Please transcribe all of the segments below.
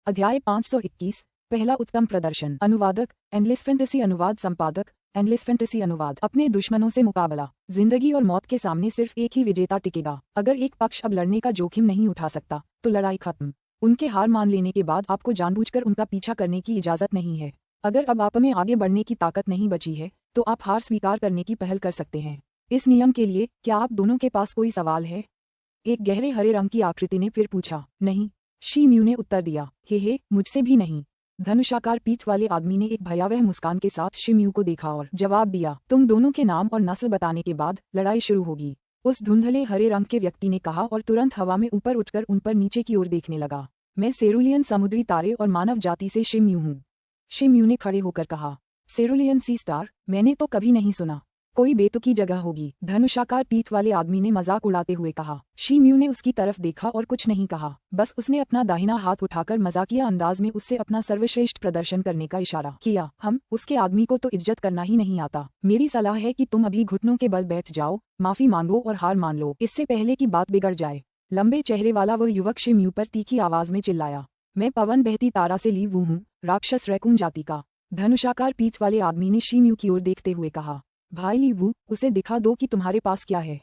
अध्याय 521, पहला उत्तम प्रदर्शन। अनुवादक एंडलेस फैंटेसी, अनुवाद संपादक एंडलेस फैंटेसी अनुवाद। अपने दुश्मनों से मुकाबला। जिंदगी और मौत के सामने सिर्फ एक ही विजेता टिकेगा। अगर एक पक्ष अब लड़ने का जोखिम नहीं उठा सकता तो लड़ाई खत्म। उनके हार मान लेने के बाद आपको जानबूझकर उनका पीछा करने की इजाजत नहीं है। अगर अब आप में आगे बढ़ने की ताकत नहीं बची है तो आप हार स्वीकार करने की पहल कर सकते हैं। इस नियम के लिए क्या आप दोनों के पास कोई सवाल है? एक गहरे हरे रंग की आकृति ने फिर पूछा। नहीं, शी म्यू ने उत्तर दिया। हे, मुझसे भी नहीं। धनुषाकार पीठ वाले आदमी ने एक भयावह मुस्कान के साथ शी म्यू को देखा और जवाब दिया, तुम दोनों के नाम और नस्ल बताने के बाद लड़ाई शुरू होगी। उस धुंधले हरे रंग के व्यक्ति ने कहा और तुरंत हवा में ऊपर उठकर उन पर नीचे की ओर देखने लगा। मैं सेरुलियन समुद्री तारे और मानव जाति से शी म्यू हूँ। शी म्यू ने खड़े होकर कहा। सेरुलियन सी स्टार? मैंने तो कभी नहीं सुना। कोई बेतुकी जगह होगी। धनुषाकार पीठ वाले आदमी ने मजाक उड़ाते हुए कहा। शी म्यू ने उसकी तरफ देखा और कुछ नहीं कहा, बस उसने अपना दाहिना हाथ उठाकर मजाकिया अंदाज में उससे अपना सर्वश्रेष्ठ प्रदर्शन करने का इशारा किया। उसके आदमी को तो इज्जत करना ही नहीं आता। मेरी सलाह है कि तुम अभी घुटनों के बल बैठ जाओ, माफी मांगो और हार मान लो, इससे पहले कि बात बिगड़ जाए। लंबे चेहरे वाला वह युवक शी म्यू पर तीखी आवाज में चिल्लाया। मैं पवन बहती तारा से ली वू हूँ, राक्षस रैकून जाति का। धनुषाकार पीठ वाले आदमी ने शी म्यू की ओर देखते हुए कहा। भाई ली वू, उसे दिखा दो कि तुम्हारे पास क्या है।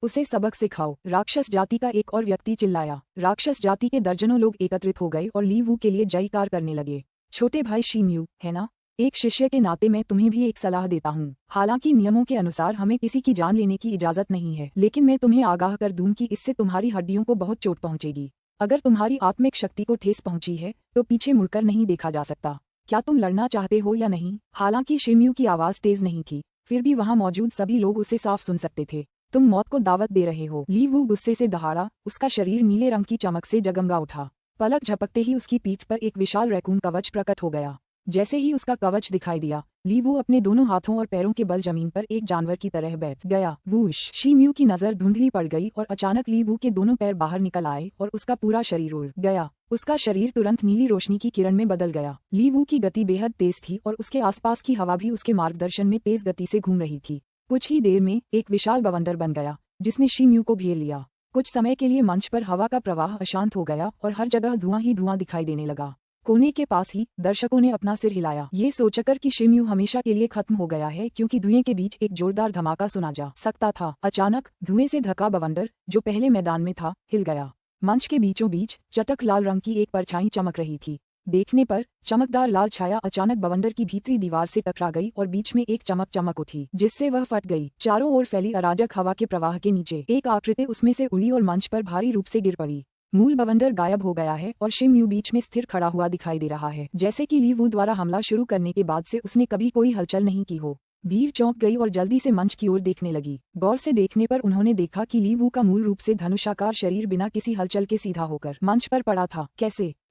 उसे सबक सिखाओ। राक्षस जाति का एक और व्यक्ति चिल्लाया। राक्षस जाति के दर्जनों लोग एकत्रित हो गए और ली वू के लिए जयकार करने लगे। छोटे भाई शी म्यू, है ना? एक शिष्य के नाते मैं तुम्हें भी एक सलाह देता हूँ। हालांकि नियमों के अनुसार हमें किसी की जान लेने की इजाजत नहीं है, लेकिन मैं तुम्हें आगाह कर दूं कि इससे तुम्हारी हड्डियों को बहुत चोट पहुंचेगी। अगर तुम्हारी आत्मिक शक्ति को ठेस पहुंची है तो पीछे मुड़कर नहीं देखा जा सकता। क्या तुम लड़ना चाहते हो या नहीं? हालांकि शी म्यू की आवाज तेज नहीं थी, फिर भी वहां मौजूद सभी लोग उसे साफ सुन सकते थे। तुम मौत को दावत दे रहे हो। ली वू गुस्से से दहाड़ा। उसका शरीर नीले रंग की चमक से जगमगा उठा। पलक झपकते ही उसकी पीठ पर एक विशाल रैकून कवच प्रकट हो गया। जैसे ही उसका कवच दिखाई दिया, ली वू अपने दोनों हाथों और पैरों के बल जमीन पर एक जानवर की तरह बैठ गया। वूश! शी म्यू की नजर धुंधली पड़ गई और अचानक ली वू के दोनों पैर बाहर निकल आए और उसका पूरा शरीर उड़ गया। उसका शरीर तुरंत नीली रोशनी की किरण में बदल गया। ली वू की गति बेहद तेज थी और उसके आसपास की हवा भी उसके मार्गदर्शन में तेज गति से घूम रही थी। कुछ ही देर में एक विशाल बवंडर बन गया जिसने शी म्यू को घेर लिया। कुछ समय के लिए मंच पर हवा का प्रवाह अशांत हो गया और हर जगह धुआं ही धुआं दिखाई देने लगा। कोने के पास ही दर्शकों ने अपना सिर हिलाया, ये सोचकर कि शी म्यू हमेशा के लिए खत्म हो गया है, क्योंकि धुएं के बीच एक जोरदार धमाका सुना जा सकता था। अचानक धुएं से ढका बवंडर, जो पहले मैदान में था, हिल गया। मंच के बीचों बीच चटक लाल रंग की एक परछाई चमक रही थी। देखने पर चमकदार लाल छाया अचानक बवंडर की भीतरी दीवार से टकरा गई और बीच में एक चमक उठी, जिससे वह फट गई। चारों ओर फैली अराजक हवा के प्रवाह के नीचे एक आकृति उसमें से उड़ी और मंच पर भारी रूप से गिर पड़ी। मूल बवंडर गायब हो गया है और शी म्यू बीच में स्थिर खड़ा हुआ दिखाई दे रहा है, जैसे कि ली वू द्वारा हमला शुरू करने के बाद से उसने कभी कोई हलचल नहीं की हो। भीड़ चौंक गई और जल्दी से मंच की ओर देखने लगी। गौर से देखने पर उन्होंने देखा कि ली वू का मूल रूप से धनुषाकार शरीर बिना किसी हलचल के सीधा होकर मंच पर पड़ा था।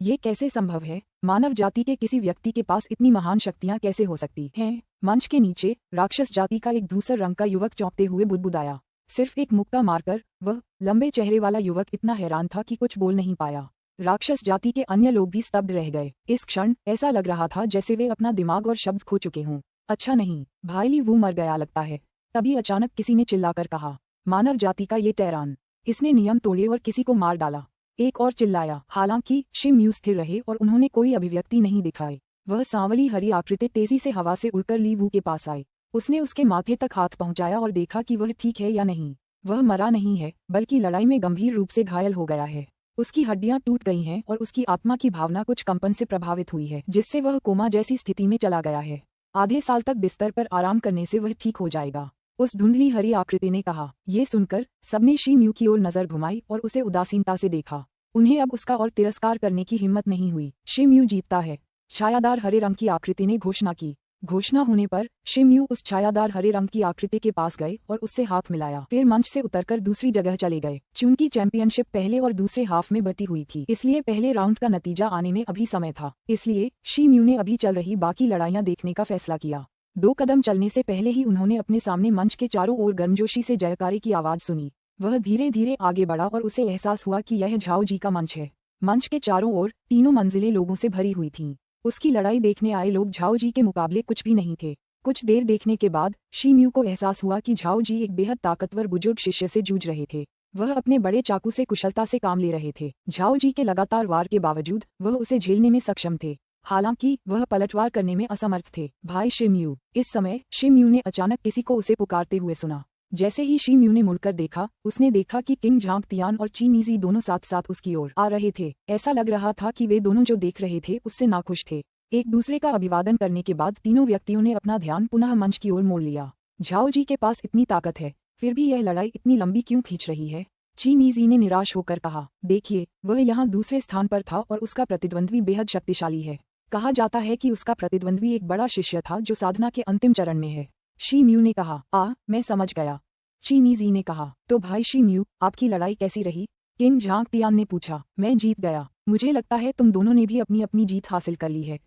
ये कैसे संभव है? मानव जाति के किसी व्यक्ति के पास इतनी महान शक्तियां कैसे हो सकती हैं? मंच के नीचे राक्षस जाति का एक धूसर रंग का युवक चौंकते हुए बुदबुदाया। सिर्फ एक मुक्का मारकर वह लंबे चेहरे वाला युवक इतना हैरान था कि कुछ बोल नहीं पाया। राक्षस जाति के अन्य लोग भी स्तब्ध रह गए। इस क्षण ऐसा लग रहा था जैसे वे अपना दिमाग और शब्द खो चुके हों। अच्छा नहीं, भाई ली वू मर गया लगता है। तभी अचानक किसी ने चिल्लाकर कहा, मानव जाति का ये टैरान, इसने नियम तोड़े और किसी को मार डाला। एक और चिल्लाया। हालांकि शी म्यू स्थिर रहे और उन्होंने कोई अभिव्यक्ति नहीं दिखाई। वह सांवली हरी आकृति तेजी से हवा से उड़कर ली वू के पास आई। उसने उसके माथे तक हाथ पहुंचाया और देखा कि वह ठीक है या नहीं। वह मरा नहीं है, बल्कि लड़ाई में गंभीर रूप से घायल हो गया है। उसकी हड्डियां टूट गई हैं और उसकी आत्मा की भावना कुछ कंपन से प्रभावित हुई है, जिससे वह कोमा जैसी स्थिति में चला गया है। आधे साल तक बिस्तर पर आराम करने से वह ठीक हो जाएगा, उस धुंधली हरी आकृति ने कहा। ये सुनकर सबने शी म्यू की ओर नजर घुमाई और उसे उदासीनता से देखा। उन्हें अब उसका और तिरस्कार करने की हिम्मत नहीं हुई। शी म्यू जीतता है, छायादार हरे रंग की आकृति ने घोषणा की। घोषणा होने पर शी म्यू उस छायादार हरे रंग की आकृति के पास गए और उससे हाथ मिलाया। फिर मंच से उतरकर दूसरी जगह चले गए। चूंकि चैंपियनशिप पहले और दूसरे हाफ में बटी हुई थी, इसलिए पहले राउंड का नतीजा आने में अभी समय था। इसलिए शी म्यू ने अभी चल रही बाकी लड़ाइयां देखने का फैसला किया। 2 कदम चलने से पहले ही उन्होंने अपने सामने मंच के चारों ओर गर्मजोशी से जयकारी की आवाज सुनी। वह धीरे धीरे आगे बढ़ा और उसे एहसास हुआ कि यह झाओ जी का मंच है। मंच के चारों ओर तीनों मंजिलें लोगों से भरी हुई थीं। उसकी लड़ाई देखने आए लोग झाओ जी के मुकाबले कुछ भी नहीं थे। कुछ देर देखने के बाद शी म्यू को एहसास हुआ कि झाओ जी एक बेहद ताकतवर बुजुर्ग शिष्य से जूझ रहे थे। वह अपने बड़े चाकू से कुशलता से काम ले रहे थे। झाओ जी के लगातार वार के बावजूद वह उसे झेलने में सक्षम थे, हालांकि वह पलटवार करने में असमर्थ थे। भाई शिमयू। इस समय शिमयू ने अचानक किसी को उसे पुकारते हुए सुना। जैसे ही शिमयू ने मुड़कर देखा, उसने देखा कि किंग झांग तियान और ची मीजी दोनों साथ साथ उसकी ओर आ रहे थे। ऐसा लग रहा था कि वे दोनों जो देख रहे थे उससे नाखुश थे। एक दूसरे का अभिवादन करने के बाद तीनों व्यक्तियों ने अपना ध्यान पुनः मंच की ओर मोड़ लिया। झाओ जी के पास इतनी ताकत है, फिर भी यह लड़ाई इतनी लंबी क्यों खींच रही है? ची मीजी ने निराश होकर कहा। देखिए, वह यहाँ दूसरे स्थान पर था और उसका प्रतिद्वंद्वी बेहद शक्तिशाली है। कहा जाता है कि उसका प्रतिद्वंद्वी एक बड़ा शिष्य था जो साधना के अंतिम चरण में है। शिमयू ने कहा, मैं समझ गया। ची मीजी ने कहा, तो भाई शिमयू, आपकी लड़ाई कैसी रही? किंग झांग तियान ने पूछा। मैं जीत गया। मुझे लगता है तुम दोनों ने भी अपनी अपनी जीत हासिल कर ली है।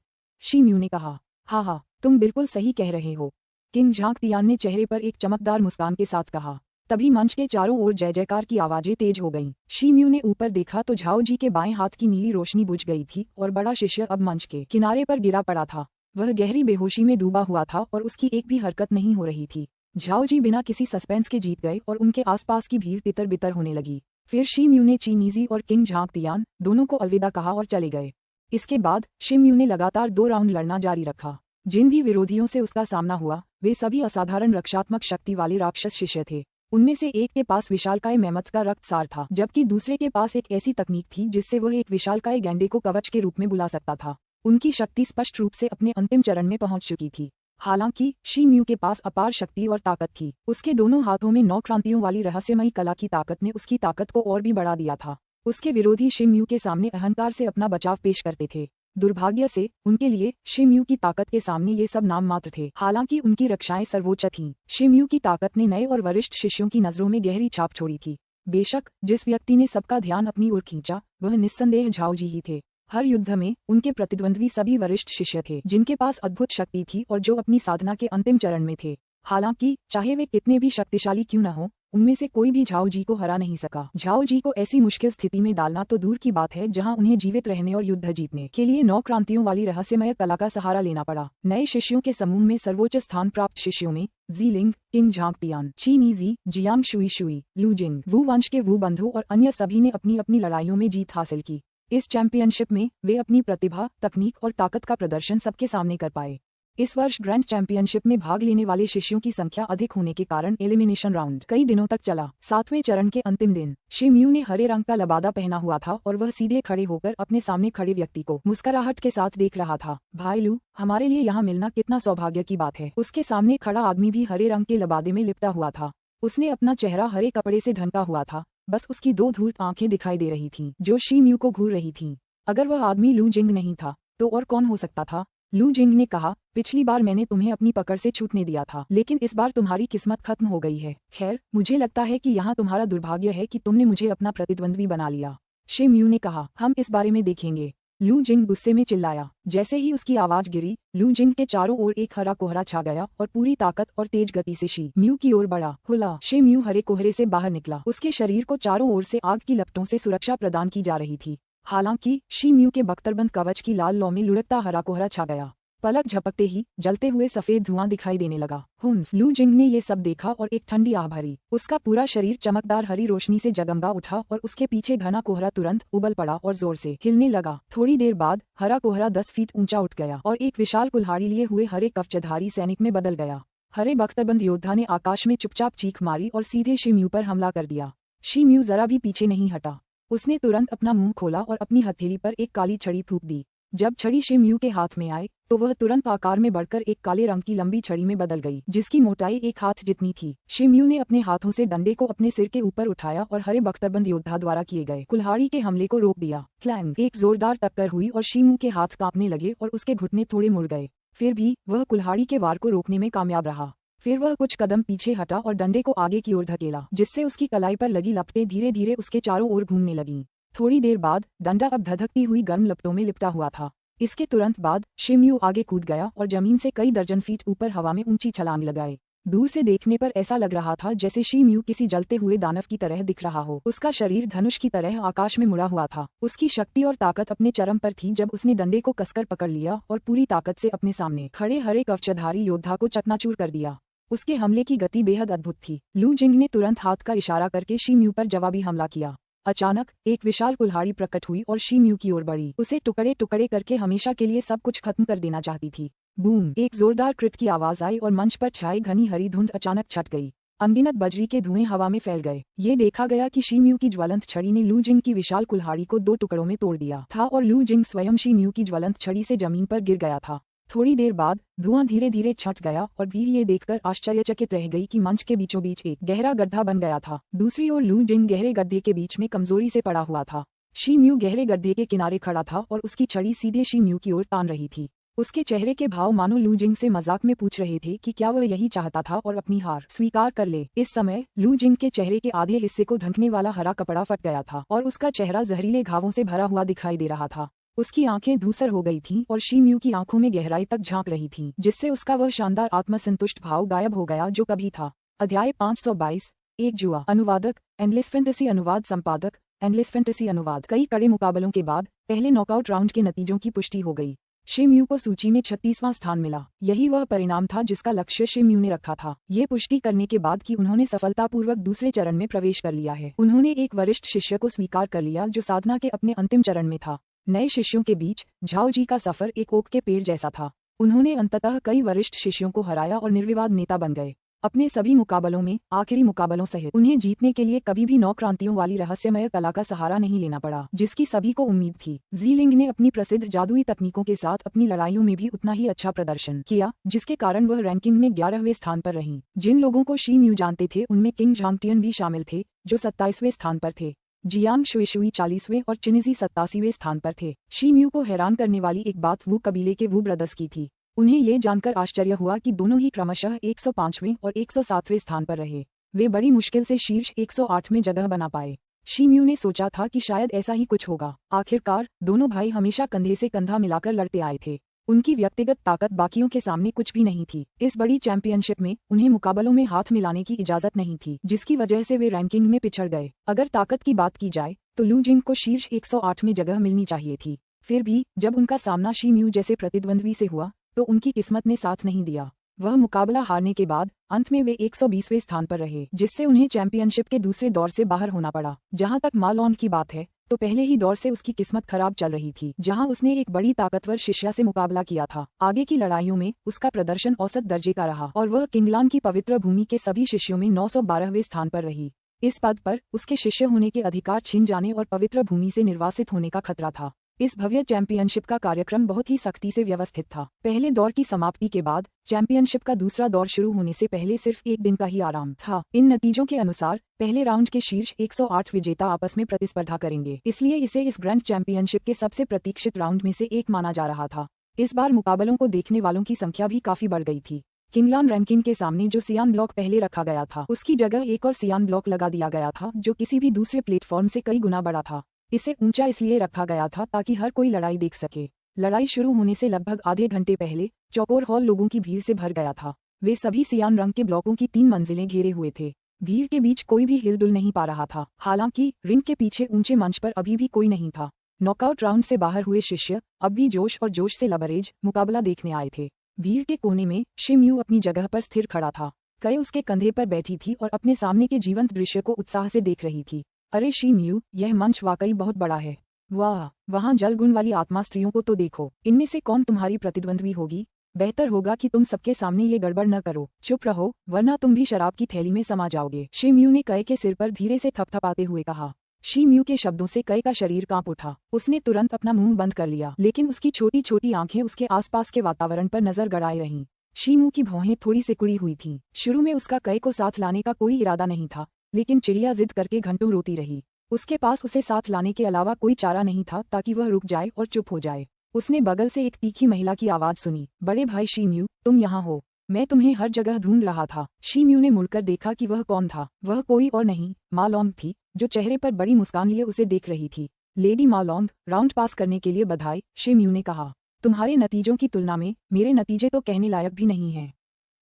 शिमयू ने कहा, हाँ, तुम बिल्कुल सही कह रहे हो। किंग झांग तियान ने चेहरे पर एक चमकदार मुस्कान के साथ कहा। तभी मंच के चारों ओर जय जयकार की आवाजें तेज हो गईं। शिमयू ने ऊपर देखा तो झाओ जी के बाएं हाथ की नीली रोशनी बुझ गई थी और बड़ा शिष्य अब मंच के किनारे पर गिरा पड़ा था। वह गहरी बेहोशी में डूबा हुआ था और उसकी एक भी हरकत नहीं हो रही थी। झाओ जी बिना किसी सस्पेंस के जीत गए और उनके आसपास की भीड़ तितर बितर होने लगी। फिर शिमयू ने ची मीजी और किंग झांग तियान दोनों को अलविदा कहा और चले गए। इसके बाद शिमयू ने लगातार 2 राउंड लड़ना जारी रखा। जिन भी विरोधियों से उसका सामना हुआ, वे सभी असाधारण रक्षात्मक शक्ति वाले राक्षस शिष्य थे। उनमें से एक के पास विशालकाय मैमथ का रक्तसार था, जबकि दूसरे के पास एक ऐसी तकनीक थी जिससे वह एक विशालकाय गैंडे को कवच के रूप में बुला सकता था। उनकी शक्ति स्पष्ट रूप से अपने अंतिम चरण में पहुंच चुकी थी। हालांकि शिमयू के पास अपार शक्ति और ताकत थी। उसके दोनों हाथों में 9 क्रांतियों वाली रहस्यमयी कला की ताकत ने उसकी ताकत को और भी बढ़ा दिया था। उसके विरोधी शिमयू के सामने अहंकार से अपना बचाव पेश करते थे। दुर्भाग्य से उनके लिए शिमयू की ताकत के सामने ये सब नाम मात्र थे। हालांकि उनकी रक्षाएं सर्वोच्च थीं। शिमयू की ताकत ने नए और वरिष्ठ शिष्यों की नजरों में गहरी छाप छोड़ी थी। बेशक जिस व्यक्ति ने सबका ध्यान अपनी ओर खींचा, वह निस्संदेह झाओ जी ही थे। हर युद्ध में उनके प्रतिद्वंद्वी सभी वरिष्ठ शिष्य थे, जिनके पास अद्भुत शक्ति थी और जो अपनी साधना के अंतिम चरण में थे। हालांकि चाहे वे कितने भी शक्तिशाली क्यों न हो, उनमें से कोई भी झाओ जी को हरा नहीं सका। झाओ जी को ऐसी मुश्किल स्थिति में डालना तो दूर की बात है, जहां उन्हें जीवित रहने और युद्ध जीतने के लिए 9 क्रांतियों वाली रहस्यमय कला का सहारा लेना पड़ा। नए शिष्यों के समूह में सर्वोच्च स्थान प्राप्त शिष्यों में जीलिंग, किंग झांग तियान, ची मीजी, जियांग शुई शुई, लू जिंग, वू वंश के वू बंधु और अन्य सभी ने अपनी अपनी लड़ाइयों में जीत हासिल की। इस चैंपियनशिप में वे अपनी प्रतिभा, तकनीक और ताकत का प्रदर्शन सबके सामने कर पाए। इस वर्ष ग्रैंड चैंपियनशिप में भाग लेने वाले शिष्यों की संख्या अधिक होने के कारण एलिमिनेशन राउंड कई दिनों तक चला। 7वें चरण के अंतिम दिन शिमयू ने हरे रंग का लबादा पहना हुआ था और वह सीधे खड़े होकर अपने सामने खड़े व्यक्ति को मुस्कुराहट के साथ देख रहा था। भाई लू, हमारे लिए यहाँ मिलना कितना सौभाग्य की बात है। उसके सामने खड़ा आदमी भी हरे रंग के लबादे में लिपटा हुआ था। उसने अपना चेहरा हरे कपड़े से ढका हुआ था, बस उसकी 2 धूर्त आंखें दिखाई दे रही थीं, जो शिमयू को घूर रही थीं। अगर वह आदमी लू जिंग नहीं था, तो और कौन हो सकता था? लू जिंग ने कहा, पिछली बार मैंने तुम्हें अपनी पकड़ से छूटने दिया था, लेकिन इस बार तुम्हारी किस्मत खत्म हो गई है। खैर, मुझे लगता है कि यहाँ तुम्हारा दुर्भाग्य है कि तुमने मुझे अपना प्रतिद्वंद्वी बना लिया। शिमयू ने कहा, हम इस बारे में देखेंगे। लू जिंग गुस्से में चिल्लाया। जैसे ही उसकी आवाज गिरी, लू जिंग के चारों ओर एक हरा कोहरा छा गया और पूरी ताकत और तेज गति से शिमयू की ओर बढ़ा। हुला, शिमयू हरे कोहरे से बाहर निकला। उसके शरीर को चारों ओर से आग की लपटों से सुरक्षा प्रदान की जा रही थी। हालांकि शिमयू के बख्तरबंद कवच की लाल लौ में लुढ़कता हरा कोहरा छा गया। पलक झपकते ही जलते हुए सफेद धुआं दिखाई देने लगा। लू जिंग ने ये सब देखा और एक ठंडी आह भरी। उसका पूरा शरीर चमकदार हरी रोशनी से जगमगा उठा और उसके पीछे घना कोहरा तुरंत उबल पड़ा और जोर से हिलने लगा। थोड़ी देर बाद हरा कोहरा 10 फीट ऊंचा उठ गया और एक विशाल कुल्हाड़ी लिए हुए हरे कवचधारी सैनिक में बदल गया। हरे बख्तरबंद योद्धा ने आकाश में चुपचाप चीख मारी और सीधे शिमयू पर हमला कर दिया। शिमयू जरा भी पीछे नहीं हटा। उसने तुरंत अपना मुंह खोला और अपनी हथेली पर एक काली छड़ी फूंक दी। जब छड़ी शिमयू के हाथ में आए, तो वह तुरंत आकार में बढ़कर एक काले रंग की लंबी छड़ी में बदल गई, जिसकी मोटाई एक हाथ जितनी थी। शिमयू ने अपने हाथों से डंडे को अपने सिर के ऊपर उठाया और हरे बख्तरबंद योद्धा द्वारा किए गए कुल्हाड़ी के हमले को रोक दिया। क्लैंग, एक जोरदार टक्कर हुई और शिमयू के हाथ कांपने लगे और उसके घुटने थोड़े मुड़ गए। फिर भी वह कुल्हाड़ी के वार को रोकने में कामयाब रहा। फिर वह कुछ कदम पीछे हटा और डंडे को आगे की ओर धकेला, जिससे उसकी कलाई पर लगी लपटें धीरे धीरे उसके चारों ओर घूमने लगीं। थोड़ी देर बाद डंडा अब धधकती हुई गर्म लपटों में लिपटा हुआ था। इसके तुरंत बाद शिमयू आगे कूद गया और जमीन से कई दर्जन फीट ऊपर हवा में ऊंची छलांग लगाए। दूर से देखने पर ऐसा लग रहा था जैसे शिमयू किसी जलते हुए दानव की तरह दिख रहा हो। उसका शरीर धनुष की तरह आकाश में मुड़ा हुआ था। उसकी शक्ति और ताकत अपने चरम पर थी जब उसने डंडे को कसकर पकड़ लिया और पूरी ताकत से अपने सामने खड़े हरे कवचधारी योद्धा को चकनाचूर कर दिया। उसके हमले की गति बेहद अद्भुत थी। लू जिंग ने तुरंत हाथ का इशारा करके शी म्यू पर जवाबी हमला किया। अचानक एक विशाल कुल्हाड़ी प्रकट हुई और शी म्यू की ओर बढ़ी। उसे टुकड़े टुकड़े करके हमेशा के लिए सब कुछ खत्म कर देना चाहती थी। बूम! एक जोरदार क्रिट की आवाज आई और मंच पर छाई घनी हरी धुंध अचानक छट गई। अनगिनत बजरी के धुएं हवा में फैल गए। ये देखा गया कि शी म्यू की ज्वलंत छड़ी ने लू जिंग की विशाल कुल्हाड़ी को 2 टुकड़ों में तोड़ दिया था और लू जिंग स्वयं शी म्यू की ज्वलंत छड़ी से जमीन पर गिर गया था। थोड़ी देर बाद धुआं धीरे धीरे छट गया और भीड़ ये देखकर आश्चर्यचकित रह गई कि मंच के बीचों बीच एक गहरा गड्ढा बन गया था। दूसरी ओर लू जिंग गहरे गड्ढे के बीच में कमजोरी से पड़ा हुआ था। शी म्यू गहरे गड्ढे के किनारे खड़ा था और उसकी छड़ी सीधे शी म्यू की ओर तान रही थी। उसके चेहरे के भाव मानो लू जिंग से मजाक में पूछ रहे थे कि क्या वह यही चाहता था और अपनी हार स्वीकार कर ले। इस समय लू जिंग के चेहरे के आधे हिस्से को ढकने वाला हरा कपड़ा फट गया था और उसका चेहरा जहरीले घावों से भरा हुआ दिखाई दे रहा था। उसकी आंखें धूसर हो गई थीं और शी म्यू की आंखों में गहराई तक झांक रही थीं, जिससे उसका वह शानदार आत्मसंतुष्ट भाव गायब हो गया जो कभी था। अध्याय 522 एक जुआ। अनुवादक एंडलेस फैंटेसी अनुवाद संपादक एंडलेस फैंटेसी अनुवाद। कई कड़े मुकाबलों के बाद पहले नॉकआउट राउंड के नतीजों की पुष्टि हो गई। शी म्यू को सूची में 36वां स्थान मिला। यही वह परिणाम था जिसका लक्ष्य शी म्यू ने रखा था। ये पुष्टि करने के बाद कि उन्होंने सफलतापूर्वक दूसरे चरण में प्रवेश कर लिया है, उन्होंने एक वरिष्ठ शिष्य को स्वीकार कर लिया जो साधना के अपने अंतिम चरण में था। नए शिष्यों के बीच झाओ जी का सफर एक ओक के पेड़ जैसा था। उन्होंने अंततः कई वरिष्ठ शिष्यों को हराया और निर्विवाद नेता बन गए। अपने सभी मुकाबलों में आखिरी मुकाबलों सहित उन्हें जीतने के लिए कभी भी 9 क्रांतियों वाली रहस्यमय कला का सहारा नहीं लेना पड़ा, जिसकी सभी को उम्मीद थी। ज़ीलिंग ने अपनी प्रसिद्ध जादुई तकनीकों के साथ अपनी लड़ाइयों में भी उतना ही अच्छा प्रदर्शन किया, जिसके कारण वह रैंकिंग में 11वें स्थान पर रहीं। जिन लोगों को शी म्यू जानते थे उनमें किंग झांगटियन भी शामिल थे, जो 27वें स्थान पर थे। जियांग शुईशुई 40वें और चिनिजी 87वें स्थान पर थे। शी म्यू को हैरान करने वाली एक बात वू कबीले के वू ब्रदर्स की थी। उन्हें ये जानकर आश्चर्य हुआ कि दोनों ही क्रमशः 105वें और 107वें स्थान पर रहे। वे बड़ी मुश्किल से शीर्ष 108 में जगह बना पाए। शी म्यू ने सोचा था कि शायद ऐसा ही कुछ होगा। आखिरकार दोनों भाई हमेशा कंधे से कंधा मिलाकर लड़ते आए थे। उनकी व्यक्तिगत ताकत बाकियों के सामने कुछ भी नहीं थी। इस बड़ी चैंपियनशिप में उन्हें मुकाबलों में हाथ मिलाने की इजाजत नहीं थी, जिसकी वजह से वे रैंकिंग में पिछड़ गए। अगर ताकत की बात की जाए तो लू जिंग को शीर्ष 108 में जगह मिलनी चाहिए थी। फिर भी जब उनका सामना शी म्यू जैसे प्रतिद्वंद्वी से हुआ तो उनकी किस्मत ने साथ नहीं दिया। वह मुकाबला हारने के बाद अंत में वे 120वें स्थान पर रहे, जिससे उन्हें चैंपियनशिप के दूसरे दौर से बाहर होना पड़ा। जहां तक मा लॉन्ग की बात है तो पहले ही दौर से उसकी किस्मत खराब चल रही थी, जहां उसने एक बड़ी ताकतवर शिष्या से मुकाबला किया था। आगे की लड़ाइयों में उसका प्रदर्शन औसत दर्जे का रहा और वह किंगलान की पवित्र भूमि के सभी शिष्यों में 912वें स्थान पर रही। इस पद पर उसके शिष्य होने के अधिकार छिन जाने और पवित्र भूमि से निर्वासित होने का खतरा था। इस भव्य चैंपियनशिप का कार्यक्रम बहुत ही सख्ती से व्यवस्थित था। पहले दौर की समाप्ति के बाद चैंपियनशिप का दूसरा दौर शुरू होने से पहले सिर्फ एक दिन का ही आराम था। इन नतीजों के अनुसार पहले राउंड के शीर्ष 108 विजेता आपस में प्रतिस्पर्धा करेंगे, इसलिए इसे इस ग्रैंड चैंपियनशिप के सबसे प्रतीक्षित राउंड में से एक माना जा रहा था। इस बार मुकाबलों को देखने वालों की संख्या भी काफी बढ़ गई थी। किंगलान रैंकिंग के सामने जो सियान ब्लॉक पहले रखा गया था, उसकी जगह एक और सियान ब्लॉक लगा दिया गया था, जो किसी भी दूसरे प्लेटफॉर्म से कई गुना बड़ा था। इसे ऊंचा इसलिए रखा गया था ताकि हर कोई लड़ाई देख सके। लड़ाई शुरू होने से लगभग आधे घंटे पहले चौकोर हॉल लोगों की भीड़ से भर गया था। वे सभी सियान रंग के ब्लॉकों की 3 मंजिलें घेरे हुए थे। भीड़ के बीच कोई भी हिलडुल नहीं पा रहा था। हालांकि रिंग के पीछे ऊंचे मंच पर अभी भी कोई नहीं था। नॉकआउट राउंड से बाहर हुए शिष्य अब भी जोश और जोश से लबरेज मुकाबला देखने आए थे। भीड़ के कोने में शी म्यू अपनी जगह पर स्थिर खड़ा था। कई उसके कंधे पर बैठी थी और अपने सामने के जीवंत दृश्य को उत्साह से देख रही थी। अरे शी म्यू, यह मंच वाकई बहुत बड़ा है। वाह, वहाँ जल गुण वाली आत्मा स्त्रियों को तो देखो। इनमें से कौन तुम्हारी प्रतिद्वंद्वी होगी? बेहतर होगा कि तुम सबके सामने ये गड़बड़ न करो। चुप रहो, वरना तुम भी शराब की थैली में समा जाओगे। शी म्यू ने कई के सिर पर धीरे से थपथपाते हुए कहा। शी म्यू के शब्दों से कई का शरीर कांप उठा। उसने तुरंत अपना मुंह बंद कर लिया, लेकिन उसकी छोटी छोटी आंखें उसके आसपास के वातावरण पर नजर गड़ाए रहीं। शी म्यू की भौहें थोड़ी सिकुड़ी हुई थीं। शुरू में उसका कई को साथ लाने का कोई इरादा नहीं था, लेकिन चिड़िया जिद करके घंटों रोती रही। उसके पास उसे साथ लाने के अलावा कोई चारा नहीं था ताकि वह रुक जाए और चुप हो जाए। उसने बगल से एक तीखी महिला की आवाज सुनी। बड़े भाई शी म्यू, तुम यहाँ हो? मैं तुम्हें हर जगह ढूंढ रहा था। शी म्यू ने मुड़कर देखा कि वह कौन था। वह कोई और नहीं, मा लॉन्ग थी, जो चेहरे पर बड़ी मुस्कान लिए उसे देख रही थी। लेडी मा लॉन्ग, राउंड पास करने के लिए बधाई, शी म्यू ने कहा। तुम्हारे नतीजों की तुलना में मेरे नतीजे तो कहने लायक भी नहीं हैं।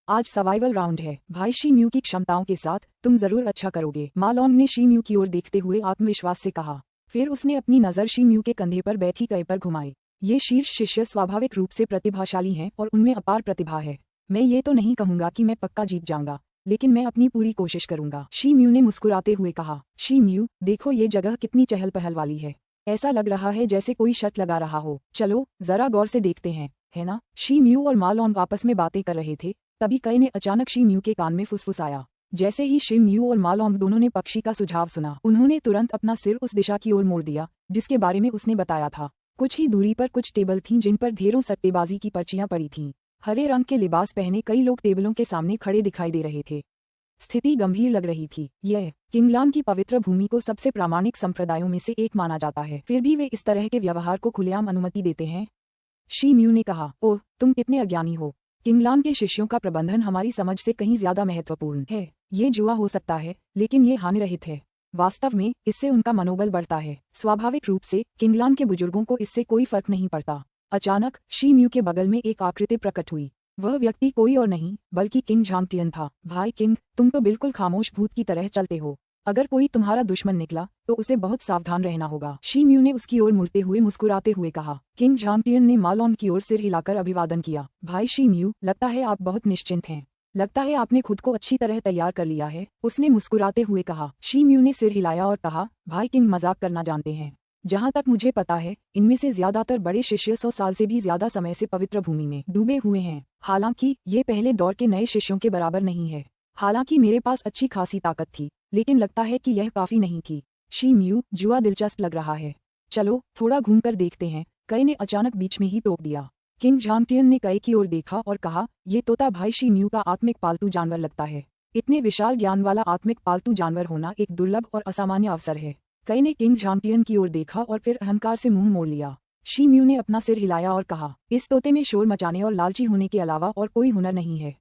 आज सर्वाइवल राउंड है। भाई शी म्यू की क्षमताओं के साथ तुम जरूर अच्छा करोगे, मा लॉन्ग ने शी म्यू की ओर देखते हुए आत्मविश्वास से कहा। फिर उसने अपनी नजर शी म्यू के कंधे पर बैठी कई पर घुमाई। ये शीर्ष शिष्य स्वाभाविक रूप से प्रतिभाशाली हैं और उनमें अपार प्रतिभा है। मैं ये तो नहीं कहूंगा कि मैं पक्का जीत जाऊंगा, लेकिन मैं अपनी पूरी कोशिश करूंगा, शी म्यू ने मुस्कुराते हुए कहा। शी म्यू, देखो ये जगह कितनी चहल पहल वाली है। ऐसा लग रहा है जैसे कोई शर्त लगा रहा हो। चलो जरा गौर से देखते हैं, है ना? शी म्यू और मा लॉन्ग आपस में बातें कर रहे थे, तभी कई ने अचानक शी म्यू के कान में फुसफुसाया। जैसे ही शी म्यू और मा लॉन्ग दोनों ने पक्षी का सुझाव सुना, उन्होंने तुरंत अपना सिर उस दिशा की ओर मोड़ दिया जिसके बारे में उसने बताया था। कुछ ही दूरी पर कुछ टेबल थीं जिन पर ढेरों सट्टेबाजी की पर्चियां पड़ी थीं। हरे रंग के लिबास पहने कई लोग टेबलों के सामने खड़े दिखाई दे रहे थे। स्थिति गंभीर लग रही थी। यह किंगलैंड की पवित्र भूमि को सबसे प्रामाणिक संप्रदायों में से एक माना जाता है, फिर भी वे इस तरह के व्यवहार को खुलेआम अनुमति देते हैं। शी म्यू ने कहा, ओह, तुम कितने अज्ञानी हो। किंगलैंड के शिष्यों का प्रबंधन हमारी समझ से कहीं ज्यादा महत्वपूर्ण है। ये जुआ हो सकता है, लेकिन ये हानिरहित है। वास्तव में इससे उनका मनोबल बढ़ता है। स्वाभाविक रूप से किंगलैंड के बुजुर्गों को इससे कोई फर्क नहीं पड़ता। अचानक शी म्यू के बगल में एक आकृति प्रकट हुई। वह व्यक्ति कोई और नहीं बल्कि किंग झांगटियन था। भाई किंग, तुम तो बिल्कुल खामोश भूत की तरह चलते हो। अगर कोई तुम्हारा दुश्मन निकला तो उसे बहुत सावधान रहना होगा। शी म्यू ने उसकी ओर मुड़ते हुए मुस्कुराते हुए कहा। किंग झांगटियन ने मा लॉन्ग की ओर सिर हिलाकर अभिवादन किया। भाई शी म्यू, लगता है आप बहुत निश्चिंत हैं। लगता है आपने खुद को अच्छी तरह तैयार कर लिया है, उसने मुस्कुराते हुए कहा। शी म्यू ने सिर हिलाया और कहा, भाई किंग मजाक करना जानते हैं। जहाँ तक मुझे पता है, इनमें से ज्यादातर बड़े शिष्य 100 साल से भी ज्यादा समय से पवित्र भूमि में डूबे हुए हैं। हालांकि ये पहले दौर के नए शिष्यों के बराबर नहीं है। हालांकि मेरे पास अच्छी खासी ताकत थी, लेकिन लगता है कि यह काफी नहीं थी। शी म्यू, जुआ दिलचस्प लग रहा है। चलो थोड़ा घूमकर देखते हैं, कई ने अचानक बीच में ही टोक दिया। किंग झांगटियन ने कई की ओर देखा और कहा, ये तोता भाई शी म्यू का आत्मिक पालतू जानवर लगता है। इतने विशाल ज्ञान वाला आत्मिक पालतू जानवर होना एक दुर्लभ और असामान्य अवसर है। कई ने किंग झांगटियन की ओर देखा और फिर अहंकार से मुंह मोड़ लिया। शी म्यू ने अपना सिर हिलाया और कहा, इस तोते में शोर मचाने और लालची होने के अलावा और कोई हुनर नहीं है।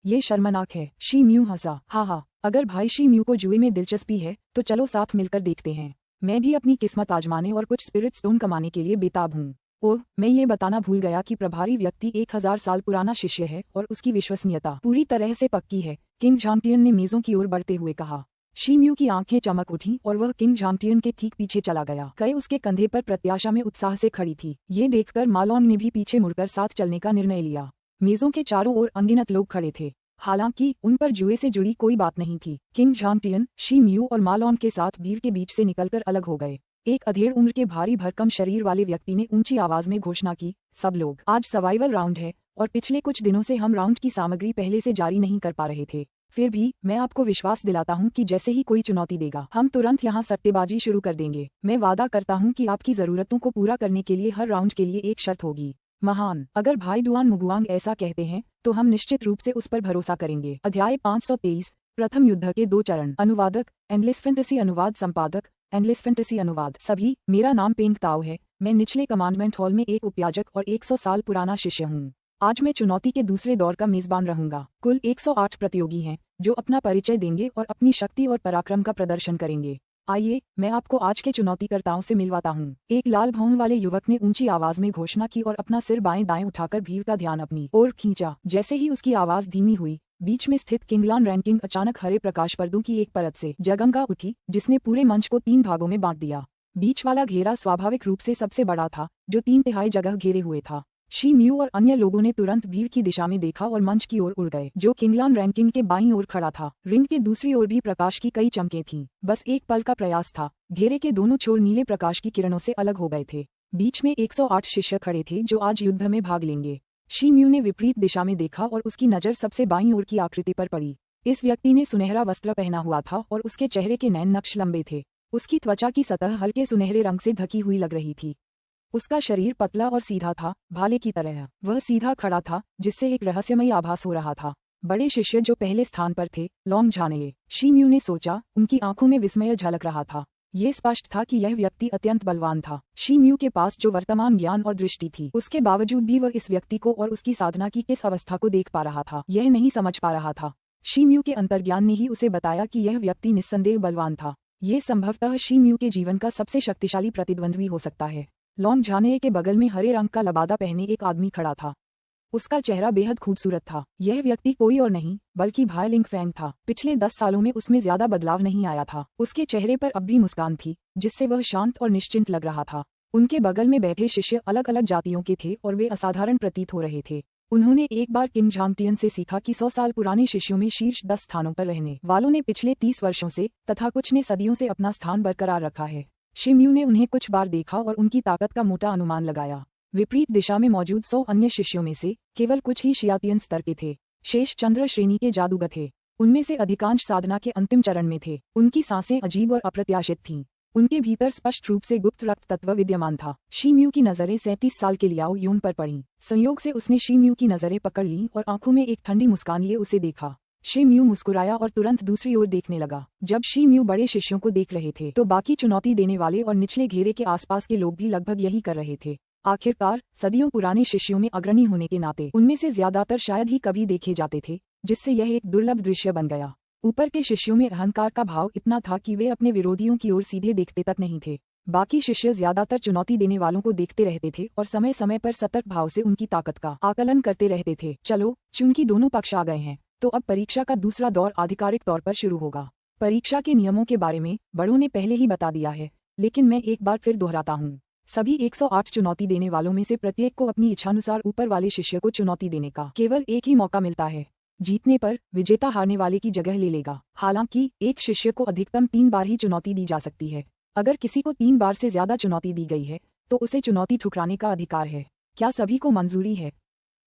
ये शर्मनाक है। शी म्यू हंसा। हाँ, अगर भाई शी म्यू को जुए में दिलचस्पी है तो चलो साथ मिलकर देखते हैं। मैं भी अपनी किस्मत आजमाने और कुछ स्पिरिट स्टोन कमाने के लिए बेताब हूँ। ओह, मैं ये बताना भूल गया कि प्रभारी व्यक्ति 1000 साल पुराना शिष्य है और उसकी विश्वसनीयता पूरी तरह से पक्की है। किंग झांगटियन ने मेजों की ओर बढ़ते हुए कहा। शी म्यू की आंखें चमक उठी और वह किंग झांगटियन के ठीक पीछे चला गया। कई उसके कंधे पर प्रत्याशा में उत्साह से खड़ी थी। ये देखकर मा लॉन्ग ने भी पीछे मुड़कर साथ चलने का निर्णय लिया। मेजों के चारों ओर अनगिनत लोग खड़े थे। हालांकि उन पर जुए से जुड़ी कोई बात नहीं थी। किंग झांगटियन, शी म्यू और मा लॉन्ग के साथ भीड़ के बीच से निकलकर अलग हो गए। एक अधेड़ उम्र के भारी भरकम शरीर वाले व्यक्ति ने ऊंची आवाज में घोषणा की, सब लोग, आज सर्वाइवल राउंड है और पिछले कुछ दिनों से हम राउंड की सामग्री पहले से जारी नहीं कर पा रहे थे। फिर भी मैं आपको विश्वास दिलाता हूं कि जैसे ही कोई चुनौती देगा, हम तुरंत यहां सट्टेबाजी शुरू कर देंगे। मैं वादा करता हूं कि आपकी जरूरतों को पूरा करने के लिए हर राउंड के लिए एक शर्त होगी। महान, अगर भाई डुआन मुगुआंग ऐसा कहते हैं तो हम निश्चित रूप से उस पर भरोसा करेंगे। अध्याय 523, प्रथम युद्ध के 2 चरण। अनुवादक, एंडलेस फैंटेसी अनुवाद संपादक, एंडलेस फैंटेसी अनुवाद। सभी, मेरा नाम पेंग ताओ है। मैं निचले कमांडमेंट हॉल में एक उपयाजक और 100 साल पुराना शिष्य हूँ। आज मैं चुनौती के दूसरे दौर का मेजबान रहूंगा। कुल 108 प्रतियोगी हैं जो अपना परिचय देंगे और अपनी शक्ति और पराक्रम का प्रदर्शन करेंगे। आइए, मैं आपको आज के चुनौतीकर्ताओं से मिलवाता हूँ। एक लाल भौं वाले युवक ने ऊंची आवाज में घोषणा की और अपना सिर बाएं दाएं उठाकर भीड़ का ध्यान अपनी ओर खींचा। जैसे ही उसकी आवाज धीमी हुई, बीच में स्थित किंगलैंड रैंकिंग अचानक हरे प्रकाश पर्दों की एक परत से जगमगा उठी, जिसने पूरे मंच को 3 भागों में बांट दिया। बीच वाला घेरा स्वाभाविक रूप से सबसे बड़ा था, जो 3/3 जगह घेरे हुए था। शी म्यू और अन्य लोगों ने तुरंत भीड़ की दिशा में देखा और मंच की ओर उड़ गए, जो किंगलैंड रैंकिंग के बाईं ओर खड़ा था। रिंग के दूसरी ओर भी प्रकाश की कई चमकें थीं। बस एक पल का प्रयास था, घेरे के दोनों छोर नीले प्रकाश की किरणों से अलग हो गए थे। बीच में 108 शिष्य खड़े थे जो आज युद्ध में भाग लेंगे। शी म्यू ने विपरीत दिशा में देखा और उसकी नजर सबसे बाईं ओर की आकृति पर पड़ी। इस व्यक्ति ने सुनहरा वस्त्र पहना हुआ था और उसके चेहरे के नैन नक्श लंबे थे। उसकी त्वचा की सतह हल्के सुनहरे रंग से ढकी हुई लग रही थी। उसका शरीर पतला और सीधा था, भाले की तरह। वह सीधा खड़ा था, जिससे एक रहस्यमयी आभास हो रहा था। बड़े शिष्य जो पहले स्थान पर थे, लॉन्ग झानेये, शी म्यू ने सोचा, उनकी आंखों में विस्मय झलक रहा था। ये स्पष्ट था कि यह व्यक्ति अत्यंत बलवान था। शी म्यू के पास जो वर्तमान ज्ञान और दृष्टि थी, उसके बावजूद भी वह इस व्यक्ति को और उसकी साधना की किस अवस्था को देख पा रहा था, यह नहीं समझ पा रहा था। शी म्यू के अंतर्ज्ञान ने ही उसे बताया कि यह व्यक्ति निस्संदेह बलवान था। ये संभवतः शी म्यू के जीवन का सबसे शक्तिशाली प्रतिद्वंद्वी हो सकता है। लॉन्ग झानेये के बगल में हरे रंग का लबादा पहने एक आदमी खड़ा था। उसका चेहरा बेहद खूबसूरत था। यह व्यक्ति कोई और नहीं बल्कि भाई लिंग फैंग था। पिछले 10 सालों में उसमें ज्यादा बदलाव नहीं आया था। उसके चेहरे पर अब भी मुस्कान थी, जिससे वह शांत और निश्चिंत लग रहा था। उनके बगल में बैठे शिष्य अलग अलग जातियों के थे और वे असाधारण प्रतीत हो रहे थे। उन्होंने एक बार किंग झांगटियन से सीखा कि 100 साल पुराने शिष्यों में शीर्ष 10 स्थानों पर रहने वालों ने पिछले 30 वर्षों से तथा कुछ ने सदियों से अपना स्थान बरकरार रखा है। शिम्यू ने उन्हें कुछ बार देखा और उनकी ताकत का मोटा अनुमान लगाया। विपरीत दिशा में मौजूद 100 अन्य शिष्यों में से केवल कुछ ही शियातियन स्तर के थे। शेष चंद्र श्रेणी के जादूगर थे। उनमें से अधिकांश साधना के अंतिम चरण में थे। उनकी सांसें अजीब और अप्रत्याशित थीं। उनके भीतर स्पष्ट रूप से गुप्त रक्त तत्व विद्यमान था। शिम्यू की नजरें 37 साल के लियाओ यून पर पड़ीं। संयोग से उसने शिम्यू की नजरें पकड़ लीं और आंखों में एक ठंडी मुस्कान लिए उसे देखा। शिम्यू मुस्कुराया और तुरंत दूसरी ओर देखने लगा। जब शिम्यू बड़े शिष्यों को देख रहे थे तो बाकी चुनौती देने वाले और निचले घेरे के आसपास के लोग भी लगभग यही कर रहे थे। आखिरकार सदियों पुराने शिष्यों में अग्रणी होने के नाते उनमें से ज्यादातर शायद ही कभी देखे जाते थे, जिससे यह एक दुर्लभ दृश्य बन गया। ऊपर के शिष्यों में अहंकार का भाव इतना था कि वे अपने विरोधियों की ओर सीधे देखते तक नहीं थे। बाकी शिष्य ज्यादातर चुनौती देने वालों को देखते रहते थे और समय समय पर सतर्क भाव से उनकी ताकत का आकलन करते रहते थे। चलो, चूंकि दोनों पक्ष आ गए हैं तो अब परीक्षा का दूसरा दौर आधिकारिक तौर पर शुरू होगा। परीक्षा के नियमों के बारे में बड़ों ने पहले ही बता दिया है, लेकिन मैं एक बार फिर दोहराता हूँ। सभी 108 चुनौती देने वालों में से प्रत्येक को अपनी इच्छानुसार ऊपर वाले शिष्य को चुनौती देने का केवल एक ही मौका मिलता है। जीतने पर विजेता हारने वाले की जगह ले लेगा। हालांकि एक शिष्य को अधिकतम 3 बार ही चुनौती दी जा सकती है। अगर किसी को 3 बार से ज्यादा चुनौती दी गई है तो उसे चुनौती ठुकराने का अधिकार है। क्या सभी को मंजूरी है?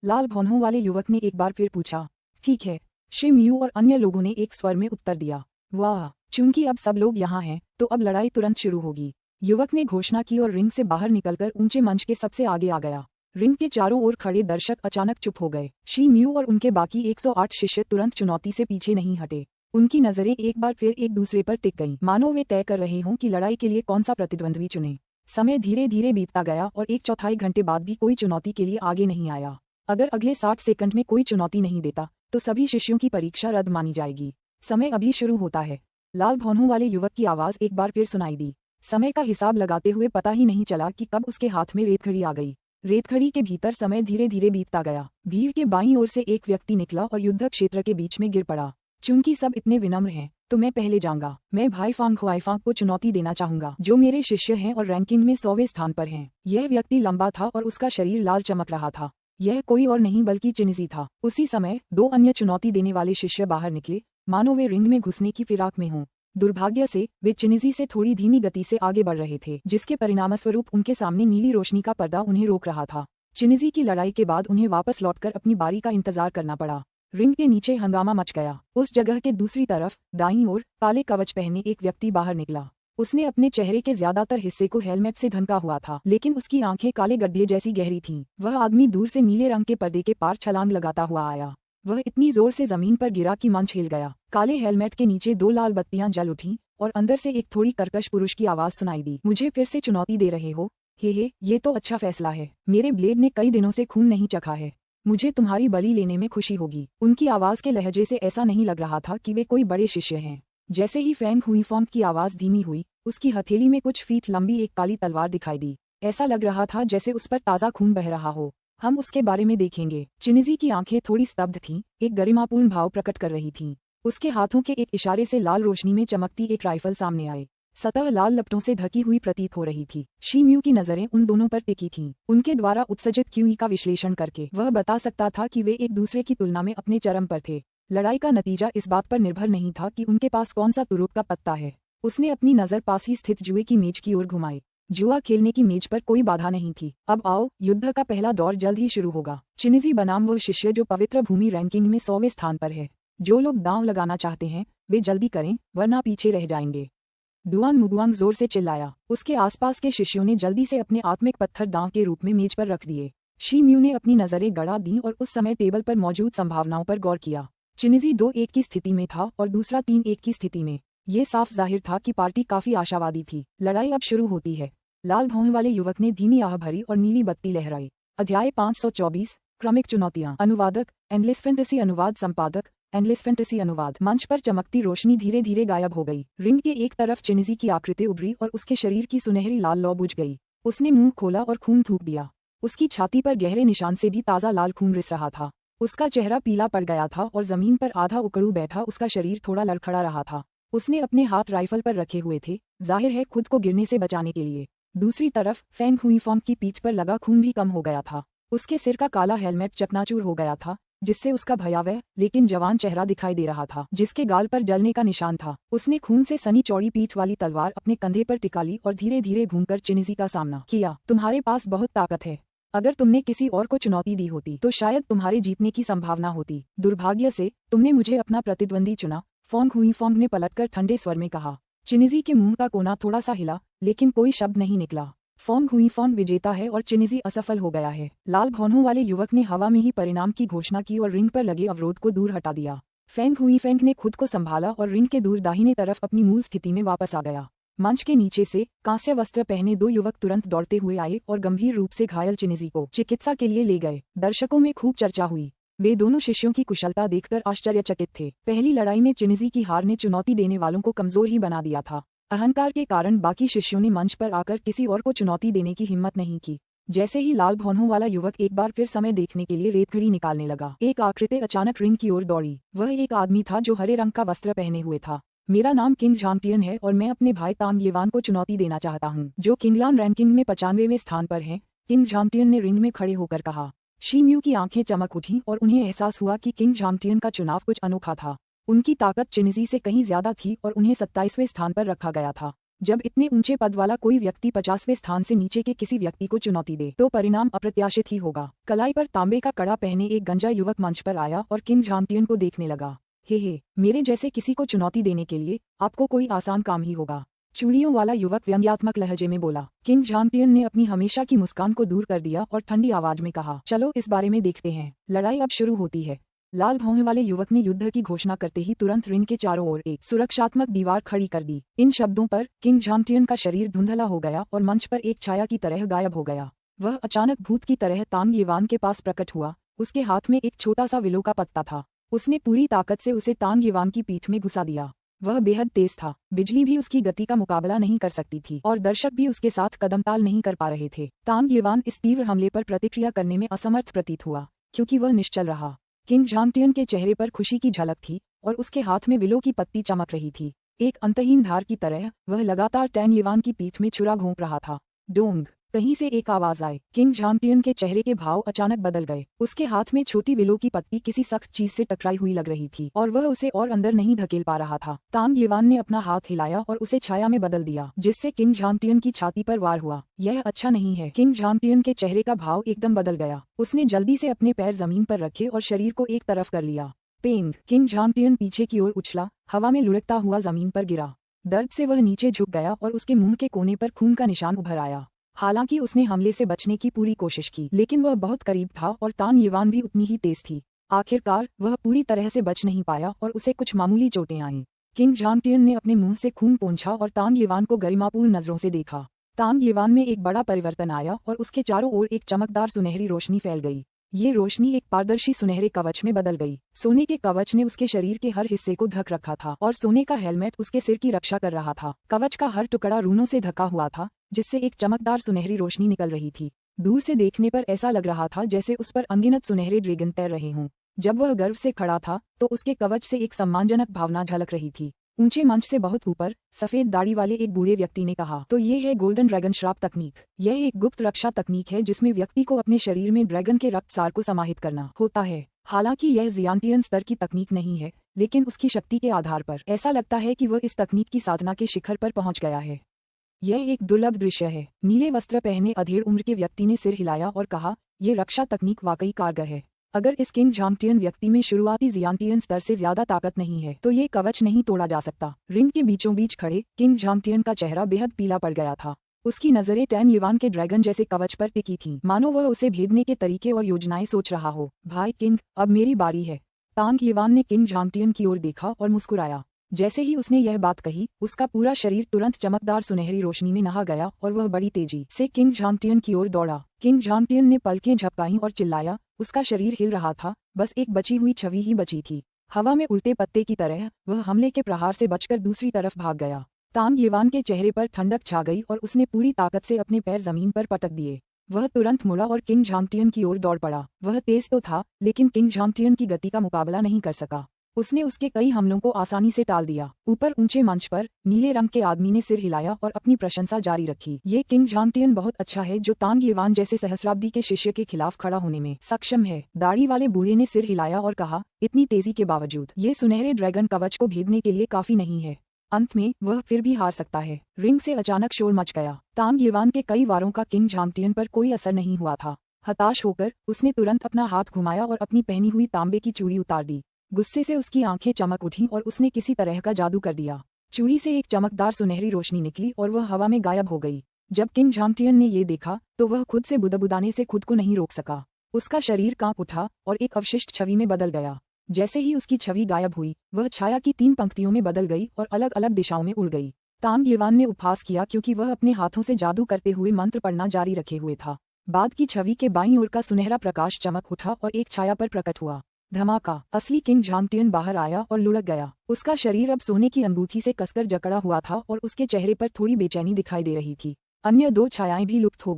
लाल भौहों वाले युवक ने एक बार फिर पूछा। ठीक है, शिम्यू और अन्य लोगों ने एक स्वर में उत्तर दिया। वाह, चूंकि अब सब लोग यहाँ हैं तो अब लड़ाई तुरंत शुरू होगी, युवक ने घोषणा की और रिंग से बाहर निकलकर ऊंचे मंच के सबसे आगे आ गया। रिंग के चारों ओर खड़े दर्शक अचानक चुप हो गए। शिम्यू और उनके बाकी 108 शिष्य तुरंत चुनौती से पीछे नहीं हटे। उनकी नजरें एक बार फिर एक दूसरे पर टिक गईं, मानो वे तय कर रहे हों कि लड़ाई के लिए कौन सा प्रतिद्वंद्वी चुने। समय धीरे धीरे बीतता गया और 1/4 घंटे बाद भी कोई चुनौती के लिए आगे नहीं आया। अगर अगले 60 सेकंड में कोई चुनौती नहीं देता तो सभी शिष्यों की परीक्षा रद्द मानी जाएगी। समय अभी शुरू होता है। लाल भौहों वाले युवक की आवाज एक बार फिर सुनाई दी। समय का हिसाब लगाते हुए पता ही नहीं चला कि कब उसके हाथ में रेतघड़ी आ गई। रेतघड़ी के भीतर समय धीरे धीरे बीतता गया। भीड़ के बाईं ओर से एक व्यक्ति निकला और युद्ध क्षेत्र के बीच में गिर पड़ा। चूंकि सब इतने विनम्र हैं तो मैं पहले जाऊंगा। मैं भाई फांग हुआईफांग को चुनौती देना चाहूंगा, जो मेरे शिष्य हैं और रैंकिंग में 100वें स्थान पर हैं। यह व्यक्ति लंबा था और उसका शरीर लाल चमक रहा था। यह कोई और नहीं बल्कि चिनिजी था। उसी समय 2 अन्य चुनौती देने वाले शिष्य बाहर निकले, मानो वे रिंग में घुसने की फिराक में हों। दुर्भाग्य से वे चिनिजी से थोड़ी धीमी गति से आगे बढ़ रहे थे, जिसके परिणामस्वरूप उनके सामने नीली रोशनी का पर्दा उन्हें रोक रहा था। चिनिजी की लड़ाई के बाद उन्हें वापस लौटकर अपनी बारी का इंतजार करना पड़ा। रिंग के नीचे हंगामा मच गया। उस जगह के दूसरी तरफ दाईं ओर काले कवच पहने एक व्यक्ति बाहर निकला। उसने अपने चेहरे के ज्यादातर हिस्से को हेलमेट से ढंका हुआ था, लेकिन उसकी आंखें काले गड्ढे जैसी गहरी थीं। वह आदमी दूर से नीले रंग के पर्दे के पार छलांग लगाता हुआ आया। वह इतनी जोर से जमीन पर गिरा कि मंच हिल गया। काले हेलमेट के नीचे 2 लाल बत्तियां जल उठीं और अंदर से एक थोड़ी कर्कश पुरुष की आवाज सुनाई दी। मुझे फिर से चुनौती दे रहे हो? हे, ये तो अच्छा फैसला है। मेरे ब्लेड ने कई दिनों से खून नहीं चखा है। मुझे तुम्हारी बलि लेने में खुशी होगी। उनकी आवाज के लहजे से ऐसा नहीं लग रहा था कि वे कोई बड़े शिष्य हैं। जैसे ही फैंग हुईफोंग की आवाज धीमी हुई, उसकी हथेली में कुछ फीट लंबी एक काली तलवार दिखाई दी। ऐसा लग रहा था जैसे उस पर ताजा खून बह रहा हो। हम उसके बारे में देखेंगे। चिनिजी की आंखें थोड़ी स्तब्ध थीं, एक गरिमापूर्ण भाव प्रकट कर रही थीं। उसके हाथों के एक इशारे से लाल रोशनी में चमकती एक राइफल सामने आई। सतह लाल लपटों से ढकी हुई प्रतीत हो रही थी। शिम्यू की नजरें उन दोनों पर टिकी थीं। उनके द्वारा उत्सर्जित क्यूई का विश्लेषण करके वह बता सकता था कि वे एक दूसरे की तुलना में अपने चरम पर थे। लड़ाई का नतीजा इस बात पर निर्भर नहीं था कि उनके पास कौन सा तुरुप का पत्ता है। उसने अपनी नजर पास ही स्थित जुए की मेज की ओर घुमाई। जुआ खेलने की मेज पर कोई बाधा नहीं थी। अब आओ, युद्ध का पहला दौर जल्द ही शुरू होगा। चिनिजी बनाम वह शिष्य जो पवित्र भूमि रैंकिंग में 100वें स्थान पर है। जो लोग दांव लगाना चाहते हैं वे जल्दी करें, वरना पीछे रह जाएंगे। डुआन मुगुआंग जोर से चिल्लाया। उसके आसपास के शिष्यों ने जल्दी से अपने आत्मिक पत्थर दांव के रूप में मेज पर रख दिए। शिम्यू ने अपनी नजरें गड़ा दी और उस समय टेबल पर मौजूद संभावनाओं पर गौर किया। चिनिजी 2-1 की स्थिति में था और दूसरा 3-1 की स्थिति में। ये साफ जाहिर था कि पार्टी काफी आशावादी थी। लड़ाई अब शुरू होती है। लाल भौहें वाले युवक ने धीमी आह भरी और नीली बत्ती लहराई। अध्याय 524 क्रमिक चुनौतियां। अनुवादक एंडलेस फैंटेसी अनुवाद संपादक एंडलेस फैंटेसी अनुवाद। मंच पर चमकती रोशनी धीरे धीरे गायब हो गई। रिंग के एक तरफ चिनिजी की आकृति उभरी और उसके शरीर की सुनहरी लाल लौ बुझ गई। उसने मुंह खोला और खून थूक दिया। उसकी छाती पर गहरे निशान से भी ताजा लाल खून रिस रहा था। उसका चेहरा पीला पड़ गया था और जमीन पर आधा उकड़ू बैठा उसका शरीर थोड़ा लड़खड़ा रहा था। उसने अपने हाथ राइफल पर रखे हुए थे, जाहिर है खुद को गिरने से बचाने के लिए। दूसरी तरफ फैंग हुईफोंग की पीठ पर लगा खून भी कम हो गया था। उसके सिर का काला हेलमेट चकनाचूर हो गया था, जिससे उसका भयावह लेकिन जवान चेहरा दिखाई दे रहा था, जिसके गाल पर जलने का निशान था। उसने खून से सनी चौड़ी पीठ वाली तलवार अपने कंधे पर टिका ली और धीरे धीरे घूमकर चिनिजी का सामना किया। तुम्हारे पास बहुत ताकत है। अगर तुमने किसी और को चुनौती दी होती तो शायद तुम्हारे जीतने की संभावना होती। दुर्भाग्य से तुमने मुझे अपना प्रतिद्वंदी चुना, फोंग हुईफोंग ने पलटकर ठंडे स्वर में कहा। चिनिजी के मुंह का कोना थोड़ा सा हिला, लेकिन कोई शब्द नहीं निकला। फोंग हुईफोंग विजेता है और चिनिजी असफल हो गया है। लाल भौहों वाले युवक ने हवा में ही परिणाम की घोषणा की और रिंग पर लगे अवरोध को दूर हटा दिया। फेंग हुईफेंग ने खुद को संभाला और रिंग के दूर दाहिने तरफ अपनी मूल स्थिति में वापस आ गया। मंच के नीचे से कांस्य वस्त्र पहने दो युवक तुरंत दौड़ते हुए आए और गंभीर रूप से घायल चिनिजी को चिकित्सा के लिए ले गए। दर्शकों में खूब चर्चा हुई। वे दोनों शिष्यों की कुशलता देखकर आश्चर्यचकित थे। पहली लड़ाई में चिनिजी की हार ने चुनौती देने वालों को कमजोर ही बना दिया था। अहंकार के कारण बाकी शिष्यों ने मंच पर आकर किसी और को चुनौती देने की हिम्मत नहीं की। जैसे ही लाल भौहों वाला युवक एक बार फिर समय देखने के लिए रेतघड़ी निकालने लगा, एक आकृति अचानक रिंग की ओर दौड़ी। वह एक आदमी था जो हरे रंग का वस्त्र पहने हुए था। मेरा नाम किंग झांगटियन है और मैं अपने भाई तांग येवान को चुनौती देना चाहता हूँ, जो किंगलान रैंकिंग में 95वें स्थान पर हैं। किंग झांगटियन ने रिंग में खड़े होकर कहा। शीम्यू की आंखें चमक उठीं और उन्हें एहसास हुआ कि किंग झांगटियन का चुनाव कुछ अनोखा था। उनकी ताकत चिनिजी से कहीं ज्यादा थी और उन्हें 27वें स्थान पर रखा गया था। जब इतने ऊंचे पद वाला कोई व्यक्ति 50वें स्थान से नीचे के किसी व्यक्ति को चुनौती दे तो परिणाम अप्रत्याशित ही होगा। कलाई पर तांबे का कड़ा पहने एक गंजा युवक मंच पर आया और किंग झांगटियन को देखने लगा। हे, मेरे जैसे किसी को चुनौती देने के लिए आपको कोई आसान काम ही होगा, चूड़ियों वाला युवक व्यंग्यात्मक लहजे में बोला। किंग झांगटियन ने अपनी हमेशा की मुस्कान को दूर कर दिया और ठंडी आवाज में कहा, चलो इस बारे में देखते हैं। लड़ाई अब शुरू होती है। लाल भौहें वाले युवक ने युद्ध की घोषणा करते ही तुरंत रिंग के चारों ओर एक सुरक्षात्मक दीवार खड़ी कर दी। इन शब्दों पर किंग झांगटियन का शरीर धुंधला हो गया और मंच पर एक छाया की तरह गायब हो गया। वह अचानक भूत की तरह तांग येवान के पास प्रकट हुआ। उसके हाथ में एक छोटा सा विलो का पत्ता था। उसने पूरी ताकत से उसे तांग येवान की पीठ में घुसा दिया। वह बेहद तेज था। बिजली भी उसकी गति का मुकाबला नहीं कर सकती थी और दर्शक भी उसके साथ कदमताल नहीं कर पा रहे थे। तांग येवान इस तीव्र हमले पर प्रतिक्रिया करने में असमर्थ प्रतीत हुआ, क्योंकि वह निश्चल रहा। किंग झांगटियन के चेहरे पर खुशी की झलक थी और उसके हाथ में विलो की पत्ती चमक रही थी। एक अंतहीन धार की तरह वह लगातार टैन येवान की पीठ में छुरा घोंप रहा था। डोंग, कहीं से एक आवाज आई। किंग झांगटियन के चेहरे के भाव अचानक बदल गए। उसके हाथ में छोटी विलो की पत्ती किसी सख्त चीज से टकराई हुई लग रही थी और वह उसे और अंदर नहीं धकेल पा रहा था। तांग येवान ने अपना हाथ हिलाया और उसे छाया में बदल दिया, जिससे किंग झांगटियन की छाती पर वार हुआ। यह अच्छा नहीं है। किंग झांगटियन के चेहरे का भाव एकदम बदल गया। उसने जल्दी से अपने पैर जमीन पर रखे और शरीर को एक तरफ कर लिया। पेंग, किंग झांगटियन पीछे की ओर उछला, हवा में लुढ़कता हुआ जमीन पर गिरा। दर्द से वह नीचे झुक गया और उसके मुंह के कोने पर खून का निशान उभर आया। हालांकि उसने हमले से बचने की पूरी कोशिश की, लेकिन वह बहुत करीब था और तांग येवान भी उतनी ही तेज थी। आखिरकार वह पूरी तरह से बच नहीं पाया और उसे कुछ मामूली चोटें आईं। किंग झांगटियन ने अपने मुंह से खून पोंछा और तांग येवान को गरिमापूर्ण नजरों से देखा। तांग येवान में एक बड़ा परिवर्तन आया और उसके चारों ओर एक चमकदार सुनहरी रोशनी फैल गई। ये रोशनी एक पारदर्शी सुनहरे कवच में बदल गई। सोने के कवच ने उसके शरीर के हर हिस्से को ढक रखा था और सोने का हेलमेट उसके सिर की रक्षा कर रहा था। कवच का हर टुकड़ा रूनों से ढका हुआ था, जिससे एक चमकदार सुनहरी रोशनी निकल रही थी। दूर से देखने पर ऐसा लग रहा था जैसे उस पर अनगिनत सुनहरे ड्रैगन तैर रहे हों। जब वह गर्व से खड़ा था तो उसके कवच से एक सम्मानजनक भावना झलक रही थी। ऊंचे मंच से बहुत ऊपर सफेद दाढ़ी वाले एक बूढ़े व्यक्ति ने कहा, तो ये है गोल्डन ड्रैगन श्राप तकनीक। यह एक गुप्त रक्षा तकनीक है जिसमें व्यक्ति को अपने शरीर में ड्रैगन के रक्तसार को समाहित करना होता है। हालांकि यह जियांटियन स्तर की तकनीक नहीं है, लेकिन उसकी शक्ति के आधार पर ऐसा लगता है कि वह इस तकनीक की साधना के शिखर पर पहुंच गया है। यह एक दुर्लभ दृश्य है। नीले वस्त्र पहने अधेड़ उम्र के व्यक्ति ने सिर हिलाया और कहा, यह रक्षा तकनीक वाकई कारगर है। अगर इस किंग झांगटियन व्यक्ति में शुरुआती जियांटियन स्तर से ज्यादा ताकत नहीं है तो ये कवच नहीं तोड़ा जा सकता। रिंग के बीचों बीच खड़े किंग झांगटियन का चेहरा बेहद पीला पड़ गया था। उसकी नजरें टैन येवान के ड्रैगन जैसे कवच पर टिकी थीं, मानो वह उसे भेदने के तरीके और योजनाएं सोच रहा हो। भाई किंग, अब मेरी बारी है। तांग येवान ने किंग झांगटियन की ओर देखा और मुस्कुराया। जैसे ही उसने यह बात कही, उसका पूरा शरीर तुरंत चमकदार सुनहरी रोशनी में नहा गया और वह बड़ी तेजी से किंग झांगटियन की ओर दौड़ा। किंग झांगटियन ने पलकें झपकाईं और चिल्लाया। उसका शरीर हिल रहा था, बस एक बची हुई छवि ही बची थी। हवा में उड़ते पत्ते की तरह वह हमले के प्रहार से बचकर दूसरी तरफ भाग गया। तांग येवान के चेहरे पर ठंडक छा गई और उसने पूरी ताकत से अपने पैर जमीन पर पटक दिए। वह तुरंत मुड़ा और किंग झांगटियन की ओर दौड़ पड़ा। वह तेज तो था, लेकिन किंग झांगटियन की गति का मुकाबला नहीं कर सका। उसने उसके कई हमलों को आसानी से टाल दिया। ऊपर ऊंचे मंच पर नीले रंग के आदमी ने सिर हिलाया और अपनी प्रशंसा जारी रखी। ये किंग झांगटियन बहुत अच्छा है जो तांग येवान जैसे सहस्राब्दी के शिष्य के खिलाफ खड़ा होने में सक्षम है। दाढ़ी वाले बूढ़े ने सिर हिलाया और कहा, इतनी तेजी के बावजूद ये सुनहरे ड्रैगन कवच को भेदने के लिए काफी नहीं है। अंत में वह फिर भी हार सकता है। रिंग से अचानक शोर मच गया। तांग येवान के कई वारों का किंग झांगटियन पर कोई असर नहीं हुआ था। हताश होकर उसने तुरंत अपना हाथ घुमाया और अपनी पहनी हुई तांबे की चूड़ी उतार दी। गुस्से से उसकी आंखें चमक उठीं और उसने किसी तरह का जादू कर दिया। चूड़ी से एक चमकदार सुनहरी रोशनी निकली और वह हवा में गायब हो गई। जब किंग झांगटियन ने ये देखा तो वह खुद से बुदबुदाने से खुद को नहीं रोक सका। उसका शरीर कांप उठा और एक अवशिष्ट छवि में बदल गया। जैसे ही उसकी छवि गायब हुई वह छाया की 3 पंक्तियों में बदल गई और अलग अलग दिशाओं में उड़ गई। तांग येवान ने उपहास किया क्योंकि वह अपने हाथों से जादू करते हुए मंत्र पढ़ना जारी रखे हुए था। बाद की छवि के बाईं ओर का सुनहरा प्रकाश चमक उठा और एक छाया पर प्रकट हुआ। धमाका! असली किंग झांगटियन बाहर आया और लुढ़क गया। उसका शरीर अब सोने की अंगूठी से कसकर जकड़ा हुआ था और उसके चेहरे पर थोड़ी बेचैनी दिखाई दे रही थी। अन्य 2 छायाएं भी लुप्त हो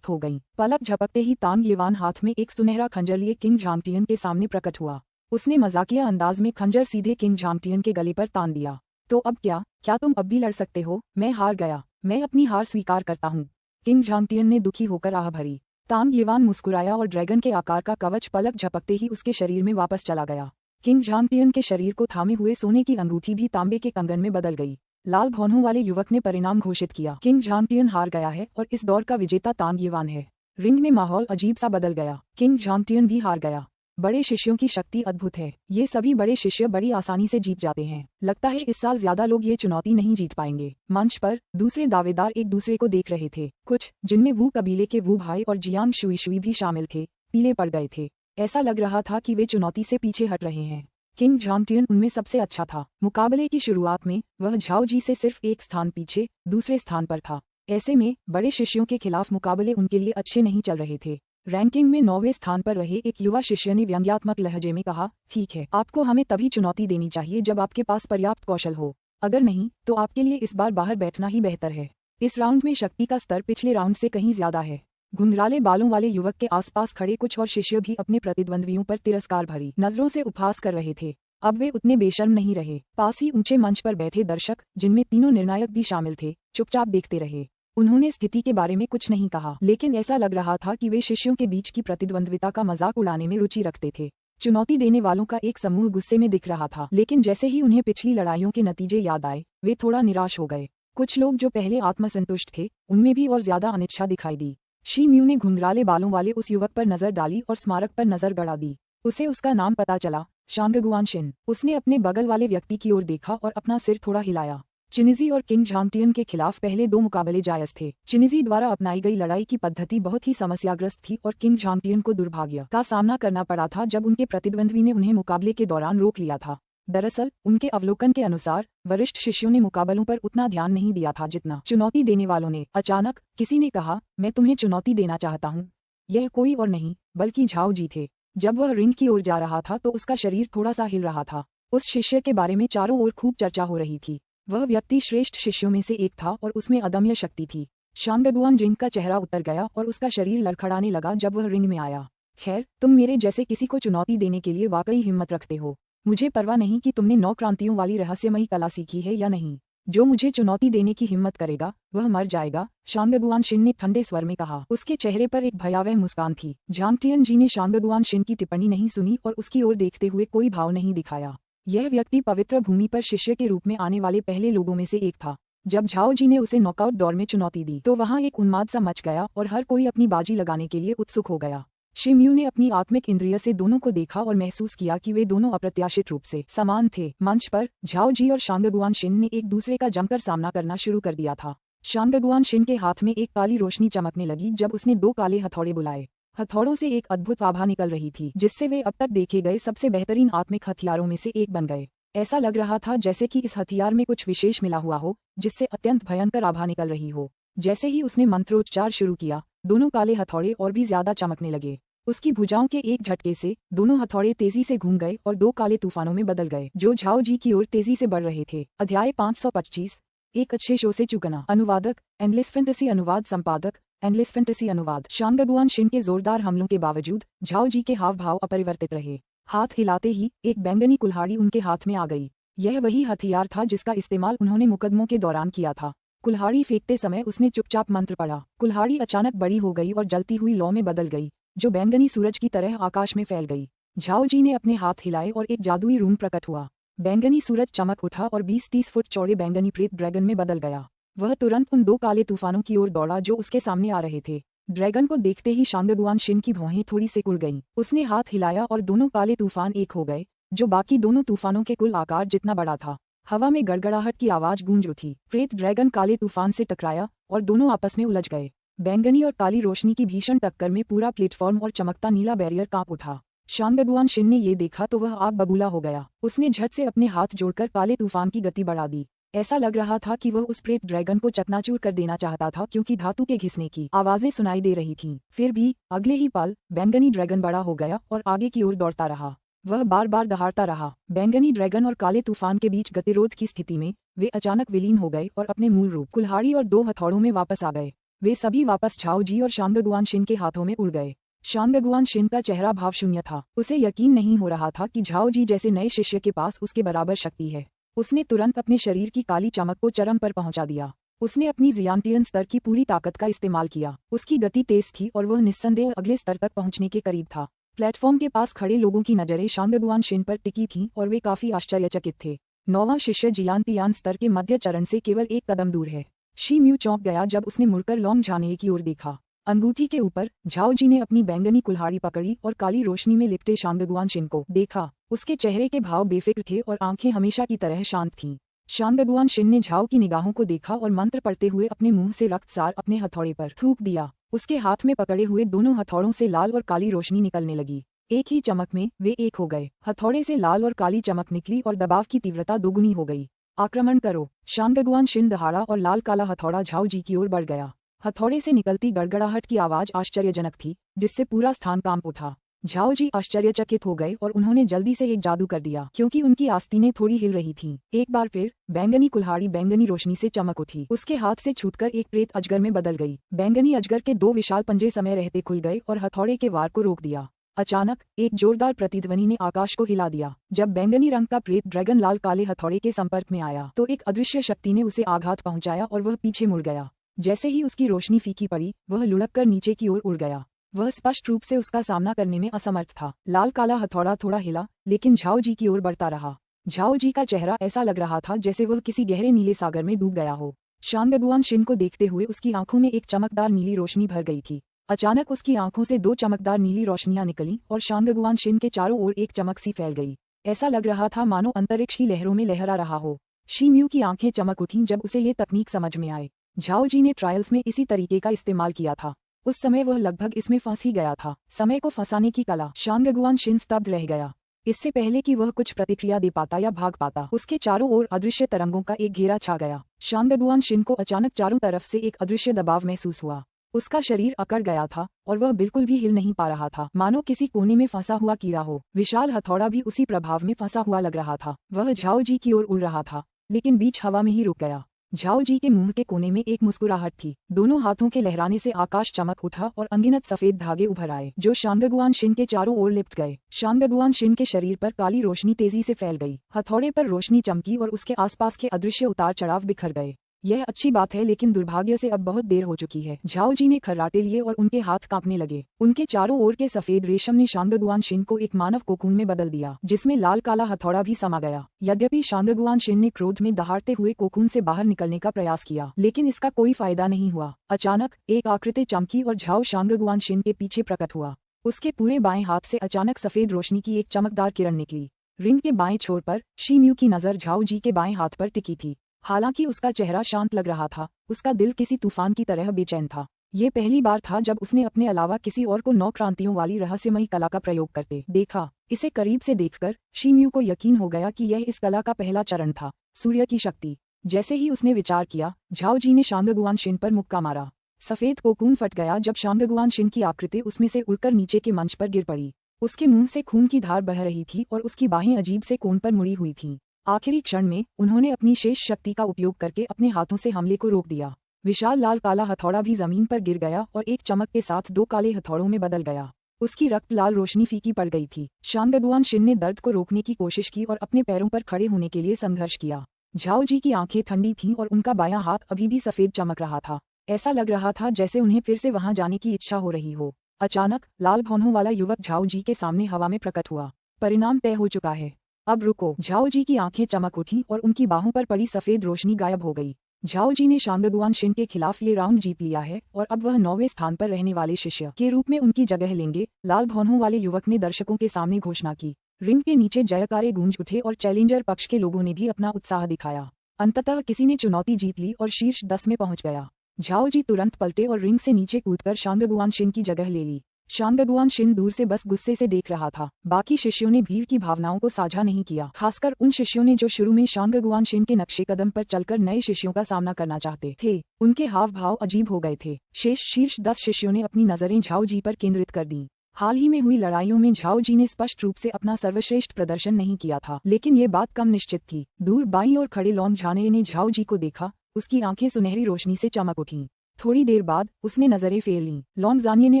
गईं। पलक झपकते ही तांग येवान हाथ में एक सुनहरा खंजर लिए किंग झांगटियन के सामने प्रकट हुआ। उसने मजाकिया अंदाज में खंजर सीधे किंग झांगटियन के गले पर तान दिया। तो अब क्या तुम अब भी लड़ सकते हो? मैं हार गया। मैं अपनी हार स्वीकार करता हूँ। किंग झांगटियन ने दुखी होकर आह भरी। तांग येवान मुस्कुराया और ड्रैगन के आकार का कवच पलक झपकते ही उसके शरीर में वापस चला गया। किंग झांगटियन के शरीर को थामे हुए सोने की अंगूठी भी तांबे के कंगन में बदल गई। लाल भौंहों वाले युवक ने परिणाम घोषित किया। किंग झांगटियन हार गया है और इस दौर का विजेता तांग येवान है। रिंग में माहौल अजीब सा बदल गया। किंग झांगटियन भी हार गया। बड़े शिष्यों की शक्ति अद्भुत है। ये सभी बड़े शिष्य बड़ी आसानी से जीत जाते हैं। लगता है इस साल ज्यादा लोग ये चुनौती नहीं जीत पाएंगे। मंच पर दूसरे दावेदार एक दूसरे को देख रहे थे। कुछ, जिनमें वू कबीले के वू भाई और जियांग शुई भी शामिल थे, पीले पड़ गए थे। ऐसा लग रहा था कि वे चुनौती से पीछे हट रहे हैं। किंग झांगटियन उनमें सबसे अच्छा था। मुकाबले की शुरुआत में वह झाओ जी से सिर्फ एक स्थान पीछे दूसरे स्थान पर था। ऐसे में बड़े शिष्यों के खिलाफ मुकाबले उनके लिए अच्छे नहीं चल रहे थे। रैंकिंग में 9वें स्थान पर रहे एक युवा शिष्य ने व्यंग्यात्मक लहजे में कहा, ठीक है, आपको हमें तभी चुनौती देनी चाहिए जब आपके पास पर्याप्त कौशल हो। अगर नहीं तो आपके लिए इस बार बाहर बैठना ही बेहतर है। इस राउंड में शक्ति का स्तर पिछले राउंड से कहीं ज्यादा है। घुंघराले बालों वाले युवक के आसपास खड़े कुछ और शिष्य भी अपने प्रतिद्वंद्वियों पर तिरस्कार भरी नजरों से उपहास कर रहे थे। अब वे उतने बेशर्म नहीं रहे। पास ही ऊंचे मंच पर बैठे दर्शक, जिनमें तीनों निर्णायक भी शामिल थे, चुपचाप देखते रहे। उन्होंने स्थिति के बारे में कुछ नहीं कहा, लेकिन ऐसा लग रहा था कि वे शिष्यों के बीच की प्रतिद्वंद्विता का मजाक उड़ाने में रुचि रखते थे। चुनौती देने वालों का एक समूह गुस्से में दिख रहा था, लेकिन जैसे ही उन्हें पिछली लड़ाइयों के नतीजे याद आए, वे थोड़ा निराश हो गए। कुछ लोग जो पहले आत्मसंतुष्ट थे, उनमें भी और ज्यादा अनिच्छा दिखाई दी। शी म्यू ने घुंघराले बालों वाले उस युवक पर नजर डाली और स्मारक पर नजर गड़ा दी। उसे उसका नाम पता चला, शांगगुआन शिन। उसने अपने बगल वाले व्यक्ति की ओर देखा और अपना सिर थोड़ा हिलाया। चिनिजी और किंग झांगटियन के खिलाफ पहले 2 मुकाबले जायज थे। चिनिजी द्वारा अपनाई गई लड़ाई की पद्धति बहुत ही समस्याग्रस्त थी और किंग झांगटियन को दुर्भाग्य का सामना करना पड़ा था जब उनके प्रतिद्वंद्वी ने उन्हें मुकाबले के दौरान रोक लिया था। दरअसल उनके अवलोकन के अनुसार वरिष्ठ शिष्यों ने मुकाबलों पर उतना ध्यान नहीं दिया था जितना चुनौती देने वालों ने। अचानक किसी ने कहा, मैं तुम्हें चुनौती देना चाहता हूँ। यह कोई और नहीं बल्कि झाओ जी थे। जब वह रिंग की ओर जा रहा था तो उसका शरीर थोड़ा सा हिल रहा था। उस शिष्य के बारे में चारों ओर खूब चर्चा हो रही थी। वह व्यक्ति श्रेष्ठ शिष्यों में से एक था और उसमें अदम्य शक्ति थी। शांगगुआन जिंग का चेहरा उतर गया और उसका शरीर लड़खड़ाने लगा जब वह रिंग में आया। खैर, तुम मेरे जैसे किसी को चुनौती देने के लिए वाकई हिम्मत रखते हो। मुझे परवाह नहीं कि तुमने 9 क्रांतियों वाली रहस्यमयी कला सीखी है या नहीं। जो मुझे चुनौती देने की हिम्मत करेगा वह मर जाएगा, शांगगुआन शिन ने ठंडे स्वर में कहा। उसके चेहरे पर एक भयावह मुस्कान थी। झांगटियन जी ने शांगगुआन शिन की टिप्पणी नहीं सुनी और उसकी ओर देखते हुए कोई भाव नहीं दिखाया। यह व्यक्ति पवित्र भूमि पर शिष्य के रूप में आने वाले पहले लोगों में से एक था। जब झाओ जी ने उसे नॉकआउट दौर में चुनौती दी तो वहां एक उन्माद सा मच गया और हर कोई अपनी बाजी लगाने के लिए उत्सुक हो गया। शी म्यू ने अपनी आत्मिक इंद्रिय से दोनों को देखा और महसूस किया कि वे दोनों अप्रत्याशित रूप से समान थे। मंच पर झाओ जी और शांगगुआन शिन ने एक दूसरे का जमकर सामना करना शुरू कर दिया था। शांगगुआन शिन के हाथ में एक काली रोशनी चमकने लगी जब उसने 2 काले हथौड़े बुलाए। हथौड़ों से एक अद्भुत आभा निकल रही थी, जिससे वे अब तक देखे गए सबसे बेहतरीन आत्मिक हथियारों में से एक बन गए। ऐसा लग रहा था जैसे कि इस हथियार में कुछ विशेष मिला हुआ हो, जिससे अत्यंत भयंकर आभा निकल रही हो। जैसे ही उसने मंत्रोच्चार शुरू किया, दोनों काले हथौड़े और भी ज्यादा चमकने लगे। उसकी भुजाओं के एक झटके से दोनों हथौड़े तेजी से घूम गए और 2 काले तूफानों में बदल गए, जो झाओ जी की ओर तेजी से बढ़ रहे थे। अध्याय 525। एक अच्छे शो से चूकना। अनुवादक, एंडलेस फैंटेसी अनुवाद संपादक, एंडलेस फैंटेसी अनुवाद। शांगगुआन शिन के जोरदार हमलों के बावजूद झाओ जी के हाव भाव अपरिवर्तित रहे। हाथ हिलाते ही एक बैंगनी कुल्हाड़ी उनके हाथ में आ गई। यह वही हथियार था जिसका इस्तेमाल उन्होंने मुकदमों के दौरान किया था। कुल्हाड़ी फेंकते समय उसने चुपचाप मंत्र पढ़ा। कुल्हाड़ी अचानक बड़ी हो गई और जलती हुई लौ में बदल गई, जो बैंगनी सूरज की तरह आकाश में फैल गई। झाओ जी ने अपने हाथ हिलाए और एक जादुई रूम प्रकट हुआ। बैंगनी सूरज चमक उठा और 20-30 फुट चौड़े बैंगनी प्रेत ड्रैगन में बदल गया। वह तुरंत उन 2 काले तूफानों की ओर दौड़ा जो उसके सामने आ रहे थे। ड्रैगन को देखते ही शांगगुआन शिन की भौहें थोड़ी सिकुड़ गईं। उसने हाथ हिलाया और दोनों काले तूफान एक हो गए, जो बाकी दोनों तूफानों के कुल आकार जितना बड़ा था। हवा में गड़गड़ाहट की आवाज गूंज उठी। प्रेत ड्रैगन काले तूफान से टकराया और दोनों आपस में उलझ गए। बैंगनी और काली रोशनी की भीषण टक्कर में पूरा प्लेटफॉर्म और चमकता नीला बैरियर कांप उठा। शांगगुआन शिन ने ये देखा तो वह आग बबूला हो गया। उसने झट से अपने हाथ जोड़कर काले तूफान की गति बढ़ा दी। ऐसा लग रहा था कि वह उस प्रेत ड्रैगन को चकनाचूर कर देना चाहता था, क्योंकि धातु के घिसने की आवाजें सुनाई दे रही थीं। फिर भी अगले ही पल बैंगनी ड्रैगन बड़ा हो गया और आगे की ओर दौड़ता रहा। वह बार बार दहाड़ता रहा। बैंगनी ड्रैगन और काले तूफान के बीच गतिरोध की स्थिति में वे अचानक विलीन हो गए और अपने मूल रूप कुल्हाड़ी और 2 हथौड़ों में वापस आ गए। वे सभी वापस झाओ जी और शांगगुआन शिन के हाथों में उड़ गए। शांगगुआन शिन का चेहरा भावशून्य था। उसे यकीन नहीं हो रहा था कि झाओ जी जैसे नए शिष्य के पास उसके बराबर शक्ति है। उसने तुरंत अपने शरीर की काली चमक को चरम पर पहुंचा दिया। उसने अपनी जियांटियन स्तर की पूरी ताकत का इस्तेमाल किया। उसकी गति तेज थी और वह निस्संदेह अगले स्तर तक पहुंचने के करीब था। प्लेटफॉर्म के पास खड़े लोगों की नजरें शांगगुआन शिन पर टिकी थीं और वे काफी आश्चर्यचकित थे। 9वां शिष्य जियांतियान स्तर के मध्य चरण से केवल 1 कदम दूर है। शी म्यू चौंक गया जब उसने मुड़कर लॉन्ग झाने की ओर देखा। अंगूठी के ऊपर झाओ जी ने अपनी बैंगनी कुल्हाड़ी पकड़ी और काली रोशनी में लिपटे शांगगुआन शिन को देखा। उसके चेहरे के भाव बेफिक्र थे और आंखें हमेशा की तरह शांत थीं। शांगगुआन शिन ने झाओ की निगाहों को देखा और मंत्र पढ़ते हुए अपने मुंह से रक्तसार अपने हथौड़े पर थूक दिया। उसके हाथ में पकड़े हुए दोनों हथौड़ों से लाल और काली रोशनी निकलने लगी। एक ही चमक में वे एक हो गए। हथौड़े से लाल और काली चमक निकली और दबाव की तीव्रता दोगुनी हो गई। आक्रमण करो! शांगगुआन शिन दहाड़ा और लाल काला हथौड़ा झाओ जी की ओर बढ़ गया। हथौड़े से निकलती गड़गड़ाहट की आवाज आश्चर्यजनक थी, जिससे पूरा स्थान कांप उठा। झाओ जी आश्चर्यचकित हो गए और उन्होंने जल्दी से एक जादू कर दिया, क्योंकि उनकी आस्तीनें थोड़ी हिल रही थीं। एक बार फिर बैंगनी कुल्हाड़ी बैंगनी रोशनी से चमक उठी। उसके हाथ से छूटकर एक प्रेत अजगर में बदल गई। बैंगनी अजगर के 2 विशाल पंजे समय रहते खुल गए और हथौड़े के वार को रोक दिया। अचानक एक जोरदार प्रतिध्वनि ने आकाश को हिला दिया। जब बैंगनी रंग का प्रेत ड्रैगन लाल काले हथौड़े के संपर्क में आया तो एक अदृश्य शक्ति ने उसे आघात पहुंचाया और वह पीछे मुड़ गया। जैसे ही उसकी रोशनी फीकी पड़ी, वह लुढ़ककर नीचे की ओर उड़ गया। वह स्पष्ट रूप से उसका सामना करने में असमर्थ था। लाल काला हथौड़ा थोड़ा हिला, लेकिन झाओ जी की ओर बढ़ता रहा। झाओ जी का चेहरा ऐसा लग रहा था जैसे वह किसी गहरे नीले सागर में डूब गया हो। शांगगुआन शिन को देखते हुए उसकी आंखों में एक चमकदार नीली रोशनी भर गई थी। अचानक उसकी आंखों से 2 चमकदार नीली रोशनियां निकलीं और शांगगुआन शिन के चारों ओर एक चमक सी फैल गई। ऐसा लग रहा था मानो अंतरिक्ष ही लहरों में लहरा रहा हो। शी म्यू की आंखें चमक उठीं जब उसे ये तकनीक समझ में आए। झाओ जी ने ट्रायल्स में इसी तरीके का इस्तेमाल किया था। उस समय वह लगभग इसमें फंस ही गया था। समय को फंसाने की कला। शांगगुआन शिन स्तब्ध रह गया। इससे पहले कि वह कुछ प्रतिक्रिया दे पाता या भाग पाता, उसके चारों ओर अदृश्य तरंगों का एक घेरा छा गया। शांगगुआन शिन को अचानक चारों तरफ से एक अदृश्य दबाव महसूस हुआ। उसका शरीर अकड़ गया था और वह बिल्कुल भी हिल नहीं पा रहा था, मानो किसी कोने में फंसा हुआ कीड़ा हो। विशाल हथौड़ा भी उसी प्रभाव में फंसा हुआ लग रहा था। वह झाओ जी की ओर उड़ रहा था, लेकिन बीच हवा में ही रुक गया। झाओ जी के मुंह के कोने में एक मुस्कुराहट थी। दोनों हाथों के लहराने से आकाश चमक उठा और अनगिनत सफेद धागे उभर आए, जो शांगगुआन शिन के चारों ओर लिपट गए। शांगगुआन शिन के शरीर पर काली रोशनी तेजी से फैल गई। हथौड़े पर रोशनी चमकी और उसके आसपास के अदृश्य उतार चढ़ाव बिखर गए। यह अच्छी बात है, लेकिन दुर्भाग्य से अब बहुत देर हो चुकी है। झाओ जी ने खर्राटे लिए और उनके हाथ कांपने लगे। उनके चारों ओर के सफेद रेशम ने शांगगुआन शिन को एक मानव कोकून में बदल दिया, जिसमें लाल काला हथौड़ा भी समा गया। यद्यपि शांगगुआन शिन ने क्रोध में दहाड़ते हुए कोकून से बाहर निकलने का प्रयास किया, लेकिन इसका कोई फायदा नहीं हुआ। अचानक एक आकृति चमकी और झाओ शांगगुआन शिन के पीछे प्रकट हुआ। उसके पूरे बाएं हाथ से अचानक सफेद रोशनी की एक चमकदार किरण निकली। रिंग के बाएं छोर पर शी म्यू की नजर झाओ जी के बाएं हाथ पर टिकी थी। हालांकि उसका चेहरा शांत लग रहा था, उसका दिल किसी तूफान की तरह बेचैन था। ये पहली बार था जब उसने अपने अलावा किसी और को 9 क्रांतियों वाली रहस्यमयी कला का प्रयोग करते देखा। इसे करीब से देखकर शी म्यू को यकीन हो गया कि यह इस कला का पहला चरण था, सूर्य की शक्ति। जैसे ही उसने विचार किया, झाओ जी ने शांगगुआन शिन पर मुक्का मारा। सफेद कोकून फट गया जब शांगगुआन शिन की आकृति उसमें से उड़कर नीचे के मंच पर गिर पड़ी। उसके मुंह से खून की धार बह रही थी और उसकी बाहें अजीब से कोण पर मुड़ी हुई थीं। आखिरी क्षण में उन्होंने अपनी शेष शक्ति का उपयोग करके अपने हाथों से हमले को रोक दिया। विशाल लाल काला हथौड़ा भी जमीन पर गिर गया और एक चमक के साथ 2 काले हथौड़ों में बदल गया। उसकी रक्त लाल रोशनी फीकी पड़ गई थी। शांगगुआन शिन ने दर्द को रोकने की कोशिश की और अपने पैरों पर खड़े होने के लिए संघर्ष किया। झाओ जी की आंखें ठंडी थीं और उनका बायां हाथ अभी भी सफेद चमक रहा था। ऐसा लग रहा था जैसे उन्हें फिर से वहां जाने की इच्छा हो रही हो। अचानक लाल भौंहों वाला युवक झाओ जी के सामने हवा में प्रकट हुआ। परिणाम तय हो चुका है, अब रुको। झाओ जी की आंखें चमक उठी और उनकी बाहों पर पड़ी सफेद रोशनी गायब हो गई। झाओ जी ने शांगगुआन शिन के खिलाफ ये राउंड जीत लिया है और अब वह 9वें स्थान पर रहने वाले शिष्य के रूप में उनकी जगह लेंगे। लाल भौंहों वाले युवक ने दर्शकों के सामने घोषणा की। रिंग के नीचे जयकारे गूंज उठे और चैलेंजर पक्ष के लोगों ने भी अपना उत्साह दिखाया। अंततः किसी ने चुनौती जीत ली और शीर्ष 10 में पहुंच गया। झाओ जी तुरंत पलटे और रिंग से नीचे कूदकर शांगगुआन शिन की जगह ले ली। शांगगुआन शिन दूर से बस गुस्से से देख रहा था। बाकी शिष्यों ने भीड़ की भावनाओं को साझा नहीं किया, खासकर उन शिष्यों ने जो शुरू में शांगगुआन शिन के नक्शे कदम पर चलकर नए शिष्यों का सामना करना चाहते थे। उनके हाव भाव अजीब हो गए थे। शेष शीर्ष 10 शिष्यों ने अपनी नजरें झाओ जी पर केंद्रित कर दी। हाल ही में हुई लड़ाइयों में झाओ जी ने स्पष्ट रूप से अपना सर्वश्रेष्ठ प्रदर्शन नहीं किया था, लेकिन ये बात कम निश्चित थी। दूर बाईं ओर खड़े लॉन्ग झाने ने झाओ जी को देखा। उसकी आंखें सुनहरी रोशनी से चमक उठीं। थोड़ी देर बाद उसने नजरें फेर लीं। लॉन्ग जानिए ने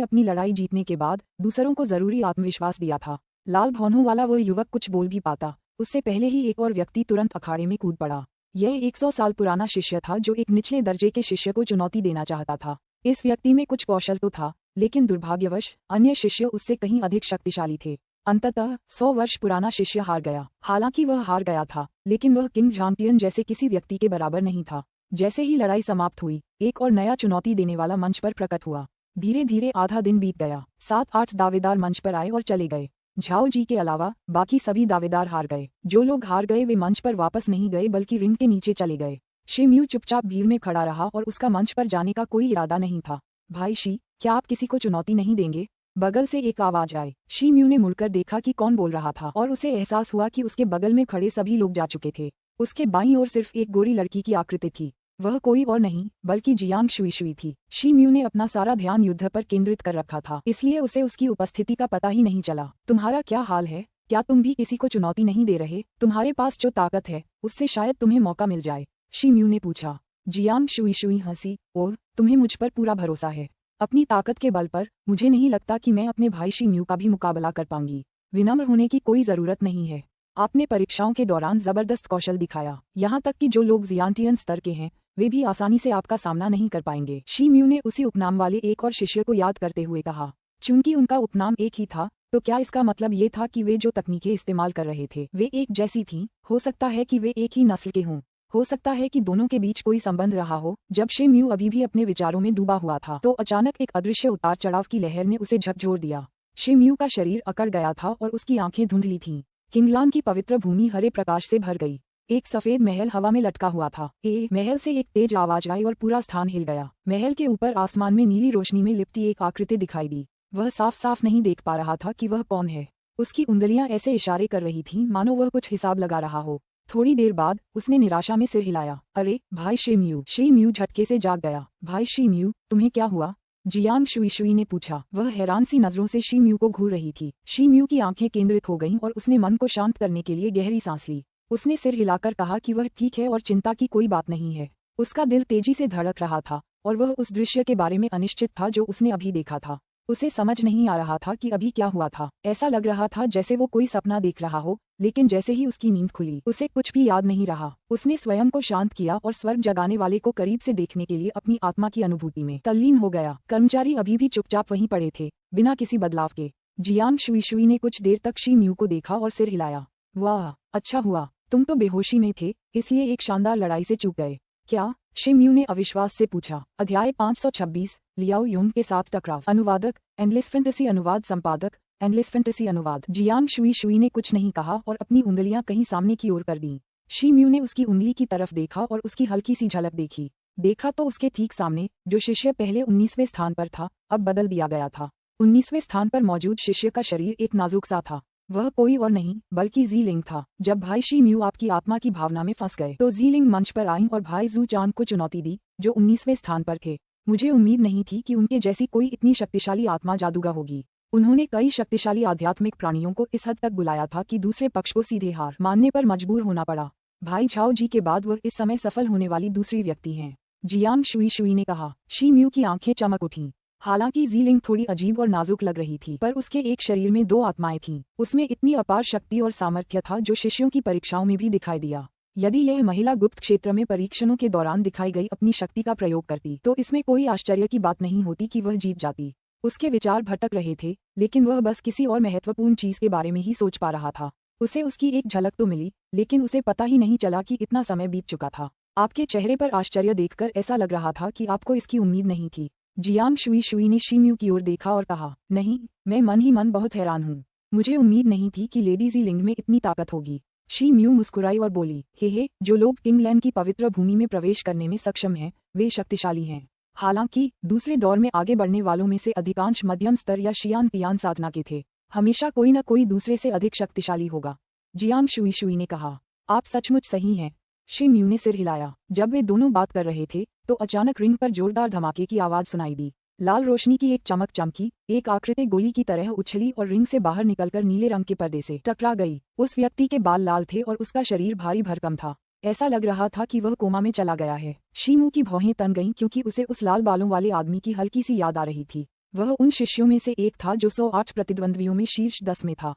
अपनी लड़ाई जीतने के बाद दूसरों को जरूरी आत्मविश्वास दिया था। लाल भौंहों वाला वो युवक कुछ बोल भी पाता, उससे पहले ही एक और व्यक्ति तुरंत अखाड़े में कूद पड़ा। यह 100 साल पुराना शिष्य था जो एक निचले दर्जे के शिष्य को चुनौती देना चाहता था। इस व्यक्ति में कुछ कौशल तो था, लेकिन दुर्भाग्यवश अन्य शिष्य उससे कहीं अधिक शक्तिशाली थे। अंततः 100 वर्ष पुराना शिष्य हार गया। हालांकि वह हार गया था, लेकिन वह किंग झांगटियन जैसे किसी व्यक्ति के बराबर नहीं था। जैसे ही लड़ाई समाप्त हुई, एक और नया चुनौती देने वाला मंच पर प्रकट हुआ। धीरे धीरे आधा दिन बीत गया। 7-8 दावेदार मंच पर आए और चले गए। झाओ जी के अलावा बाकी सभी दावेदार हार गए। जो लोग हार गए वे मंच पर वापस नहीं गए बल्कि रिंग के नीचे चले गए। शी म्यू चुपचाप भीड़ में खड़ा रहा और उसका मंच पर जाने का कोई इरादा नहीं था। भाई शी, क्या आप किसी को चुनौती नहीं देंगे? बगल से एक आवाज आई। शी म्यू ने मुड़कर देखा कि कौन बोल रहा था और उसे एहसास हुआ कि उसके बगल में खड़े सभी लोग जा चुके थे। उसके बाईं ओर सिर्फ एक गोरी लड़की की आकृति थी। वह कोई और नहीं बल्कि जियांग शुई थी। शी म्यू ने अपना सारा ध्यान युद्ध पर केंद्रित कर रखा था, इसलिए उसे उसकी उपस्थिति का पता ही नहीं चला। तुम्हारा क्या हाल है? क्या तुम भी किसी को चुनौती नहीं दे रहे? तुम्हारे पास जो ताकत है उससे शायद तुम्हें मौका मिल जाए, शी म्यू ने पूछा। जियांग शुई हंसी। ओह, तुम्हें मुझ पर पूरा भरोसा है। अपनी ताकत के बल पर मुझे नहीं लगता कि मैं अपने भाई शी म्यू का भी मुकाबला कर पाऊंगी। विनम्र होने की कोई जरूरत नहीं है। आपने परीक्षाओं के दौरान जबरदस्त कौशल दिखाया, यहाँ तक कि जो लोग जियांटियन स्तर के हैं वे भी आसानी से आपका सामना नहीं कर पाएंगे। शी म्यू ने उसी उपनाम वाले एक और शिष्य को याद करते हुए कहा। चूंकि उनका उपनाम एक ही था, तो क्या इसका मतलब ये था कि वे जो तकनीकें इस्तेमाल कर रहे थे वे एक जैसी थीं? हो सकता है कि वे एक ही नस्ल के हों। हो सकता है कि दोनों के बीच कोई संबंध रहा हो। जब शी म्यू अभी भी अपने विचारों में डूबा हुआ था तो अचानक एक अदृश्य उतार चढ़ाव की लहर ने उसे झकझोर दिया। शी म्यू का शरीर अकड़ गया था और उसकी आंखें धुंधली थीं। किंगलान की पवित्र भूमि हरे प्रकाश से भर गई। एक सफेद महल हवा में लटका हुआ था। महल से एक तेज आवाज आई और पूरा स्थान हिल गया। महल के ऊपर आसमान में नीली रोशनी में लिपटी एक आकृति दिखाई दी। वह साफ साफ नहीं देख पा रहा था कि वह कौन है। उसकी उंगलियां ऐसे इशारे कर रही थीं मानो वह कुछ हिसाब लगा रहा हो। थोड़ी देर बाद उसने निराशा में सिर हिलाया। अरे भाई शी म्यू! शी म्यू झटके से जाग गया। भाई शी म्यू, तुम्हें क्या हुआ? जियांग शुई ने पूछा। वह हैरान सी नजरों से शी म्यू को घूर रही थी। शी म्यू की आंखें केंद्रित हो गईं और उसने मन को शांत करने के लिए गहरी सांस ली। उसने सिर हिलाकर कहा कि वह ठीक है और चिंता की कोई बात नहीं है। उसका दिल तेजी से धड़क रहा था और वह उस दृश्य के बारे में अनिश्चित था जो उसने अभी देखा था। उसे समझ नहीं आ रहा था कि अभी क्या हुआ था। ऐसा लग रहा था जैसे वो कोई सपना देख रहा हो, लेकिन जैसे ही उसकी नींद खुली उसे कुछ भी याद नहीं रहा। उसने स्वयं को शांत किया और स्वर्ग जगाने वाले को करीब से देखने के लिए अपनी आत्मा की अनुभूति में तल्लीन हो गया। कर्मचारी अभी भी चुपचाप वहीं पड़े थे, बिना किसी बदलाव के। जियांग शुई ने कुछ देर तक शी म्यू को देखा और सिर हिलाया। वाह, अच्छा हुआ, तुम तो बेहोशी में थे, इसलिए एक शानदार लड़ाई से चूक गए। क्या? शी म्यू ने अविश्वास से पूछा। अध्याय 526 लियाओ यून के साथ टकराव। अनुवादक एंडलेस फैंटेसी अनुवाद संपादक एंडलेस फैंटेसी अनुवाद। जियांग शुई ने कुछ नहीं कहा और अपनी उंगलियां कहीं सामने की ओर कर दी। शी म्यू ने उसकी उंगली की तरफ देखा और उसकी हल्की सी झलक देखी। देखा तो उसके ठीक सामने जो शिष्य पहले 19वें स्थान पर था अब बदल दिया गया था। 19वें स्थान पर मौजूद शिष्य का शरीर एक नाजुक सा था। वह कोई और नहीं बल्कि ज़ीलिंग था। जब भाई शी म्यू आपकी आत्मा की भावना में फंस गए तो ज़ीलिंग मंच पर आईं और भाई जू चांग को चुनौती दी जो 19वें स्थान पर थे। मुझे उम्मीद नहीं थी कि उनके जैसी कोई इतनी शक्तिशाली आत्मा जादूगर होगी। उन्होंने कई शक्तिशाली आध्यात्मिक प्राणियों को इस हद तक बुलाया था कि दूसरे पक्ष को सीधे हार मानने पर मजबूर होना पड़ा। भाई झाओ जी के बाद वह इस समय सफल होने वाली दूसरी व्यक्ति हैं, जियांग शुई ने कहा। शी म्यू की आंखें चमक उठीं। हालांकि जीलिंग थोड़ी अजीब और नाजुक लग रही थी, पर उसके एक शरीर में दो आत्माएं थीं। उसमें इतनी अपार शक्ति और सामर्थ्य था जो शिष्यों की परीक्षाओं में भी दिखाई दिया। यदि यह महिला गुप्त क्षेत्र में परीक्षणों के दौरान दिखाई गई अपनी शक्ति का प्रयोग करती तो इसमें कोई आश्चर्य की बात नहीं होती कि वह जीत जाती। उसके विचार भटक रहे थे, लेकिन वह बस किसी और महत्वपूर्ण चीज के बारे में ही सोच पा रहा था। उसे उसकी एक झलक तो मिली, लेकिन उसे पता ही नहीं चला कि इतना समय बीत चुका था। आपके चेहरे पर आश्चर्य देखकर ऐसा लग रहा था कि आपको इसकी उम्मीद नहीं थी। जियांग शुई शुई ने शी म्यू की ओर देखा और कहा, नहीं, मैं मन ही मन बहुत हैरान हूँ। मुझे उम्मीद नहीं थी कि लेडी जीलिंग में इतनी ताकत होगी। शी म्यू मुस्कुराई और बोली, हे, जो लोग किंगलैंड की पवित्र भूमि में प्रवेश करने में सक्षम हैं, वे शक्तिशाली हैं। हालांकि दूसरे दौर में आगे बढ़ने वालों में से अधिकांश मध्यम स्तर या शियान तियान साधना के थे। हमेशा कोई न कोई दूसरे से अधिक शक्तिशाली होगा। जियांग शुई शुई ने कहा, आप सचमुच सही हैं। शी म्यू ने सिर हिलाया। जब वे दोनों बात कर रहे थे तो अचानक रिंग पर जोरदार धमाके की आवाज सुनाई दी। लाल रोशनी की एक चमक चमकी, एक आकृति गोली की तरह उछली और रिंग से बाहर निकलकर नीले रंग के पर्दे से टकरा गई। उस व्यक्ति के बाल लाल थे और उसका शरीर भारी भरकम था। ऐसा लग रहा था कि वह कोमा में चला गया है। शी म्यू की भौहें तन गईं क्योंकि उसे उस लाल बालों वाले आदमी की हल्की सी याद आ रही थी। वह उन शिष्यों में से एक था जो 108 प्रतिद्वंद्वियों में शीर्ष 10 में था।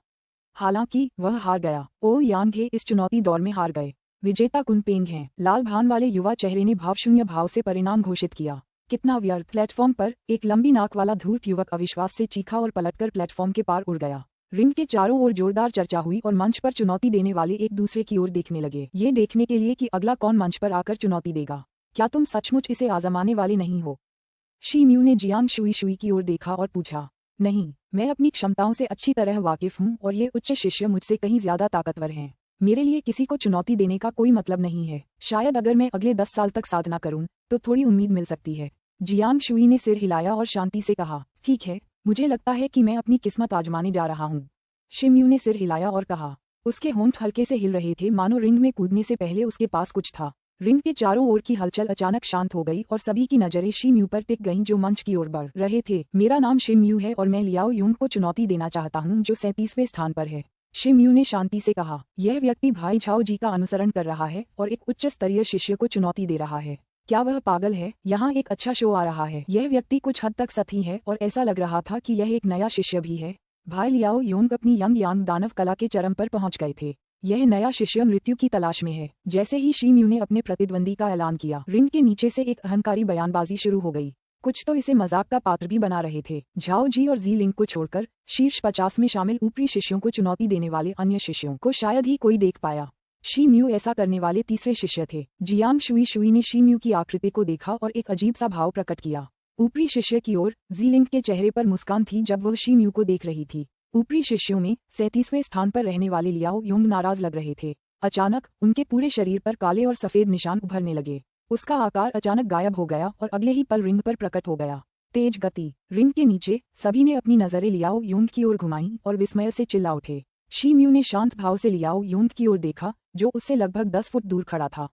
हालांकि वह हार गया। ओ यांग हे इस चुनौती दौर में हार गए। विजेता कुनपेंग हैं। लाल भान वाले युवा चेहरे ने भावशून्य भाव से परिणाम घोषित किया। कितना व्यर्थ। प्लेटफॉर्म पर एक लंबी नाक वाला धूर्त युवक अविश्वास से चीखा और पलटकर प्लेटफॉर्म के पार उड़ गया। रिंग के चारों ओर जोरदार चर्चा हुई और मंच पर चुनौती देने वाले एक दूसरे की ओर देखने लगे, ये देखने के लिए कि अगला कौन मंच पर आकर चुनौती देगा। क्या तुम सचमुच इसे आजमाने वाले नहीं हो? शी म्यू ने जियांग शुई शुई की ओर देखा और पूछा। नहीं, मैं अपनी क्षमताओं से अच्छी तरह वाकिफ हूँ और ये उच्च शिष्य मुझसे कहीं ज्यादा ताकतवर हैं। मेरे लिए किसी को चुनौती देने का कोई मतलब नहीं है। शायद अगर मैं अगले 10 साल तक साधना करूं तो थोड़ी उम्मीद मिल सकती है। जियांग शुई ने सिर हिलाया और शांति से कहा, ठीक है, मुझे लगता है कि मैं अपनी किस्मत आजमाने जा रहा हूँ। शी म्यू ने सिर हिलाया और कहा। उसके होंठ हल्के से हिल रहे थे, मानो रिंग में कूदने से पहले उसके पास कुछ था। रिंग के चारों ओर की हलचल अचानक शांत हो गई और सभी की नजरें शी म्यू पर टिक गईं जो मंच की ओर बढ़ रहे थे। मेरा नाम शी म्यू है और मैं लियाओ यूंग को चुनौती देना चाहता हूँ जो 37वें स्थान पर है। शी म्यू ने शांति से कहा। यह व्यक्ति भाई झाओ जी का अनुसरण कर रहा है और एक उच्च स्तरीय शिष्य को चुनौती दे रहा है। क्या वह पागल है? यहाँ एक अच्छा शो आ रहा है। यह व्यक्ति कुछ हद तक सती है और ऐसा लग रहा था कि यह एक नया शिष्य भी है। भाई लियाओ यूंग अपनी यंग यांग दानव कला के चरम पर पहुंच गए थे। यह नया शिष्य मृत्यु की तलाश में है। जैसे ही शी म्यू ने अपने प्रतिद्वंदी का ऐलान किया, रिंग के नीचे से एक अहंकारी बयानबाजी शुरू हो गई। कुछ तो इसे मजाक का पात्र भी बना रहे थे। झाओ जी और जी लिंग को छोड़कर शीर्ष 50 में शामिल ऊपरी शिष्यों को चुनौती देने वाले अन्य शिष्यों को शायद ही कोई देख पाया। शी म्यू ऐसा करने वाले तीसरे शिष्य थे। जियांग शुई शुई ने शी म्यू की आकृति को देखा और एक अजीब सा भाव प्रकट किया। ऊपरी शिष्य की ओर जी लिंग के चेहरे पर मुस्कान थी जब वह शी म्यू को देख रही थी। ऊपरी शिष्यों में 37वें स्थान पर रहने वाले लियाओ यूंग नाराज लग रहे थे। अचानक उनके पूरे शरीर पर काले और सफेद निशान उभरने लगे। उसका आकार अचानक गायब हो गया और अगले ही पल रिंग पर प्रकट हो गया। तेज गति। रिंग के नीचे सभी ने अपनी नजरें लियाओ यूंग की ओर घुमाईं और विस्मय से चिल्ला उठे। शी म्यू ने शांत भाव से लियाओ यूंग की ओर देखा, जो उससे लगभग 10 फुट दूर खड़ा था।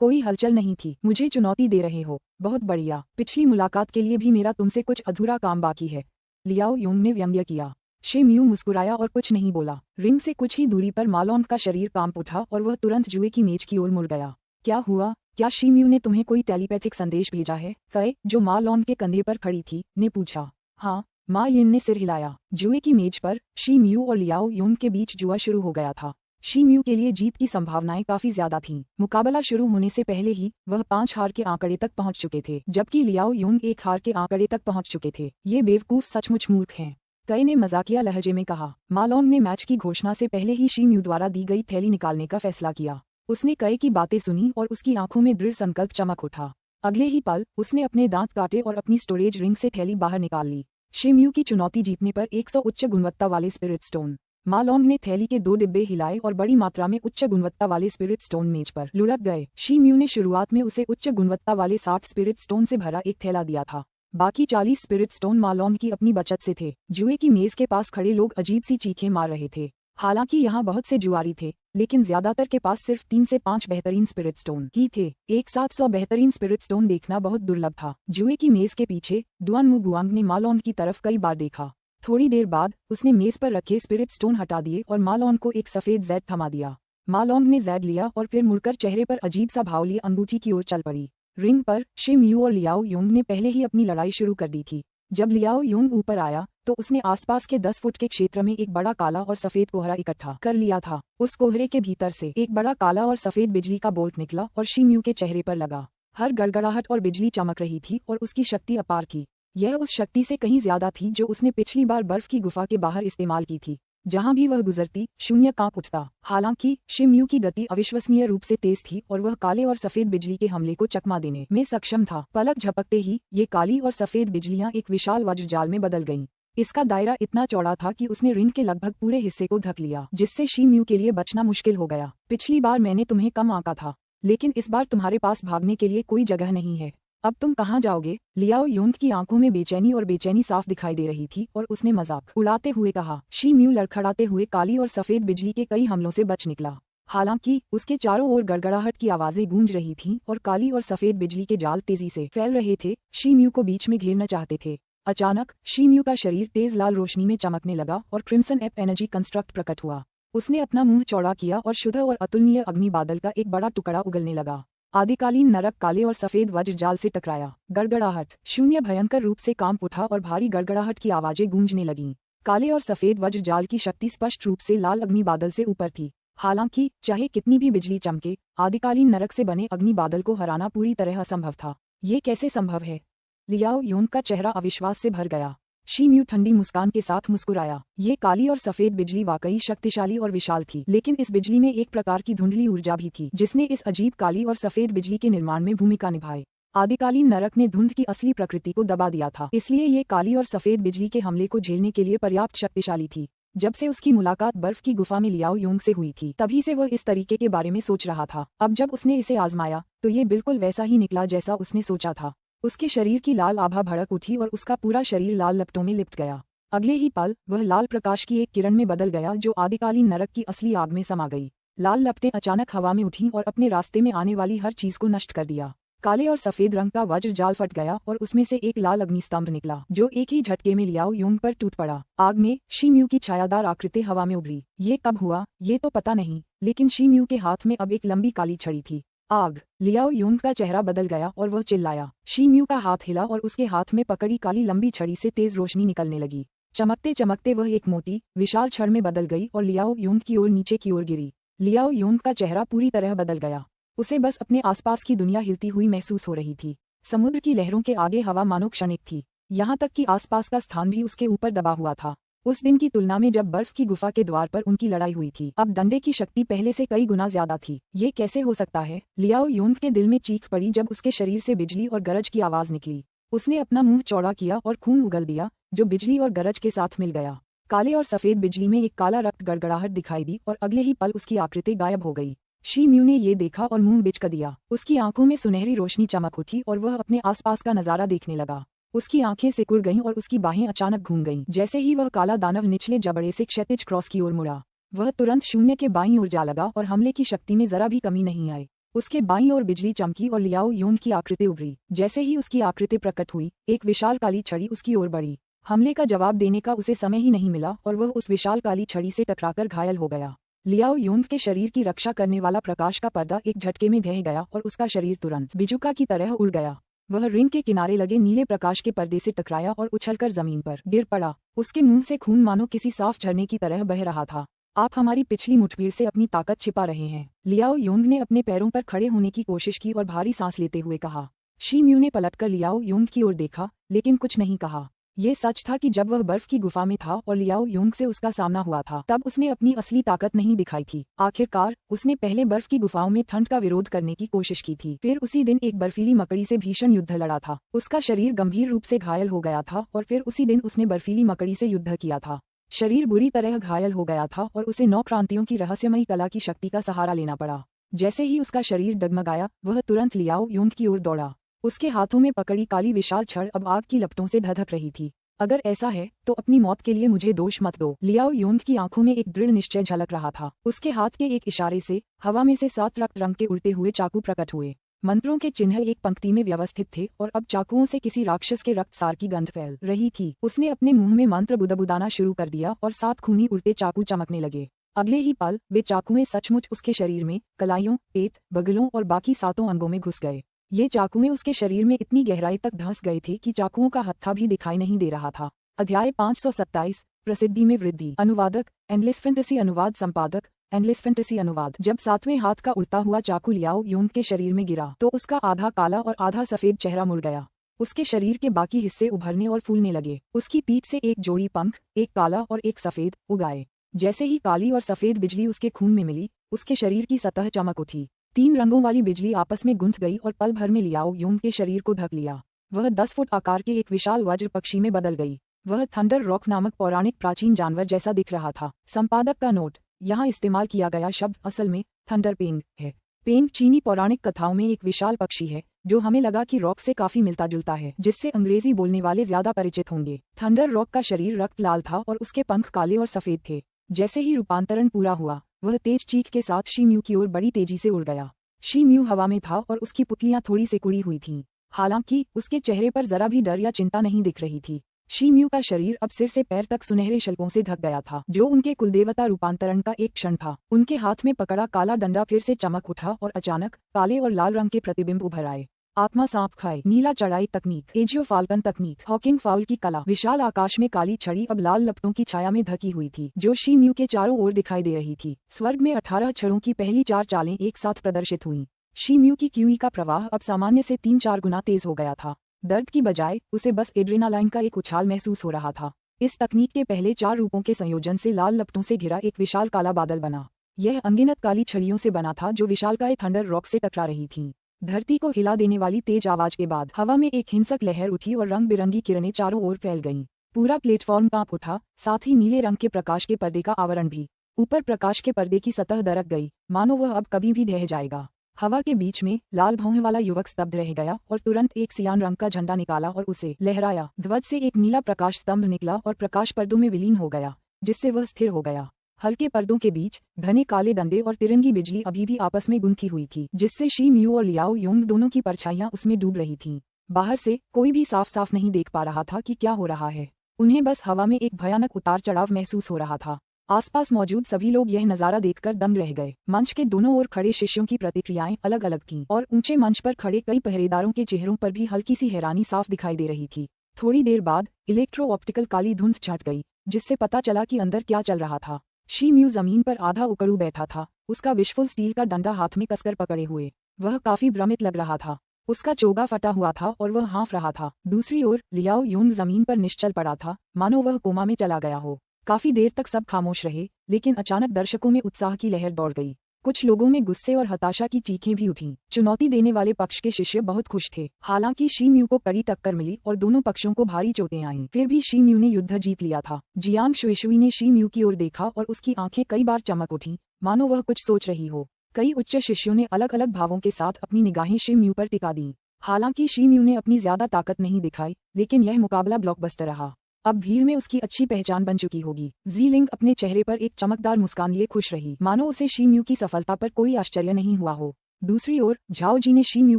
कोई हलचल नहीं थी। मुझे चुनौती दे रहे हो? बहुत बढ़िया। पिछली मुलाकात के लिए भी मेरा तुमसे कुछ अधूरा काम बाकी है, लियाओ यूंग ने व्यंग्य किया। शी म्यू मुस्कुराया और कुछ नहीं बोला। रिंग से कुछ ही दूरी पर मालोन का शरीर कांप उठा और वह तुरंत जुए की मेज की ओर मुड़ गया। क्या हुआ? क्या शी म्यू ने तुम्हें कोई टेलीपैथिक संदेश भेजा है? कए, जो माँ लॉन के कंधे पर खड़ी थी, ने पूछा। हाँ, माँ यिन ने सिर हिलाया। जुए की मेज पर शी म्यू और लियाओ यूंग के बीच जुआ शुरू हो गया था। शी म्यू के लिए जीत की संभावनाएं काफी ज्यादा थीं। मुकाबला शुरू होने से पहले ही वह 5 हार के आंकड़े तक पहुंच चुके थे, जबकि लियाओ यूंग 1 हार के आंकड़े तक पहुंच चुके थे। ये बेवकूफ सचमुच मूर्ख हैं, कई ने मजाकिया लहजे में कहा। मालोन ने मैच की घोषणा से पहले ही शी म्यू द्वारा दी गई थैली निकालने का फैसला किया। उसने कई की बातें सुनी और उसकी आंखों में दृढ़ संकल्प चमक उठा। अगले ही पल उसने अपने दांत काटे और अपनी स्टोरेज रिंग से थैली बाहर निकाल ली। शी म्यू की चुनौती जीतने पर 100 उच्च गुणवत्ता वाले स्पिरिट स्टोन। मालोंग ने थैली के 2 डिब्बे हिलाए और बड़ी मात्रा में उच्च गुणवत्ता वाले स्पिरिट स्टोन मेज पर लुढ़क गए। शी म्यू ने शुरुआत में उसे उच्च गुणवत्ता वाले 60 स्पिरिट स्टोन से भरा एक थैला दिया था। बाकी 40 स्पिरिट स्टोन मालोंग की अपनी बचत से थे। जुए की मेज के पास खड़े लोग अजीब सी चीखें मार रहे थे। हालांकि यहाँ बहुत से जुआरी थे, लेकिन ज्यादातर के पास सिर्फ 3 से 5 बेहतरीन स्पिरिट स्टोन ही थे। एक साथ 100 बेहतरीन स्पिरिट स्टोन देखना बहुत दुर्लभ था। जुए की मेज के पीछे डुआन मु गुआंग ने मालोंग की तरफ कई बार देखा। थोड़ी देर बाद उसने मेज पर रखे स्पिरिट स्टोन हटा दिए और मालोंग को एक सफेद जैड थमा दिया। मालोंग ने जैड लिया और फिर मुड़कर चेहरे पर अजीब सा भाव लिए अंगूठी की ओर चल पड़ी। रिंग पर शी म्यू और लियाओ यूंग ने पहले ही अपनी लड़ाई शुरू कर दी थी। जब लियाओ यूंग ऊपर आया तो उसने आसपास के 10 फुट के क्षेत्र में एक बड़ा काला और सफेद कोहरा इकट्ठा कर लिया था। उस कोहरे के भीतर से एक बड़ा काला और सफेद बिजली का बोल्ट निकला और शी म्यू के चेहरे पर लगा। हर गड़गड़ाहट और बिजली चमक रही थी और उसकी शक्ति अपार की। यह उस शक्ति से कहीं ज्यादा थी जो उसने पिछली बार बर्फ की गुफा के बाहर इस्तेमाल की थी। जहां भी वह गुजरती शून्य कांप उठता। हालांकि शी म्यू की गति अविश्वसनीय रूप से तेज थी और वह काले और सफेद बिजली के हमले को चकमा देने में सक्षम था। पलक झपकते ही ये काली और सफेद बिजलियां एक विशाल वज्रजाल में बदल गईं। इसका दायरा इतना चौड़ा था कि उसने रिंग के लगभग पूरे हिस्से को ढक लिया, जिससे शी म्यू के लिए बचना मुश्किल हो गया। पिछली बार मैंने तुम्हें कम आंका था, लेकिन इस बार तुम्हारे पास भागने के लिए कोई जगह नहीं है। अब तुम कहाँ जाओगे? लियाओ यूंग की आंखों में बेचैनी साफ दिखाई दे रही थी और उसने मजाक उड़ाते हुए कहा। शी म्यू लड़खड़ाते हुए काली और सफेद बिजली के कई हमलों से बच निकला। हालांकि उसके चारों ओर गड़गड़ाहट की आवाजें गूंज रही थीं और काली और सफेद बिजली के जाल तेजी से फैल रहे थे। शी म्यू को बीच में घेरना चाहते थे। अचानक शी म्यू का शरीर तेज लाल रोशनी में चमकने लगा और क्रिम्सन एप एनर्जी कंस्ट्रक्ट प्रकट हुआ। उसने अपना मुंह चौड़ा किया और शुद्ध और अतुलनीय अग्नि बादल का एक बड़ा टुकड़ा उगलने लगा। आदिकालीन नरक काले और सफेद वज्र जाल से टकराया। गड़गड़ाहट शून्य भयंकर रूप से कांप उठा और भारी गड़गड़ाहट की आवाजें गूंजने लगीं। काले और सफेद वज्र जाल की शक्ति स्पष्ट रूप से लाल अग्नि बादल से ऊपर थी। हालांकि चाहे कितनी भी बिजली चमके, आदिकालीन नरक से बने अग्नि बादल को हराना पूरी तरह असंभव था। ये कैसे संभव है? लियाओ यूंग का चेहरा अविश्वास से भर गया। शी म्यू ठंडी मुस्कान के साथ मुस्कुराया। ये काली और सफेद बिजली वाकई शक्तिशाली और विशाल थी, लेकिन इस बिजली में एक प्रकार की धुंधली ऊर्जा भी थी जिसने इस अजीब काली और सफेद बिजली के निर्माण में भूमिका निभाई। आदिकालीन नरक ने धुंध की असली प्रकृति को दबा दिया था, इसलिए ये काली और सफेद बिजली के हमले को झेलने के लिए पर्याप्त शक्तिशाली थी। जब से उसकी मुलाकात बर्फ की गुफा में लियाओ यूंग से हुई थी, तभी से वह इस तरीके के बारे में सोच रहा था। अब जब उसने इसे आजमाया तो ये बिल्कुल वैसा ही निकला जैसा उसने सोचा था। उसके शरीर की लाल आभा भड़क उठी और उसका पूरा शरीर लाल लपटों में लिपट गया। अगले ही पल वह लाल प्रकाश की एक किरण में बदल गया जो आदिकालीन नरक की असली आग में समा गई। लाल लपटें अचानक हवा में उठीं और अपने रास्ते में आने वाली हर चीज को नष्ट कर दिया। काले और सफेद रंग का वज्र जाल फट गया और उसमें से एक लाल अग्निस्तंभ निकला जो एक ही झटके में लियाओ यूंग पर टूट पड़ा। आग में शी म्यू की छायादार आकृति हवा में उभरी। ये कब हुआ ये तो पता नहीं, लेकिन शी म्यू के हाथ में अब एक लंबी काली छड़ी थी। आग! लियाओ यूंग का चेहरा बदल गया और वह चिल्लाया। शी म्यू का हाथ हिला और उसके हाथ में पकड़ी काली लंबी छड़ी से तेज रोशनी निकलने लगी। चमकते चमकते वह एक मोटी विशाल छड़ में बदल गई और लियाओ यूंग की ओर नीचे की ओर गिरी। लियाओ यूंग का चेहरा पूरी तरह बदल गया। उसे बस अपने आसपास की दुनिया हिलती हुई महसूस हो रही थी। समुद्र की लहरों के आगे हवा मानो क्षणिक थी। यहाँ तक कि आसपास का स्थान भी उसके ऊपर दबा हुआ था। उस दिन की तुलना में जब बर्फ की गुफा के द्वार पर उनकी लड़ाई हुई थी, अब डंडे की शक्ति पहले से कई गुना ज्यादा थी। ये कैसे हो सकता है? लियाओ यूंग के दिल में चीख पड़ी जब उसके शरीर से बिजली और गरज की आवाज निकली। उसने अपना मुंह चौड़ा किया और खून उगल दिया जो बिजली और गरज के साथ मिल गया। काले और सफेद बिजली में एक काला रक्त गड़गड़ाहट दिखाई दी और अगले ही पल उसकी आकृति गायब हो गई। शी म्यू ने ये देखा और मुंह बिचक दिया। उसकी आंखों में सुनहरी रोशनी चमक उठी और वह अपने आसपास का नजारा देखने लगा। उसकी आंखें सिकुड़ गईं और उसकी बाहें अचानक घूम गईं। जैसे ही वह काला दानव निचले जबड़े से क्षैतिज क्रॉस की ओर मुड़ा, वह तुरंत शून्य के बाईं ओर जा लगा और हमले की शक्ति में जरा भी कमी नहीं आई। उसके बाईं ओर बिजली चमकी और लियाओ यूंग की आकृति उभरी। जैसे ही उसकी आकृति प्रकट हुई, एक विशाल काली छड़ी उसकी ओर बढ़ी। हमले का जवाब देने का उसे समय ही नहीं मिला और वह उस विशाल काली छड़ी से टकराकर घायल हो गया। लियाओ यूंग के शरीर की रक्षा करने वाला प्रकाश का पर्दा एक झटके में ढह गया और उसका शरीर तुरंत बिजुका की तरह उड़ गया। वह रिंग के किनारे लगे नीले प्रकाश के पर्दे से टकराया और उछलकर जमीन पर गिर पड़ा। उसके मुंह से खून मानो किसी साफ झरने की तरह बह रहा था। आप हमारी पिछली मुठभेड़ से अपनी ताकत छिपा रहे हैं। लियाओ यूंग ने अपने पैरों पर खड़े होने की कोशिश की और भारी सांस लेते हुए कहा। शी म्यू ने पलटकर लियाओ यूंग की ओर देखा, लेकिन कुछ नहीं कहा। ये सच था कि जब वह बर्फ की गुफा में था और लियाओ यूंग से उसका सामना हुआ था, तब उसने अपनी असली ताकत नहीं दिखाई थी। आखिरकार उसने पहले बर्फ की गुफाओं में ठंड का विरोध करने की कोशिश की थी, फिर उसी दिन एक बर्फीली मकड़ी से भीषण युद्ध लड़ा था। उसका शरीर गंभीर रूप से घायल हो गया था और फिर उसी दिन उसने बर्फीली मकड़ी से युद्ध किया था। शरीर बुरी तरह घायल हो गया था और उसे 9 क्रांतियों की रहस्यमयी कला की शक्ति का सहारा लेना पड़ा। जैसे ही उसका शरीर डगमगाया, वह तुरंत लियाओ यूंग की ओर दौड़ा। उसके हाथों में पकड़ी काली विशाल छड़ अब आग की लपटों से धधक रही थी। अगर ऐसा है तो अपनी मौत के लिए मुझे दोष मत दो। लियाओ यूंग की आंखों में एक दृढ़ निश्चय झलक रहा था। उसके हाथ के एक इशारे से हवा में से 7 रक्त रंग के उड़ते हुए चाकू प्रकट हुए। मंत्रों के चिन्ह एक पंक्ति में व्यवस्थित थे और अब चाकुओं से किसी राक्षस के रक्तसार की गंध फैल रही थी। उसने अपने मुंह में मंत्र बुदबुदाना शुरू कर दिया और 7 खूनी उड़ते चाकू चमकने लगे। अगले ही पल वे चाकुएं सचमुच उसके शरीर में, कलाइयों, पेट, बगलों और बाकी 7 अंगों में घुस गए। ये चाकुएं उसके शरीर में इतनी गहराई तक धंस गए थे कि चाकुओं का हत्था भी दिखाई नहीं दे रहा था। अध्याय 527 प्रसिद्धि में वृद्धि। अनुवादक एंडलेस फैंटेसी अनुवाद संपादक एंडलेस फैंटेसी अनुवाद। जब 7वें हाथ का उड़ता हुआ चाकू लियाओ यूंग के शरीर में गिरा तो उसका आधा काला और आधा सफेद चेहरा मुड़ गया। उसके शरीर के बाकी हिस्से उभरने और फूलने लगे। उसकी पीठ से एक जोड़ी पंख, एक काला और एक सफेद, उगाए। जैसे ही काली और सफेद बिजली उसके खून में मिली, उसके शरीर की सतह चमक उठी। 3 रंगों वाली बिजली आपस में गुंथ गई और पल भर में लियाओ यूंग के शरीर को ढक लिया। वह 10 फुट आकार के एक विशाल वज्र पक्षी में बदल गई। वह थंडर रॉक नामक पौराणिक प्राचीन जानवर जैसा दिख रहा था। संपादक का नोट: यहाँ इस्तेमाल किया गया शब्द असल में थंडर पेंग है। पेंग चीनी पौराणिक कथाओं में एक विशाल पक्षी है जो हमें लगा कि रॉक से काफी मिलता जुलता है, जिससे अंग्रेजी बोलने वाले ज्यादा परिचित होंगे। थंडर रॉक का शरीर रक्त लाल था और उसके पंख काले और सफेद थे। जैसे ही रूपांतरण पूरा हुआ, वह तेज चीख के साथ शी म्यू की ओर बड़ी तेजी से उड़ गया। शी म्यू हवा में था और उसकी पुतलियां थोड़ी सिकुड़ी हुई थीं। हालांकि उसके चेहरे पर जरा भी डर या चिंता नहीं दिख रही थी। शी म्यू का शरीर अब सिर से पैर तक सुनहरे शल्कों से ढक गया था, जो उनके कुलदेवता रूपांतरण का एक क्षण था। उनके हाथ में पकड़ा काला डंडा फिर से चमक उठा और अचानक काले और लाल रंग के प्रतिबिंब उभर आए। आत्मा सांप खाए। नीला चढ़ाई तकनीक, एजियो फाल्कन तकनीक, हॉकिंग फाउल की कला। विशाल आकाश में काली छड़ी अब लाल लपटों की छाया में ढकी हुई थी, जो शी म्यू के चारों ओर दिखाई दे रही थी। स्वर्ग में 18 छड़ों की पहली 4 चालें एक साथ प्रदर्शित हुईं। शी म्यू की क्यूई का प्रवाह अब सामान्य से 3-4 गुना तेज हो गया था। दर्द की बजाय उसे बस एड्रेनालाइन का एक उछाल महसूस हो रहा था। इस तकनीक के पहले 4 रूपों के संयोजन से लाल लपटों से घिरा एक विशाल काला बादल बना। यह अनगिनत काली छड़ियों से बना था जो विशालकाय थंडर रॉक से टकरा रही थीं। धरती को हिला देने वाली तेज आवाज के बाद हवा में एक हिंसक लहर उठी और रंग बिरंगी किरणें चारों ओर फैल गईं। पूरा प्लेटफॉर्म कांप उठा, साथ ही नीले रंग के प्रकाश के पर्दे का आवरण भी। ऊपर प्रकाश के पर्दे की सतह दरक गई, मानो वह अब कभी भी ढह जाएगा। हवा के बीच में लाल भौहें वाला युवक स्तब्ध रह गया और तुरंत एक सियान रंग का झंडा निकाला और उसे लहराया। ध्वज से एक नीला प्रकाश स्तंभ निकला और प्रकाश पर्दों में विलीन हो गया, जिससे वह स्थिर हो गया। हल्के पर्दों के बीच घने काले डंडे और तिरंगी बिजली अभी भी आपस में गुंथी हुई थी, जिससे शी म्यू और लियाओ यूंग दोनों की परछाइयां उसमें डूब रही थीं। बाहर से कोई भी साफ साफ नहीं देख पा रहा था कि क्या हो रहा है। उन्हें बस हवा में एक भयानक उतार चढ़ाव महसूस हो रहा था। आसपास मौजूद सभी लोग यह नजारा देखकर दंग रह गए। मंच के दोनों ओर खड़े शिष्यों की प्रतिक्रियाएं अलग अलग थीं और ऊंचे मंच पर खड़े कई पहरेदारों के चेहरों पर भी हल्की सी हैरानी साफ दिखाई दे रही थी। थोड़ी देर बाद इलेक्ट्रो ऑप्टिकल काली धुंध छट गई, जिससे पता चला कि अंदर क्या चल रहा था। शी म्यू जमीन पर आधा उकड़ू बैठा था, उसका विशफुल स्टील का डंडा हाथ में कसकर पकड़े हुए। वह काफी भ्रमित लग रहा था। उसका चोगा फटा हुआ था और वह हाँफ रहा था। दूसरी ओर लियाओ यूंग जमीन पर निश्चल पड़ा था, मानो वह कोमा में चला गया हो। काफी देर तक सब खामोश रहे, लेकिन अचानक दर्शकों में उत्साह की लहर दौड़ गई। कुछ लोगों में गुस्से और हताशा की चीखें भी उठीं। चुनौती देने वाले पक्ष के शिष्य बहुत खुश थे। हालांकि शी म्यू को कड़ी टक्कर मिली और दोनों पक्षों को भारी चोटें आईं। फिर भी शी म्यू ने युद्ध जीत लिया था। जियांग शुईशुई ने शी म्यू की ओर देखा और उसकी आंखें कई बार चमक उठीं, मानो वह कुछ सोच रही हो। कई उच्च शिष्यों ने अलग अलग भावों के साथ अपनी निगाहें शी म्यू पर टिका दी। हालांकि शी म्यू ने अपनी ज्यादा ताकत नहीं दिखाई, लेकिन यह मुकाबला ब्लॉकबस्टर रहा। अब भीड़ में उसकी अच्छी पहचान बन चुकी होगी। जी लिंग अपने चेहरे पर एक चमकदार मुस्कान लिए खुश रही, मानो उसे शी म्यू की सफलता पर कोई आश्चर्य नहीं हुआ हो। दूसरी ओर झाओ जी ने शी म्यू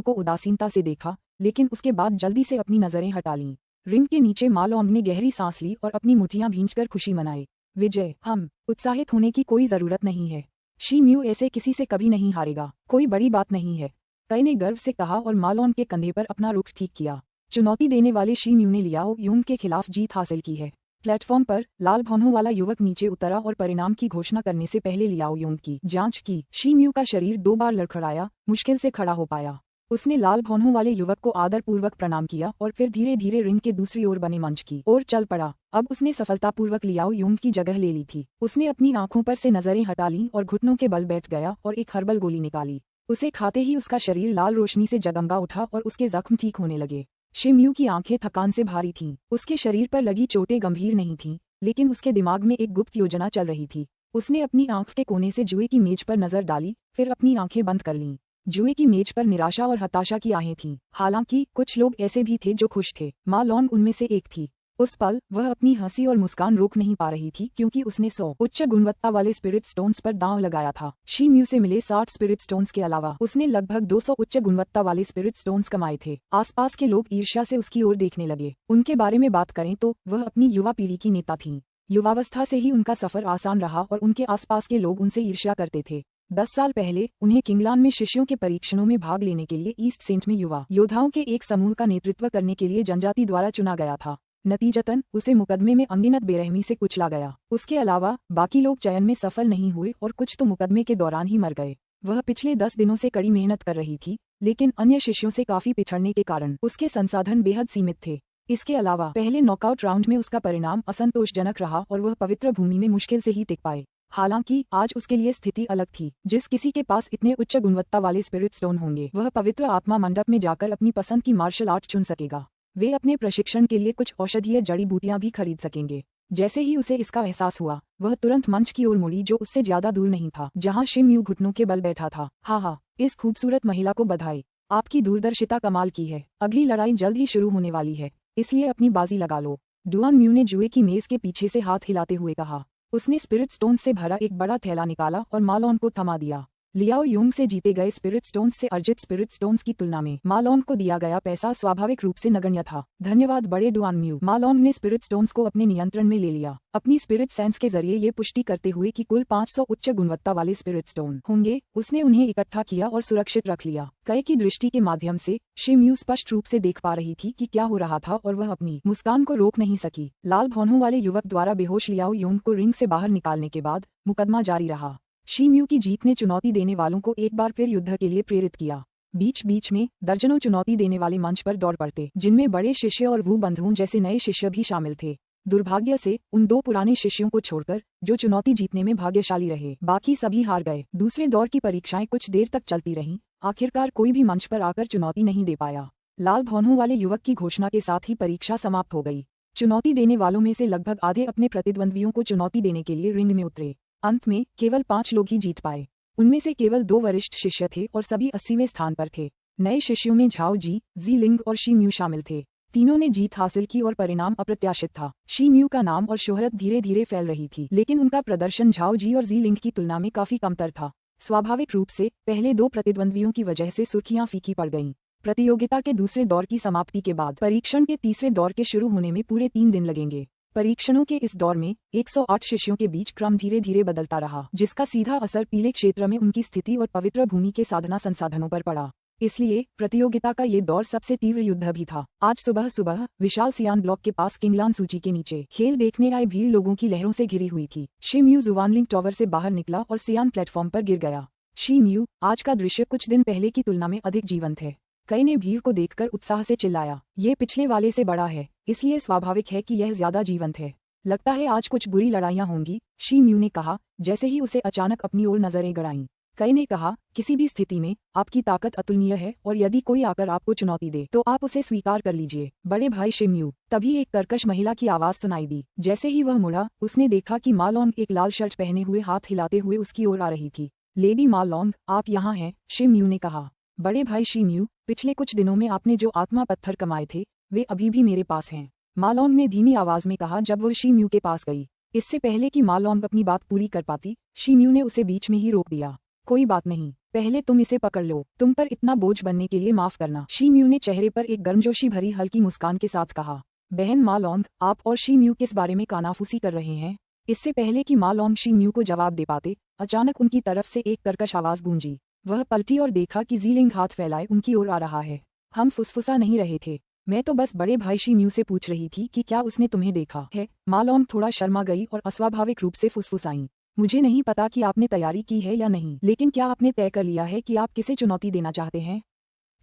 को उदासीनता से देखा, लेकिन उसके बाद जल्दी से अपनी नजरें हटा लीं। रिंग के नीचे मा लॉन्ग ने गहरी सांस ली और अपनी मुठ्ठियां भींचकर खुशी मनाई। विजय, हम उत्साहित होने की कोई जरूरत नहीं है। शी म्यू ऐसे किसी से कभी नहीं हारेगा, कोई बड़ी बात नहीं है, कई ने गर्व से कहा और मा लॉन्ग के कंधे पर अपना रुख ठीक किया। चुनौती देने वाले शी म्यू ने लियाओ यूंग के खिलाफ जीत हासिल की है। प्लेटफॉर्म पर लाल भौहों वाला युवक नीचे उतरा और परिणाम की घोषणा करने से पहले लियाओ यूंग की जांच की। शी म्यू का शरीर 2 बार लड़खड़ाया, मुश्किल से खड़ा हो पाया। उसने लाल भौहों वाले युवक को आदरपूर्वक प्रणाम किया और फिर धीरे धीरे रिंग के दूसरी ओर बने मंच की ओर चल पड़ा। अब उसने सफलतापूर्वक लियाओ यूंग की जगह ले ली थी। उसने अपनी आंखों पर से नजरें हटा लीं और घुटनों के बल बैठ गया और एक हर्बल गोली निकाली। उसे खाते ही उसका शरीर लाल रोशनी से जगमगा उठा और उसके जख्म ठीक होने लगे। शी म्यू की आंखें थकान से भारी थीं। उसके शरीर पर लगी चोटें गंभीर नहीं थीं, लेकिन उसके दिमाग में एक गुप्त योजना चल रही थी। उसने अपनी आंख के कोने से जुए की मेज पर नजर डाली, फिर अपनी आंखें बंद कर लीं। जुए की मेज पर निराशा और हताशा की आहें थीं। हालांकि कुछ लोग ऐसे भी थे जो खुश थे। मा लॉन्ग उनमें से एक थी। उस पल वह अपनी हंसी और मुस्कान रोक नहीं पा रही थी, क्योंकि उसने 100 उच्च गुणवत्ता वाले स्पिरिट स्टोन्स पर दांव लगाया था। शी म्यू से मिले 60 स्पिरिट स्टोन्स के अलावा उसने लगभग 200 उच्च गुणवत्ता वाले स्पिरिट स्टोन्स कमाए थे। आसपास के लोग ईर्ष्या से उसकी ओर देखने लगे। उनके बारे में बात करें तो वह अपनी युवा पीढ़ी की नेता थीं। युवावस्था से ही उनका सफर आसान रहा और उनके आसपास के लोग उनसे ईर्ष्या करते थे। 10 साल पहले उन्हें किंगलान में शिष्यों के परीक्षणों में भाग लेने के लिए ईस्ट सेंट में युवा योद्धाओं के एक समूह का नेतृत्व करने के लिए जनजाति द्वारा चुना गया था। नतीजतन उसे मुकदमे में अनगिनत बेरहमी से कुचला गया। उसके अलावा बाकी लोग चयन में सफल नहीं हुए और कुछ तो मुकदमे के दौरान ही मर गए। वह पिछले 10 दिनों से कड़ी मेहनत कर रही थी, लेकिन अन्य शिष्यों से काफी पिछड़ने के कारण उसके संसाधन बेहद सीमित थे। इसके अलावा पहले नॉकआउट राउंड में उसका परिणाम असंतोषजनक रहा और वह पवित्र भूमि में मुश्किल से ही टिक पाए। हालांकि आज उसके लिए स्थिति अलग थी। जिस किसी के पास इतने उच्च गुणवत्ता वाले स्पिरिट स्टोन होंगे, वह पवित्र आत्मा मंडप में जाकर अपनी पसंद की मार्शल आर्ट चुन सकेगा। वे अपने प्रशिक्षण के लिए कुछ औषधीय जड़ी बूटियां भी खरीद सकेंगे। जैसे ही उसे इसका एहसास हुआ, वह तुरंत मंच की ओर मुड़ी जो उससे ज्यादा दूर नहीं था, जहां शिम यू घुटनों के बल बैठा था। हा, इस खूबसूरत महिला को बधाई, आपकी दूरदर्शिता कमाल की है। अगली लड़ाई जल्द ही शुरू होने वाली है, इसलिए अपनी बाजी लगा लो। डुआन म्यू ने जुए की मेज के पीछे से हाथ हिलाते हुए कहा। उसने स्पिरिट स्टोन से भरा एक बड़ा थैला निकाला और मालोन को थमा दिया। लियाओ यूंग से जीते गए स्पिरिट स्टोन्स से अर्जित स्पिरिट स्टोन्स की तुलना में मालोन को दिया गया पैसा स्वाभाविक रूप से नगण्य था। धन्यवाद बड़े डुआन म्यू। मालोन ने स्पिरिट स्टोन्स को अपने नियंत्रण में ले लिया, अपनी स्पिरिट सेंस के जरिए ये पुष्टि करते हुए कि कुल 500 उच्च गुणवत्ता वाले स्पिरिट स्टोन होंगे। उसने उन्हें इकट्ठा किया और सुरक्षित रख लिया। कई की दृष्टि के माध्यम से शिम यू स्पष्ट रूप से देख पा रही थी कि क्या हो रहा था और वह अपनी मुस्कान को रोक नहीं सकी। लाल भौहों वाले युवक द्वारा बेहोश लियाओ यूंग को रिंग से बाहर निकालने के बाद मुकदमा जारी रहा। शिम यू की जीत ने चुनौती देने वालों को एक बार फिर युद्ध के लिए प्रेरित किया। बीच बीच में दर्जनों चुनौती देने वाले मंच पर दौड़ पड़ते, जिनमें बड़े शिष्य और वू बंधुओं जैसे नए शिष्य भी शामिल थे। दुर्भाग्य से उन 2 पुराने शिष्यों को छोड़कर, जो चुनौती जीतने में भाग्यशाली रहे, बाकी सभी हार गए। दूसरे दौर की परीक्षाएं कुछ देर तक चलती रहीं। आखिरकार कोई भी मंच पर आकर चुनौती नहीं दे पाया। लाल भौहों वाले युवक की घोषणा के साथ ही परीक्षा समाप्त हो गई। चुनौती देने वालों में से लगभग आधे अपने प्रतिद्वंद्वियों को चुनौती देने के लिए रिंग में उतरे। अंत में केवल 5 लोग ही जीत पाए। उनमें से केवल 2 वरिष्ठ शिष्य थे और सभी 80वें स्थान पर थे। नए शिष्यों में झाओ जी, जी लिंग और शी म्यू शामिल थे। तीनों ने जीत हासिल की और परिणाम अप्रत्याशित था। शी म्यू का नाम और शोहरत धीरे धीरे फैल रही थी, लेकिन उनका प्रदर्शन झाओ जी और जी लिंग की तुलना में काफी कमतर था। स्वाभाविक रूप से पहले 2 प्रतिद्वंद्वियों की वजह से सुर्खियां फीकी पड़ गईं। प्रतियोगिता के दूसरे दौर की समाप्ति के बाद परीक्षण के तीसरे दौर के शुरू होने में पूरे 3 दिन लगेंगे। परीक्षणों के इस दौर में 108 शिष्यों के बीच क्रम धीरे धीरे बदलता रहा, जिसका सीधा असर पीले क्षेत्र में उनकी स्थिति और पवित्र भूमि के साधना संसाधनों पर पड़ा। इसलिए प्रतियोगिता का ये दौर सबसे तीव्र युद्ध भी था। आज सुबह सुबह विशाल सियान ब्लॉक के पास किंगलान सूची के नीचे खेल देखने आए भीड़ लोगों की लहरों से घिरी हुई थी। शिम यू जुवानलिंग टावर से बाहर निकला और सियान प्लेटफॉर्म पर गिर गया। शिम यू, आज का दृश्य कुछ दिन पहले की तुलना में अधिक जीवंत है। कई ने भीड़ को देखकर उत्साह से चिल्लाया, ये पिछले वाले से बड़ा है, इसलिए स्वाभाविक है कि यह ज्यादा जीवंत है। लगता है आज कुछ बुरी लड़ाइयां होंगी, शी म्यू ने कहा, जैसे ही उसे अचानक अपनी ओर नजरें गड़ाईं। कई ने कहा, किसी भी स्थिति में आपकी ताकत अतुलनीय है और यदि कोई आकर आपको चुनौती दे तो आप उसे स्वीकार कर लीजिए, बड़े भाई शिम यू। तभी एक कर्कश महिला की आवाज सुनाई दी। जैसे ही वह मुड़ा, उसने देखा कि मालोंग एक लाल शर्ट पहने हुए हाथ हिलाते हुए उसकी ओर आ रही थी। लेडी मालोंग, आप यहाँ हैं, शिम यू ने कहा। बड़े भाई शिम यू, पिछले कुछ दिनों में आपने जो आत्मा पत्थर कमाए थे, वे अभी भी मेरे पास हैं, मालोंग ने धीमी आवाज में कहा जब वह शिम यू के पास गई। इससे पहले कि मालोंग अपनी बात पूरी कर पाती, शिम यू ने उसे बीच में ही रोक दिया। कोई बात नहीं, पहले तुम इसे पकड़ लो, तुम पर इतना बोझ बनने के लिए माफ करना। शिम यू ने चेहरे पर एक गर्मजोशी भरी हल्की मुस्कान के साथ कहा। बहन मालोंग, आप और शिम यू किस बारे में कानाफूसी कर रहे हैं? इससे पहले कि मालोंग शिम यू को जवाब दे पाते, अचानक उनकी तरफ से एक कर्कश आवाज गूंजी। वह पलटी और देखा कि जीलिंग हाथ फैलाए उनकी ओर आ रहा है। हम फुसफुसा नहीं रहे थे, मैं तो बस बड़े भाई शिम यू से पूछ रही थी कि क्या उसने तुम्हें देखा है। मालोंग थोड़ा शर्मा गई और अस्वाभाविक रूप से फुसफुसाई। मुझे नहीं पता कि आपने तैयारी की है या नहीं, लेकिन क्या आपने तय कर लिया है कि आप किसे चुनौती देना चाहते हैं?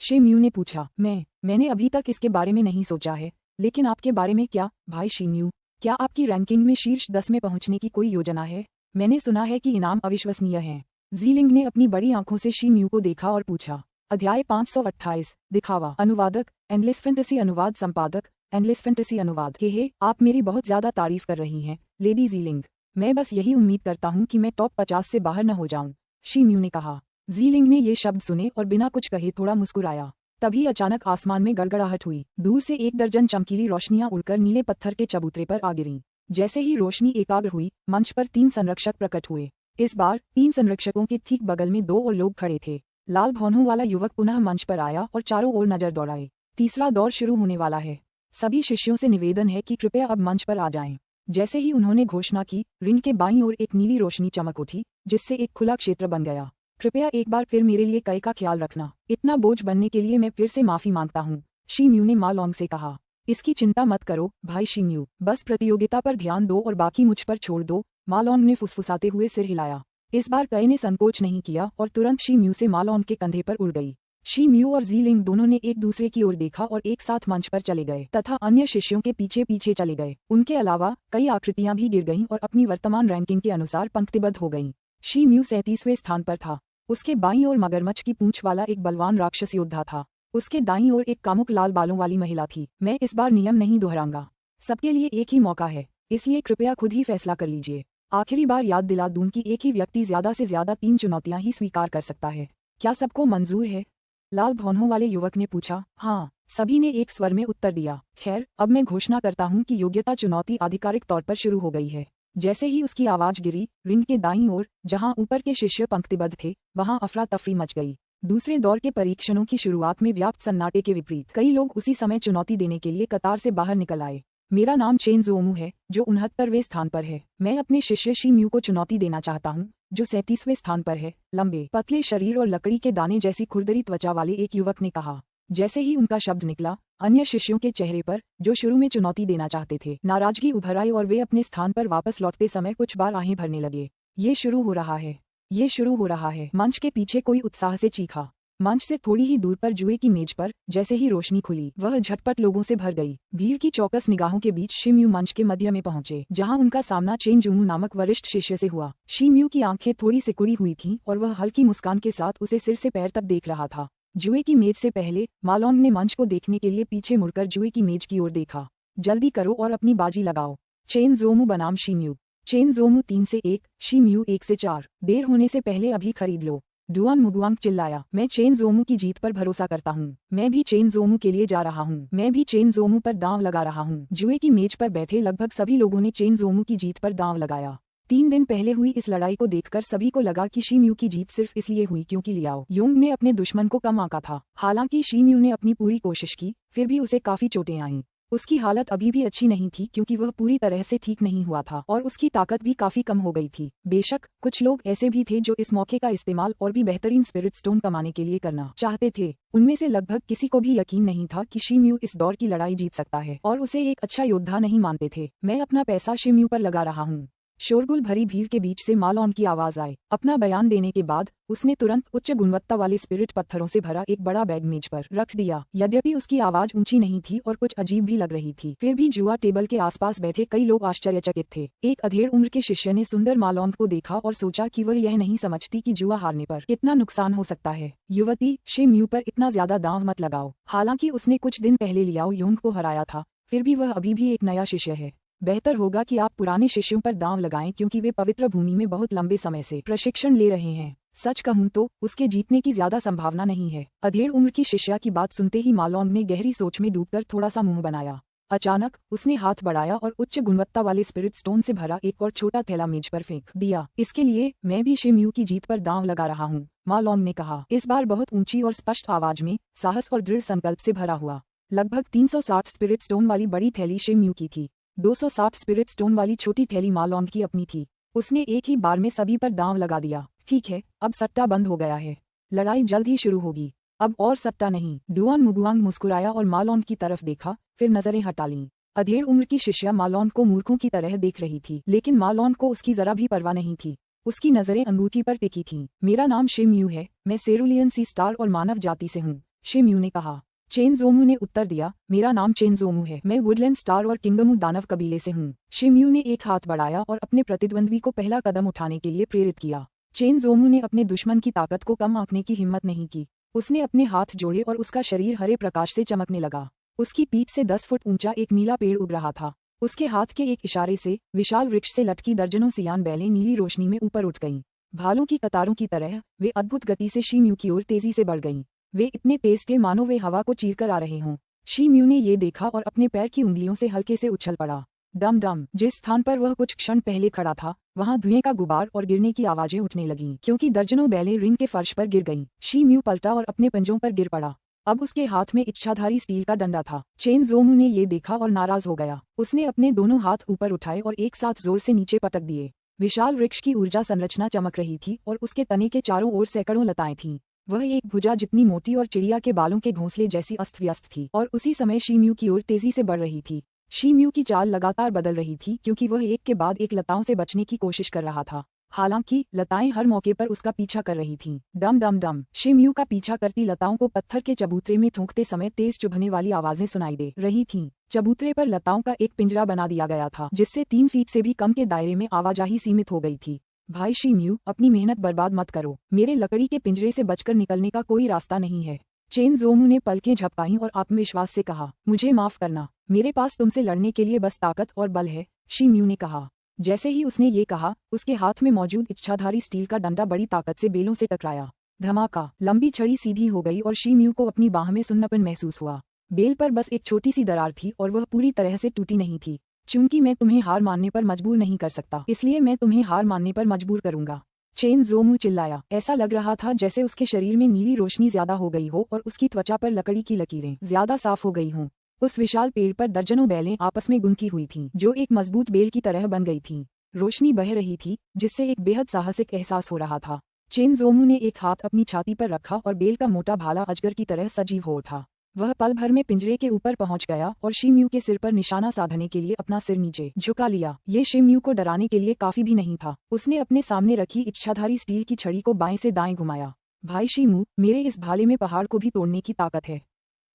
शिम यू ने पूछा। मैंने अभी तक इसके बारे में नहीं सोचा है, लेकिन आपके बारे में क्या, भाई शिम यू? क्या आपकी रैंकिंग में शीर्ष 10 में पहुंचने की कोई योजना है? मैंने सुना है कि इनाम अविश्वसनीय हैं। जीलिंग ने अपनी बड़ी आंखों से शिम यू को देखा और पूछा। अध्याय 528, दिखावा। अनुवादक, एंडलेस फैंटेसी अनुवाद संपादक, एंडलेस फैंटेसी अनुवाद। हे, आप मेरी बहुत ज्यादा तारीफ कर रही हैं, लेडी जीलिंग। मैं बस यही उम्मीद करता हूँ कि मैं टॉप 50 से बाहर न हो जाऊं, शिम यू ने कहा। जीलिंग ने ये शब्द सुने और बिना कुछ कहे थोड़ा मुस्कुराया। तभी अचानक आसमान में गड़गड़ाहट हुई। दूर से 1 दर्जन चमकीली रोशनियां उड़कर नीले पत्थर के चबूतरे पर आ गिरीं। जैसे ही रोशनी एकाग्र हुई, मंच पर 3 संरक्षक प्रकट हुए। इस बार 3 संरक्षकों के ठीक बगल में 2 और लोग खड़े थे। लाल भौहों वाला युवक पुनः मंच पर आया और चारों ओर नजर दौड़ाए। तीसरा दौर शुरू होने वाला है। सभी शिष्यों से निवेदन है कि कृपया अब मंच पर आ जाएं। जैसे ही उन्होंने घोषणा की, रिंग के बाईं ओर एक नीली रोशनी चमक उठी, जिससे एक खुला क्षेत्र बन गया। कृपया एक बार फिर मेरे लिए कई का ख्याल रखना। इतना बोझ बनने के लिए मैं फिर से माफी मांगता हूँ, शी म्यू ने मा लॉन्ग से कहा। इसकी चिंता मत करो भाई शी म्यू, बस प्रतियोगिता पर ध्यान दो और बाकी मुझ पर छोड़ दो, मा लॉन्ग ने फुसफुसाते हुए सिर हिलाया। इस बार कई ने संकोच नहीं किया और तुरंत शी म्यू से मा लॉन्ग के कंधे पर उड़ गई। शी म्यू और जी लिंग दोनों ने एक दूसरे की ओर देखा और एक साथ मंच पर चले गए तथा अन्य शिष्यों के पीछे पीछे चले गए। उनके अलावा कई आकृतियां भी गिर गईं और अपनी वर्तमान रैंकिंग के अनुसार पंक्तिबद्ध हो गईं। शी म्यू 37वें स्थान पर था। उसके बाईं ओर मगरमच्छ की पूंछ वाला एक बलवान राक्षस योद्धा था। उसके दाईं ओर एक कामुक लाल बालों वाली महिला थी। मैं इस बार नियम नहीं दोहराऊंगा, सबके लिए एक ही मौका है, इसलिए कृपया खुद ही फैसला कर लीजिए। आखिरी बार याद दिला दूं कि एक ही व्यक्ति ज्यादा से ज्यादा 3 चुनौतियां ही स्वीकार कर सकता है। क्या सबको मंजूर है? लाल भौहों वाले युवक ने पूछा। हाँ, सभी ने एक स्वर में उत्तर दिया। खैर, अब मैं घोषणा करता हूँ कि योग्यता चुनौती आधिकारिक तौर पर शुरू हो गई है। जैसे ही उसकी आवाज गिरी, रिंग के दाईं ओर, जहां ऊपर के शिष्य पंक्तिबद्ध थे, वहां अफरा तफरी मच गई। दूसरे दौर के परीक्षणों की शुरुआत में व्याप्त सन्नाटे के विपरीत कई लोग उसी समय चुनौती देने के लिए कतार से बाहर निकल आए। मेरा नाम चेन जोमू है, जो 69वें स्थान पर है। मैं अपने शिष्य शी म्यू को चुनौती देना चाहता हूँ, जो 37वें स्थान पर है। लंबे पतले शरीर और लकड़ी के दाने जैसी खुरदरी त्वचा वाले एक युवक ने कहा। जैसे ही उनका शब्द निकला, अन्य शिष्यों के चेहरे पर, जो शुरू में चुनौती देना चाहते थे, नाराजगी उभर आई और वे अपने स्थान पर वापस लौटते समय कुछ बार आहें भरने लगे। ये शुरू हो रहा है, ये शुरू हो रहा है। मंच के पीछे कोई उत्साह से चीखा। मंच से थोड़ी ही दूर पर जुए की मेज पर जैसे ही रोशनी खुली, वह झटपट लोगों से भर गई। भीड़ की चौकस निगाहों के बीच शी म्यू मंच के मध्य में पहुंचे, जहां उनका सामना चेन जोमू नामक वरिष्ठ शिष्य से हुआ। शी म्यू की आंखें थोड़ी सिकुड़ी हुई थीं और वह हल्की मुस्कान के साथ उसे सिर से पैर तक देख रहा था। जुए की मेज से पहले मा लॉन्ग ने मंच को देखने के लिए पीछे मुड़कर जुए की मेज की ओर देखा। जल्दी करो और अपनी बाजी लगाओ। चेन जोमू बनाम शी म्यू। चेन जोमू 3 से 1, शी म्यू 1 से 4। देर होने से पहले अभी खरीद लो। डुआन मुगुआंग चिल्लाया। मैं चेन जोमू की जीत पर भरोसा करता हूँ। मैं भी चेन जोमू के लिए जा रहा हूँ। मैं भी चेन जोमू पर दांव लगा रहा हूँ। जुए की मेज पर बैठे लगभग सभी लोगों ने चेन जोमू की जीत पर दांव लगाया। 3 दिन पहले हुई इस लड़ाई को देखकर सभी को लगा कि शी म्यू की जीत सिर्फ इसलिए हुई क्योंकि लियाओ योंग ने अपने दुश्मन को कम आंका था। हालांकि शी म्यू ने अपनी पूरी कोशिश की, फिर भी उसे काफी चोटें आईं। उसकी हालत अभी भी अच्छी नहीं थी क्योंकि वह पूरी तरह से ठीक नहीं हुआ था और उसकी ताकत भी काफी कम हो गई थी। बेशक कुछ लोग ऐसे भी थे जो इस मौके का इस्तेमाल और भी बेहतरीन स्पिरिट स्टोन कमाने के लिए करना चाहते थे। उनमें से लगभग किसी को भी यकीन नहीं था कि शी म्यू इस दौर की लड़ाई जीत सकता है और उसे एक अच्छा योद्धा नहीं मानते थे। मैं अपना पैसा शी म्यू पर लगा रहा हूँ। शोरगुल भरी भीड़ के बीच से मा लॉन्ग की आवाज आई। अपना बयान देने के बाद उसने तुरंत उच्च गुणवत्ता वाले स्पिरिट पत्थरों से भरा एक बड़ा बैग मेज पर रख दिया। यद्यपि उसकी आवाज ऊंची नहीं थी और कुछ अजीब भी लग रही थी, फिर भी जुआ टेबल के आसपास बैठे कई लोग आश्चर्यचकित थे। एक अधेड़ उम्र के शिष्य ने सुंदर मा लॉन्ग को देखा और सोचा कि वह यह नहीं समझती कि जुआ हारने पर कितना नुकसान हो सकता है। युवती, शी म्यू पर इतना ज्यादा दांव मत लगाओ। हालांकि उसने कुछ दिन पहले लियाओ योंग को हराया था, फिर भी वह अभी भी एक नया शिष्य है। बेहतर होगा कि आप पुराने शिष्यों पर दांव लगाएं क्योंकि वे पवित्र भूमि में बहुत लंबे समय से प्रशिक्षण ले रहे हैं। सच कहूं तो उसके जीतने की ज्यादा संभावना नहीं है। अधेड़ उम्र की शिष्या की बात सुनते ही मा लॉन्ग ने गहरी सोच में डूबकर थोड़ा सा मुंह बनाया। अचानक उसने हाथ बढ़ाया और उच्च गुणवत्ता वाले स्पिरिट स्टोन से भरा एक और छोटा थैला मेज पर फेंक दिया। इसके लिए मैं भी शी म्यू की जीत पर दांव लगा रहा हूँ, मा लॉन्ग ने कहा, इस बार बहुत ऊंची और स्पष्ट आवाज में, साहस और दृढ़ संकल्प से भरा हुआ। लगभग 360 स्पिरिट स्टोन वाली बड़ी थैली शी म्यू की थी। 260 स्पिरिट स्टोन वाली छोटी थैली मा लॉन्ग की अपनी थी। उसने एक ही बार में सभी पर दांव लगा दिया। ठीक है, अब सट्टा बंद हो गया है। लड़ाई जल्द ही शुरू होगी। अब और सट्टा नहीं। डुआन मुगुआंग मुस्कुराया और मा लॉन्ग की तरफ देखा, फिर नजरें हटा लीं। अधेड़ उम्र की शिष्या मा लॉन्ग को मूर्खों की तरह देख रही थी, लेकिन मा लॉन्ग को उसकी जरा भी परवाह नहीं थी। उसकी नजरें अंगूठी पर टिकी थीं। मेरा नाम शी म्यू है, मैं सेरुलियन सी स्टार और मानव जाति से हूँ, शी म्यू ने कहा। चेन जोमू ने उत्तर दिया, मेरा नाम चेन जोमू है, मैं वुडलैंड स्टार और किंगमू दानव कबीले से हूँ। शी म्यू ने एक हाथ बढ़ाया और अपने प्रतिद्वंद्वी को पहला कदम उठाने के लिए प्रेरित किया। चेन जोमू ने अपने दुश्मन की ताकत को कम आंकने की हिम्मत नहीं की। उसने अपने हाथ जोड़े और उसका शरीर हरे प्रकाश से चमकने लगा। उसकी पीठ से 10 फुट ऊंचा एक नीला पेड़ उग रहा था। उसके हाथ के एक इशारे से विशाल वृक्ष से लटकी दर्जनों सियान बैलें नीली रोशनी में ऊपर उठ गईं। भालों की कतारों की तरह वे अद्भुत गति से शी म्यू की ओर तेजी से बढ़ गईं। वे इतने तेज थे मानो वे हवा को चीरकर आ रहे हों। शी म्यू ने ये देखा और अपने पैर की उंगलियों से हल्के से उछल पड़ा। डम डम। जिस स्थान पर वह कुछ क्षण पहले खड़ा था, वहां धुएं का गुबार और गिरने की आवाजें उठने लगीं, क्योंकि दर्जनों बैलें रिंग के फर्श पर गिर गईं। शी म्यू पलटा और अपने पंजों पर गिर पड़ा। अब उसके हाथ में इच्छाधारी स्टील का डंडा था। चेन जोमू ने ये देखा और नाराज हो गया। उसने अपने दोनों हाथ ऊपर उठाए और एक साथ जोर से नीचे पटक दिए। विशाल वृक्ष की ऊर्जा संरचना चमक रही थी और उसके तने के चारों ओर सैकड़ों लताएं थीं। वह एक भुजा जितनी मोटी और चिड़िया के बालों के घोंसले जैसी अस्त व्यस्त थी और उसी समय शीम्यू की ओर तेजी से बढ़ रही थी। शीम्यू की चाल लगातार बदल रही थी क्योंकि वह एक के बाद एक लताओं से बचने की कोशिश कर रहा था। हालांकि लताएं हर मौके पर उसका पीछा कर रही थीं। डम डम डम। शीम्यू का पीछा करती लताओं को पत्थर के चबूतरे में ठोंकते समय तेज चुभने वाली आवाजें सुनाई दे रही थीं। चबूतरे पर लताओं का एक पिंजरा बना दिया गया था जिससे 3 फीट से भी कम के दायरे में आवाजाही सीमित हो गई थी। भाई शीम्यू, अपनी मेहनत बर्बाद मत करो। मेरे लकड़ी के पिंजरे से बचकर निकलने का कोई रास्ता नहीं है। चेन जोमू ने पलकें झपकाईं और आत्मविश्वास से कहा, मुझे माफ करना, मेरे पास तुमसे लड़ने के लिए बस ताकत और बल है। शीम्यू ने कहा। जैसे ही उसने ये कहा, उसके हाथ में मौजूद इच्छाधारी स्टील का डंडा बड़ी ताकत से बेलों से टकराया। धमाका। लंबी छड़ी सीधी हो गई और शीम्यू को अपनी बाह में सुन्नापन महसूस हुआ। बेल पर बस एक छोटी सी दरार थी और वह पूरी तरह से टूटी नहीं थी। चूंकि मैं तुम्हें हार मानने पर मजबूर नहीं कर सकता, इसलिए मैं तुम्हें हार मानने पर मजबूर करूंगा। चेन जोमू चिल्लाया। ऐसा लग रहा था जैसे उसके शरीर में नीली रोशनी ज्यादा हो गई हो और उसकी त्वचा पर लकड़ी की लकीरें ज्यादा साफ हो गई हों। उस विशाल पेड़ पर दर्जनों बेलें आपस में गुंथी हुई थीं, जो एक मजबूत बेल की तरह बन गई थीं। रोशनी बह रही थी, जिससे एक बेहद साहसिक एहसास हो रहा था। चेन जोमू ने एक हाथ अपनी छाती पर रखा और बेल का मोटा भाला अजगर की तरह सजीव हो उठा। वह पल भर में पिंजरे के ऊपर पहुंच गया और शीम्यू के सिर पर निशाना साधने के लिए अपना सिर नीचे झुका लिया। ये शीम्यू को डराने के लिए काफी भी नहीं था। उसने अपने सामने रखी इच्छाधारी स्टील की छड़ी को बाएं से दाएं घुमाया। भाई शीम्यू, मेरे इस भाले में पहाड़ को भी तोड़ने की ताकत है।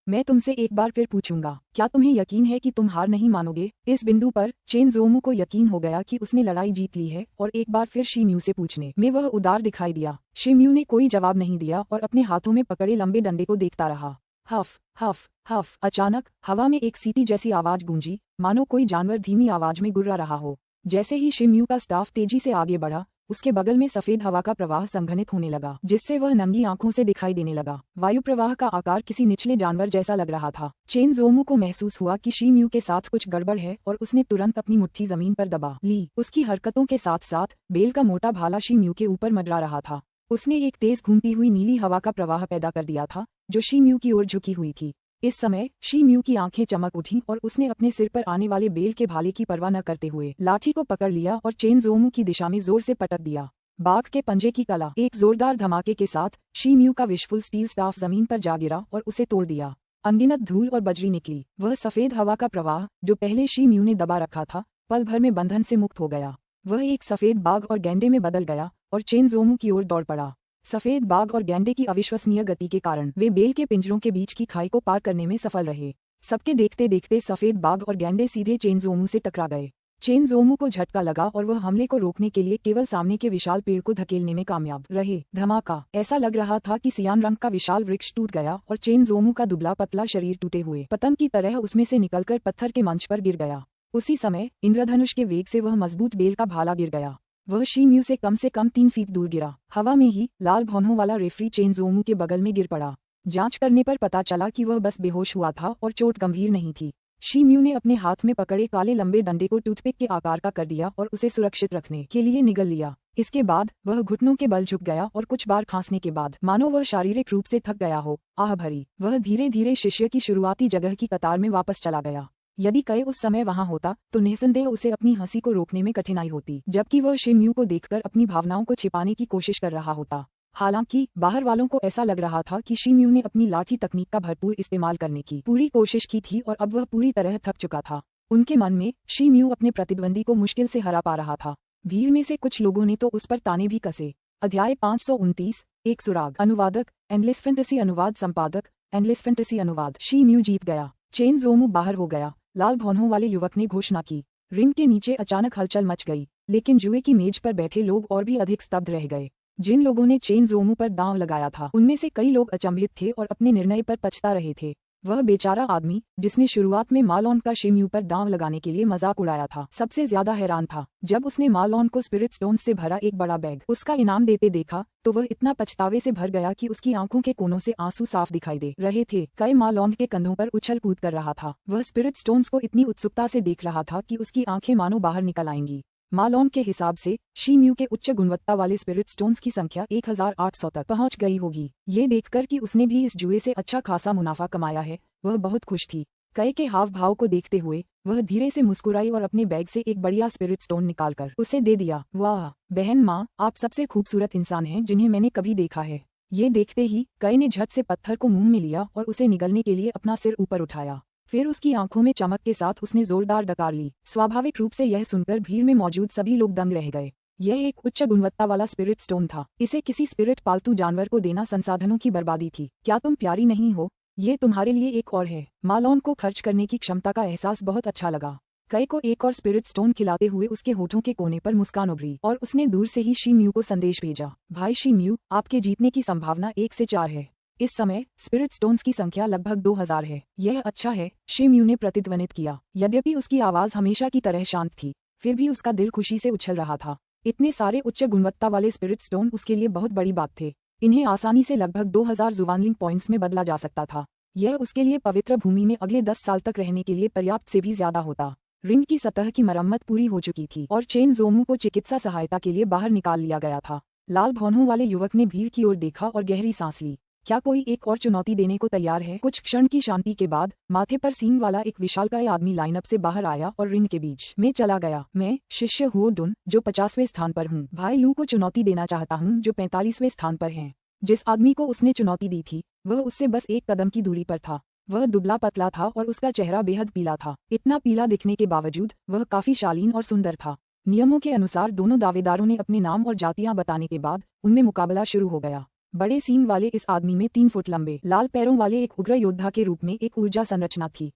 मैं तुमसे एक बार फिर पूछूंगा, क्या तुम्हें यकीन है कि तुम हार नहीं मानोगे? इस बिंदु पर चेन जोमू को यकीन हो गया कि उसने लड़ाई जीत ली है और एक बार फिर शीम्यू से पूछने में वह उदार दिखाई दिया। शीम्यू ने कोई जवाब नहीं दिया और अपने हाथों में पकड़े लंबे डंडे को देखता रहा। हफ हफ हफ। अचानक हवा में एक सीटी जैसी आवाज गूंजी, मानो कोई जानवर धीमी आवाज में गुर्रा रहा हो। जैसे ही शीम्यू का स्टाफ तेजी से आगे बढ़ा, उसके बगल में सफेद हवा का प्रवाह संघनित होने लगा, जिससे वह नंगी आंखों से दिखाई देने लगा। वायु प्रवाह का आकार किसी निचले जानवर जैसा लग रहा था। चेन जोमू को महसूस हुआ कि शीम्यू के साथ कुछ गड़बड़ है और उसने तुरंत अपनी मुट्ठी जमीन पर दबा ली। उसकी हरकतों के साथ साथ बेल का मोटा भाला शीम्यू के ऊपर मंडरा रहा था। उसने एक तेज घूमती हुई नीली हवा का प्रवाह पैदा कर दिया था, जो शीम्यू की ओर झुकी हुई थी। इस समय शीम्यू की आंखें चमक उठीं और उसने अपने सिर पर आने वाले बेल के भाले की परवाह न करते हुए लाठी को पकड़ लिया और चेन जोमू की दिशा में जोर से पटक दिया। बाघ के पंजे की कला। एक जोरदार धमाके के साथ शीम्यू का विशफुल स्टील स्टाफ जमीन पर जा गिरा और उसे तोड़ दिया। अनगिनत धूल और बजरी निकली। वह सफेद हवा का प्रवाह, जो पहले शीम्यू ने दबा रखा था, पल भर में बंधन से मुक्त हो गया। वह एक सफेद बाघ और गैंडे में बदल गया और चेन जोमू की ओर दौड़ पड़ा। सफेद बाघ और गैंडे की अविश्वसनीय गति के कारण वे बेल के पिंजरों के बीच की खाई को पार करने में सफल रहे। सबके देखते देखते सफेद बाघ और गैंडे सीधे चेन जोमू से टकरा गए। चेन जोमू को झटका लगा और वह हमले को रोकने के लिए केवल सामने के विशाल पेड़ को धकेलने में कामयाब रहे। धमाका। ऐसा लग रहा था कि सियान रंग का विशाल वृक्ष टूट गया और चेन जोमू का दुबला पतला शरीर टूटे हुए पतंग की तरह उसमें से निकलकर पत्थर के मंच पर गिर गया। उसी समय इंद्रधनुष के वेग से वह मजबूत बेल का भाला गिर गया। वह शीम्यू से कम 3 फीट दूर गिरा। हवा में ही लाल भौंहों वाला रेफरी चेन जोमू के बगल में गिर पड़ा। जांच करने पर पता चला कि वह बस बेहोश हुआ था और चोट गंभीर नहीं थी। शीम्यू ने अपने हाथ में पकड़े काले लंबे डंडे को टूथपिक के आकार का कर दिया और उसे सुरक्षित रखने के लिए निगल लिया। इसके बाद वह घुटनों के बल झुक गया और कुछ बार खांसने के बाद मानो वह शारीरिक रूप से थक गया हो, आह भरी, वह धीरे धीरे शिष्य की शुरुआती जगह की कतार में वापस चला गया। यदि कई उस समय वहां होता तो निसंदेह उसे अपनी हंसी को रोकने में कठिनाई होती, जबकि वह शीम्यू को देखकर अपनी भावनाओं को छिपाने की कोशिश कर रहा होता। हालांकि बाहर वालों को ऐसा लग रहा था कि शीम्यू ने अपनी लाठी तकनीक का भरपूर इस्तेमाल करने की पूरी कोशिश की थी और अब वह पूरी तरह थक चुका था। उनके मन में शीम्यू अपने प्रतिद्वंदी को मुश्किल से हरा पा रहा था। भीड़ में से कुछ लोगों ने तो उस पर ताने भी कसे। अध्याय 529। एक सुराग। अनुवादक एंडलेस फैंटेसी अनुवाद संपादक एंडलेस फैंटेसी अनुवाद। शीम्यू जीत गया। चेन जोमू बाहर हो गया। लाल भौंहों वाले युवक ने घोषणा की। रिंग के नीचे अचानक हलचल मच गई, लेकिन जुए की मेज पर बैठे लोग और भी अधिक स्तब्ध रह गए। जिन लोगों ने चेन जोमू पर दांव लगाया था उनमें से कई लोग अचंभित थे और अपने निर्णय पर पछता रहे थे। वह बेचारा आदमी जिसने शुरुआत में मालॉन का शीम्यू पर दांव लगाने के लिए मजाक उड़ाया था, सबसे ज्यादा हैरान था जब उसने मालॉन को स्पिरिट स्टोन्स से भरा एक बड़ा बैग उसका इनाम देते देखा तो वह इतना पछतावे से भर गया कि उसकी आंखों के कोनों से आंसू साफ दिखाई दे रहे थे। कई मालॉन के कंधों पर उछल कूद कर रहा था। वह स्पिरिट स्टोन्स को इतनी उत्सुकता से देख रहा था कि उसकी आंखें मानो बाहर निकल आएंगी। मालोंग के हिसाब से शी म्यू के उच्च गुणवत्ता वाले स्पिरिट स्टोन्स की संख्या 1800 तक पहुंच गई होगी। ये देखकर कि उसने भी इस जुए से अच्छा खासा मुनाफा कमाया है, वह बहुत खुश थी। कई के हाव भाव को देखते हुए वह धीरे से मुस्कुराई और अपने बैग से एक बढ़िया स्पिरिट स्टोन निकालकर उसे दे दिया। वाह बहन माँ, आप सबसे खूबसूरत इंसान हैं जिन्हें मैंने कभी देखा है। ये देखते ही कई ने झट से पत्थर को मुंह में लिया और उसे निगलने के लिए अपना सिर ऊपर उठाया। फिर उसकी आंखों में चमक के साथ उसने जोरदार डकार ली। स्वाभाविक रूप से यह सुनकर भीड़ में मौजूद सभी लोग दंग रह गए। यह एक उच्च गुणवत्ता वाला स्पिरिट स्टोन था। इसे किसी स्पिरिट पालतू जानवर को देना संसाधनों की बर्बादी थी। क्या तुम प्यारी नहीं हो? ये तुम्हारे लिए एक और है। मालोन को खर्च करने की क्षमता का एहसास बहुत अच्छा लगा। कई को एक और स्पिरिट स्टोन खिलाते हुए उसके होठों के कोने पर मुस्कान उभरी और उसने दूर से ही शी म्यू को संदेश भेजा। भाई शी म्यू, आपके जीतने की संभावना 1 से 4 है। इस समय स्पिरिट स्टोन्स की संख्या लगभग 2000 है। यह अच्छा है, शी म्यू ने प्रतिध्वनित किया। यद्यपि उसकी आवाज हमेशा की तरह शांत थी, फिर भी उसका दिल खुशी से उछल रहा था। इतने सारे उच्च गुणवत्ता वाले स्पिरिट स्टोन उसके लिए बहुत बड़ी बात थे। इन्हें आसानी से लगभग 2000 जुवानलिंग पॉइंट्स में बदला जा सकता था। यह उसके लिए पवित्र भूमि में अगले 10 साल तक रहने के लिए पर्याप्त से भी ज्यादा होता। रिंग की सतह की मरम्मत पूरी हो चुकी थी और चेन जोमू को चिकित्सा सहायता के लिए बाहर निकाल लिया गया था। लाल भौहों वाले युवक ने भीड़ की ओर देखा और गहरी सांस ली। क्या कोई एक और चुनौती देने को तैयार है? कुछ क्षण की शांति के बाद माथे पर सींग वाला एक विशालकाय आदमी लाइनअप से बाहर आया और रिंग के बीच में चला गया। मैं शिष्य हुओ डुन, जो 50वें स्थान पर हूँ, भाई लू को चुनौती देना चाहता हूँ, जो 45वें स्थान पर हैं। जिस आदमी को उसने चुनौती दी थी वह उससे बस एक कदम की दूरी पर था। वह दुबला पतला था और उसका चेहरा बेहद पीला था। इतना पीला दिखने के बावजूद वह काफी शालीन और सुंदर था। नियमों के अनुसार दोनों दावेदारों ने अपने नाम और जातियां बताने के बाद उनमें मुकाबला शुरू हो गया। बड़े सींग वाले इस आदमी में 3 फुट लंबे लाल पैरों वाले एक उग्र योद्धा के रूप में एक ऊर्जा संरचना थी।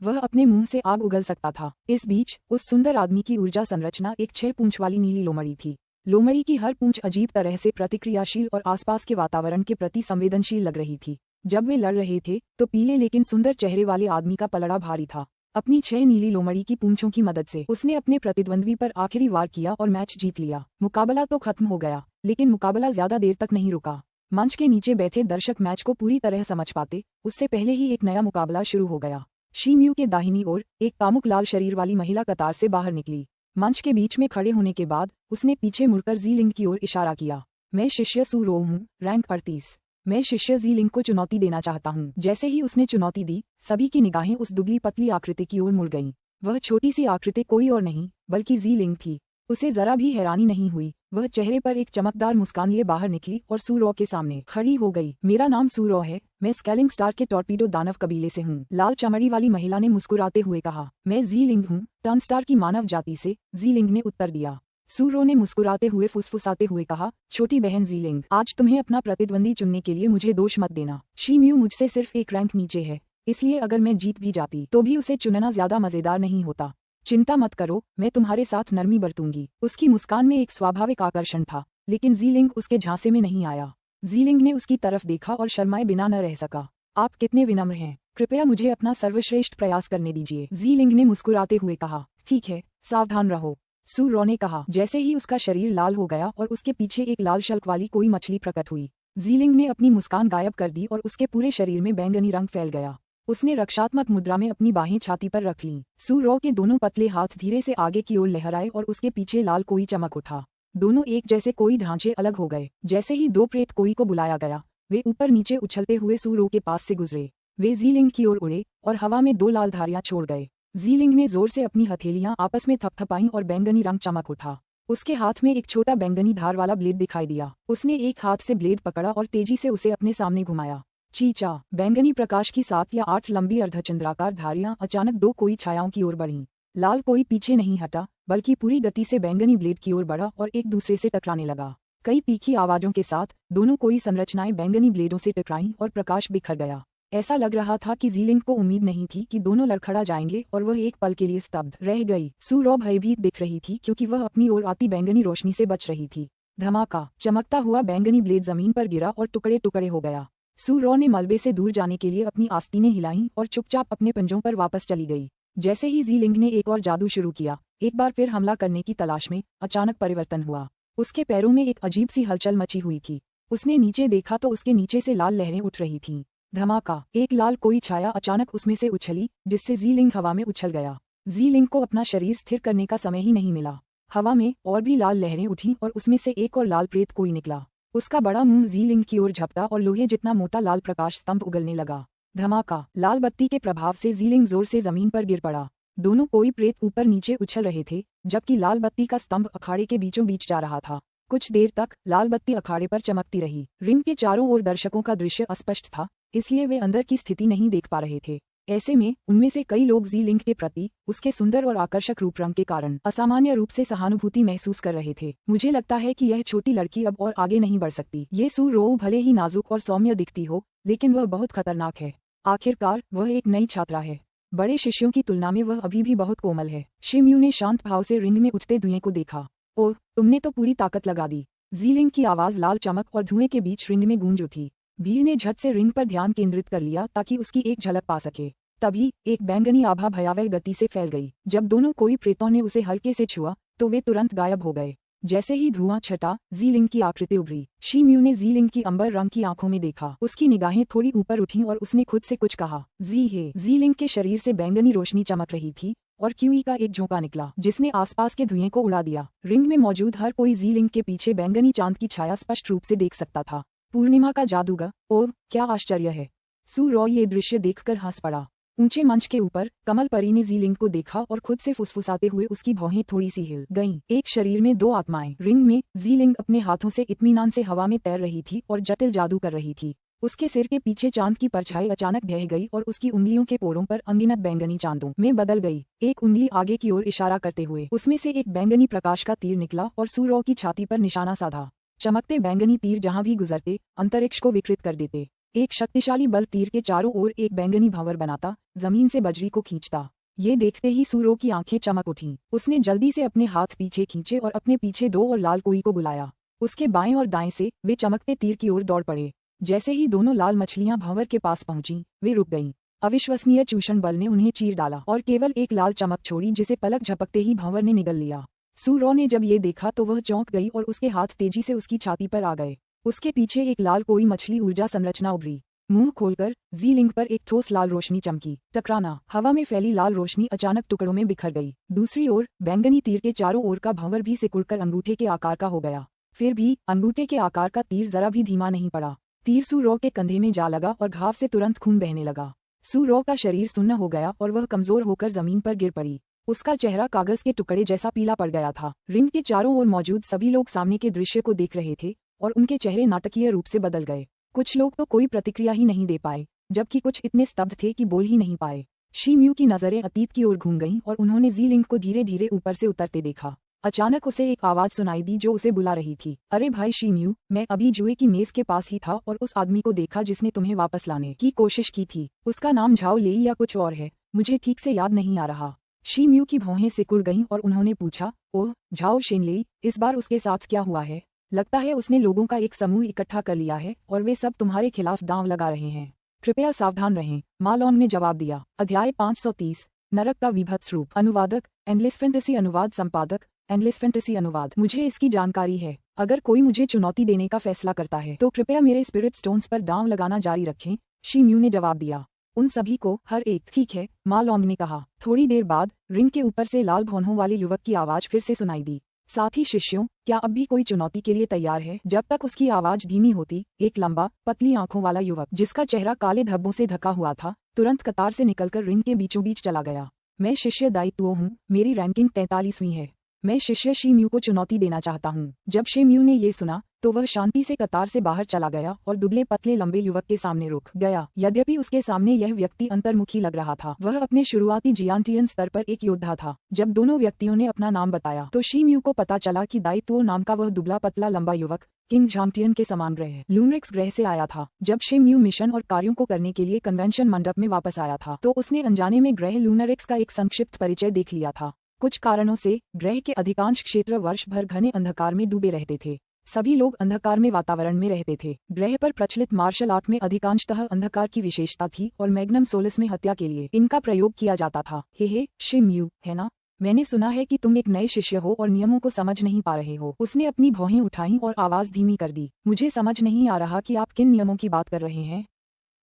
वह अपने मुंह से आग उगल सकता था। इस बीच उस सुंदर आदमी की ऊर्जा संरचना एक 6 पूंछ वाली नीली लोमड़ी थी। लोमड़ी की हर पूंछ अजीब तरह से प्रतिक्रियाशील और आसपास के वातावरण के प्रति संवेदनशील लग रही थी। जब वे लड़ रहे थे तो पीले लेकिन सुंदर चेहरे वाले आदमी का पलड़ा भारी था। अपनी 6 नीली लोमड़ी की पूंछों की मदद से उसने अपने प्रतिद्वंद्वी पर आखिरी वार किया और मैच जीत लिया। मुकाबला तो खत्म हो गया, लेकिन मुकाबला ज्यादा देर तक नहीं रुका। मंच के नीचे बैठे दर्शक मैच को पूरी तरह समझ पाते उससे पहले ही एक नया मुकाबला शुरू हो गया। शी म्यू के दाहिनी ओर एक कामुक लाल शरीर वाली महिला कतार से बाहर निकली। मंच के बीच में खड़े होने के बाद उसने पीछे मुड़कर जी लिंग की ओर इशारा किया। मैं शिष्य सू रो हूँ, रैंक 38। मैं शिष्य जी लिंग को चुनौती देना चाहता हूँ। जैसे ही उसने चुनौती दी, सभी की निगाहें उस दुबली पतली आकृति की ओर मुड़ गईं। वह छोटी सी आकृति कोई और नहीं बल्कि जी लिंग थी। उसे जरा भी हैरानी नहीं हुई। वह चेहरे पर एक चमकदार मुस्कान लिए बाहर निकली और सू रो के सामने खड़ी हो गई। मेरा नाम सू रो है, मैं स्केलिंग स्टार के टॉर्पीडो दानव कबीले से हूँ, लाल चमड़ी वाली महिला ने मुस्कुराते हुए कहा। मैं जी लिंग हूँ, टर्न स्टार की मानव जाति से, जी लिंग ने उत्तर दिया। सू रो ने मुस्कुराते हुए फुसफुसाते हुए कहा, छोटी बहन जी लिंग, आज तुम्हें अपना प्रतिद्वंदी चुनने के लिए मुझे दोष मत देना। शी म्यू मुझसे सिर्फ एक रैंक नीचे है, इसलिए अगर मैं जीत भी जाती तो भी उसे चुनना ज्यादा मजेदार नहीं होता। चिंता मत करो, मैं तुम्हारे साथ नरमी बरतूंगी। उसकी मुस्कान में एक स्वाभाविक आकर्षण था, लेकिन जी लिंग उसके झांसे में नहीं आया। जी लिंग ने उसकी तरफ देखा और शर्माए बिना न रह सका। आप कितने विनम्र हैं, कृपया मुझे अपना सर्वश्रेष्ठ प्रयास करने दीजिए, जी लिंग ने मुस्कुराते हुए कहा। ठीक है, सावधान रहो, सू रो ने कहा। जैसे ही उसका शरीर लाल हो गया और उसके पीछे एक लाल शल्क वाली कोई मछली प्रकट हुई, जी लिंग ने अपनी मुस्कान गायब कर दी और उसके पूरे शरीर में बैंगनी रंग फैल गया। उसने रक्षात्मक मुद्रा में अपनी बाहें छाती पर रख लीं। सू रो के दोनों पतले हाथ धीरे से आगे की ओर लहराए और उसके पीछे लाल कोई चमक उठा। दोनों एक जैसे कोई ढांचे अलग हो गए। जैसे ही 2 प्रेत कोई को बुलाया गया, वे ऊपर नीचे उछलते हुए सू रो के पास से गुजरे। वे जी लिंग की ओर उड़े और हवा में 2 लाल धारियां छोड़ गए। जी लिंग ने जोर से अपनी हथेलियां आपस में थपथपाईं और बैंगनी रंग चमक उठा। उसके हाथ में एक छोटा बैंगनी धार वाला ब्लेड दिखाई दिया। उसने एक हाथ से ब्लेड पकड़ा और तेजी से उसे अपने सामने घुमाया। चीचा, बैंगनी प्रकाश की 7 या 8 लंबी अर्धचंद्राकार धारियां अचानक 2 कोई छायाओं की ओर बढ़ीं। लाल कोई पीछे नहीं हटा, बल्कि पूरी गति से बैंगनी ब्लेड की ओर बढ़ा और एक दूसरे से टकराने लगा। कई तीखी आवाजों के साथ दोनों कोई संरचनाएं बैंगनी ब्लेडों से टकराईं और प्रकाश बिखर गया। ऐसा लग रहा था कि जी लिंग को उम्मीद नहीं थी कि दोनों लड़खड़ा जाएंगे और वह एक पल के लिए स्तब्ध रह गई। सू रो भयभीत दिख रही थी क्योंकि वह अपनी ओर आती बैंगनी रोशनी से बच रही थी। धमाका, चमकता हुआ बैंगनी ब्लेड जमीन पर गिरा और टुकड़े टुकड़े हो गया। सू रो ने मलबे से दूर जाने के लिए अपनी आस्तीनें हिलाईं और चुपचाप अपने पंजों पर वापस चली गई। जैसे ही जी लिंग ने एक और जादू शुरू किया, एक बार फिर हमला करने की तलाश में, अचानक परिवर्तन हुआ। उसके पैरों में एक अजीब सी हलचल मची हुई थी। उसने नीचे देखा तो उसके नीचे से लाल लहरें उठ रही थीं। धमाका, एक लाल कोई छाया अचानक उसमें से उछली, जिससे जी लिंग हवा में उछल गया। जी लिंग को अपना शरीर स्थिर करने का समय ही नहीं मिला। हवा में और भी लाल लहरें उठीं और उसमें से एक और लाल प्रेत कोई निकला। उसका बड़ा मुंह ज़ी-लिंग की ओर झपटा और लोहे जितना मोटा लाल प्रकाश स्तंभ उगलने लगा। धमाका! लाल बत्ती के प्रभाव से ज़ी-लिंग जोर से जमीन पर गिर पड़ा। दोनों कोई प्रेत ऊपर नीचे उछल रहे थे, जबकि लाल बत्ती का स्तंभ अखाड़े के बीचों बीच जा रहा था। कुछ देर तक लाल बत्ती अखाड़े पर चमकती रही। रिंग के चारों ओर दर्शकों का दृश्य अस्पष्ट था, इसलिए वे अंदर की स्थिति नहीं देख पा रहे थे। ऐसे में उनमें से कई लोग ज़ी-लिंग के प्रति उसके सुंदर और आकर्षक रूप रंग के कारण असामान्य रूप से सहानुभूति महसूस कर रहे थे। मुझे लगता है कि यह छोटी लड़की अब और आगे नहीं बढ़ सकती। ये सू रोऊ भले ही नाजुक और सौम्य दिखती हो, लेकिन वह बहुत खतरनाक है। आखिरकार वह एक नई छात्रा है। बड़े शिष्यों की तुलना में वह अभी भी बहुत कोमल है। शिम्यू ने शांत भाव से रिंग में उठते धुएं को देखा। ओह, तुमने तो पूरी ताकत लगा दी। ज़ी-लिंग की आवाज लाल चमक और धुएं के बीच रिंग में गूंज उठी। भीड़ ने झट से रिंग पर ध्यान केंद्रित कर लिया ताकि उसकी एक झलक पा सके। तभी एक बैंगनी आभा भयावह गति से फैल गई। जब दोनों कोई प्रेतों ने उसे हल्के से छुआ तो वे तुरंत गायब हो गए। जैसे ही धुआं छटा, ज़ी-लिंग की आकृति उभरी। शिम्यू ने ज़ी-लिंग की अंबर रंग की आंखों में देखा। उसकी निगाहें थोड़ी ऊपर उठीं और उसने खुद से कुछ कहा। ज़ी-लिंग के शरीर से बैंगनी रोशनी चमक रही थी और क्यूई का एक झोंका निकला, जिसने आसपास के धुएं को उड़ा दिया। रिंग में मौजूद हर कोई ज़ी-लिंग के पीछे बैंगनी चांद की छाया स्पष्ट रूप से देख सकता था। पूर्णिमा का जादूगर, ओह क्या आश्चर्य है। सू रॉ ये दृश्य देखकर हंस पड़ा। ऊंचे मंच के ऊपर कमल परी ने ज़ी-लिंग को देखा और खुद से फुसफुसाते हुए उसकी भौहें थोड़ी सी हिल गईं। एक शरीर में दो आत्माएं। रिंग में ज़ी-लिंग अपने हाथों से इत्मीनान से हवा में तैर रही थी और जटिल जादू कर रही थी। उसके सिर के पीछे चांद की परछाई अचानक ढह गई और उसकी उंगलियों के पोरों पर अनगिनत बैंगनी चांदों में बदल गई। एक उंगली आगे की ओर इशारा करते हुए उसमें से एक बैंगनी प्रकाश का तीर निकला और सू रॉ की छाती पर निशाना साधा। चमकते बैंगनी तीर जहां भी गुजरते अंतरिक्ष को विकृत कर देते। एक शक्तिशाली बल तीर के चारों ओर एक बैंगनी भंवर बनाता, जमीन से बजरी को खींचता। ये देखते ही सू रॉ की आंखें चमक उठीं। उसने जल्दी से अपने हाथ पीछे खींचे और अपने पीछे दो और लाल कोई को बुलाया। उसके बाएं और दाएं से वे चमकते तीर की ओर दौड़ पड़े। जैसे ही दोनों लाल मछलियां भंवर के पास पहुंची, वे रुक गईं। अविश्वसनीय चूषण बल ने उन्हें चीर डाला और केवल एक लाल चमक छोड़ी, जिसे पलक झपकते ही भंवर ने निगल लिया। सू रॉ ने जब ये देखा तो वह चौंक गई और उसके हाथ तेजी से उसकी छाती पर आ गए। उसके पीछे एक लाल कोई मछली ऊर्जा संरचना उभरी। मुंह खोलकर ज़ी-लिंग पर एक ठोस लाल रोशनी चमकी। टकराना! हवा में फैली लाल रोशनी अचानक टुकड़ों में बिखर गई। दूसरी ओर बैंगनी तीर के चारों ओर का भंवर भी सिकुड़कर अंगूठे के आकार का हो गया। फिर भी अंगूठे के आकार का तीर जरा भी धीमा नहीं पड़ा। तीर सू रॉ के कंधे में जा लगा और घाव से तुरंत खून बहने लगा। सू रॉ का शरीर सुन्न हो गया और वह कमजोर होकर जमीन पर गिर पड़ी। उसका चेहरा कागज के टुकड़े जैसा पीला पड़ गया था। रिंग के चारों ओर मौजूद सभी लोग सामने के दृश्य को देख रहे थे और उनके चेहरे नाटकीय रूप से बदल गए। कुछ लोग तो कोई प्रतिक्रिया ही नहीं दे पाए, जबकि कुछ इतने स्तब्ध थे कि बोल ही नहीं पाए। शिम्यू की नजरें अतीत की ओर घूम गईं और उन्होंने ज़ी-लिंग को धीरे धीरे ऊपर से उतरते देखा। अचानक उसे एक आवाज सुनाई दी जो उसे बुला रही थी। अरे भाई शिम्यू, मैं अभी जुए की मेज के पास ही था और उस आदमी को देखा जिसने तुम्हें वापस लाने की कोशिश की थी। उसका नाम झाओ लेई या कुछ और है, मुझे ठीक से याद नहीं आ रहा। शिम्यू की भौहें सिकुड़ गईं और उन्होंने पूछा, ओह झाओ शेनलेई, इस बार उसके साथ क्या हुआ है? लगता है उसने लोगों का एक समूह इकट्ठा कर लिया है और वे सब तुम्हारे खिलाफ दांव लगा रहे हैं। कृपया सावधान रहें, मा लॉन्ग ने जवाब दिया। अध्याय 530 नरक का विभत्स रूप। अनुवादक एंडलेस फैंटेसी अनुवाद संपादक एंडलेस फैंटेसी अनुवाद। मुझे इसकी जानकारी है। अगर कोई मुझे चुनौती देने का फैसला करता है तो कृपया मेरे स्पिरिट स्टोन्स पर दांव लगाना जारी रखें, शिम्यू ने जवाब दिया। उन सभी को हर एक। ठीक है, मा लॉन्ग ने कहा। थोड़ी देर बाद रिंग के ऊपर से लाल भौहों वाले युवक की आवाज फिर से सुनाई दी। साथी शिष्यों, क्या अब भी कोई चुनौती के लिए तैयार है? जब तक उसकी आवाज धीमी होती, एक लंबा पतली आंखों वाला युवक जिसका चेहरा काले धब्बों से ढका हुआ था, तुरंत कतार से निकलकर रिंग के बीचों बीच चला गया। मैं शिष्य दायित्व हूँ, मेरी रैंकिंग 43वीं है। मैं शिष्य शिम्यू को चुनौती देना चाहता हूँ। जब शिम्यू ने ये सुना तो वह शांति से कतार से बाहर चला गया और दुबले पतले लंबे युवक के सामने रुक गया। यद्यपि उसके सामने यह व्यक्ति अंतर्मुखी लग रहा था, वह अपने शुरुआती जियांटियन स्तर पर एक योद्धा था। जब दोनों व्यक्तियों ने अपना नाम बताया तो शिम्यू को पता चला कि दायित्व नाम का वह दुबला पतला लंबा युवक किंग झांगटियन के समान ग्रह लूनरिक्स ग्रह से आया था। जब शिम्यू मिशन और कार्यों को करने के लिए कन्वेंशन मंडप में वापस आया था तो उसने अनजाने में ग्रह लूनरिक्स का एक संक्षिप्त परिचय देख लिया था। कुछ कारणों से ग्रह के अधिकांश क्षेत्र वर्ष भर घने अंधकार में डूबे रहते थे। सभी लोग अंधकार में वातावरण में रहते थे। ग्रह पर प्रचलित मार्शल आर्ट में अधिकांशतः अंधकार की विशेषता थी और मैग्नम सोलस में हत्या के लिए इनका प्रयोग किया जाता था। हे शिम्यू, है ना? मैंने सुना है कि तुम एक नए शिष्य हो और नियमों को समझ नहीं पा रहे हो। उसने अपनी भौहें उठाईं और आवाज धीमी कर दी। मुझे समझ नहीं आ रहा कि आप किन नियमों की बात कर रहे हैं।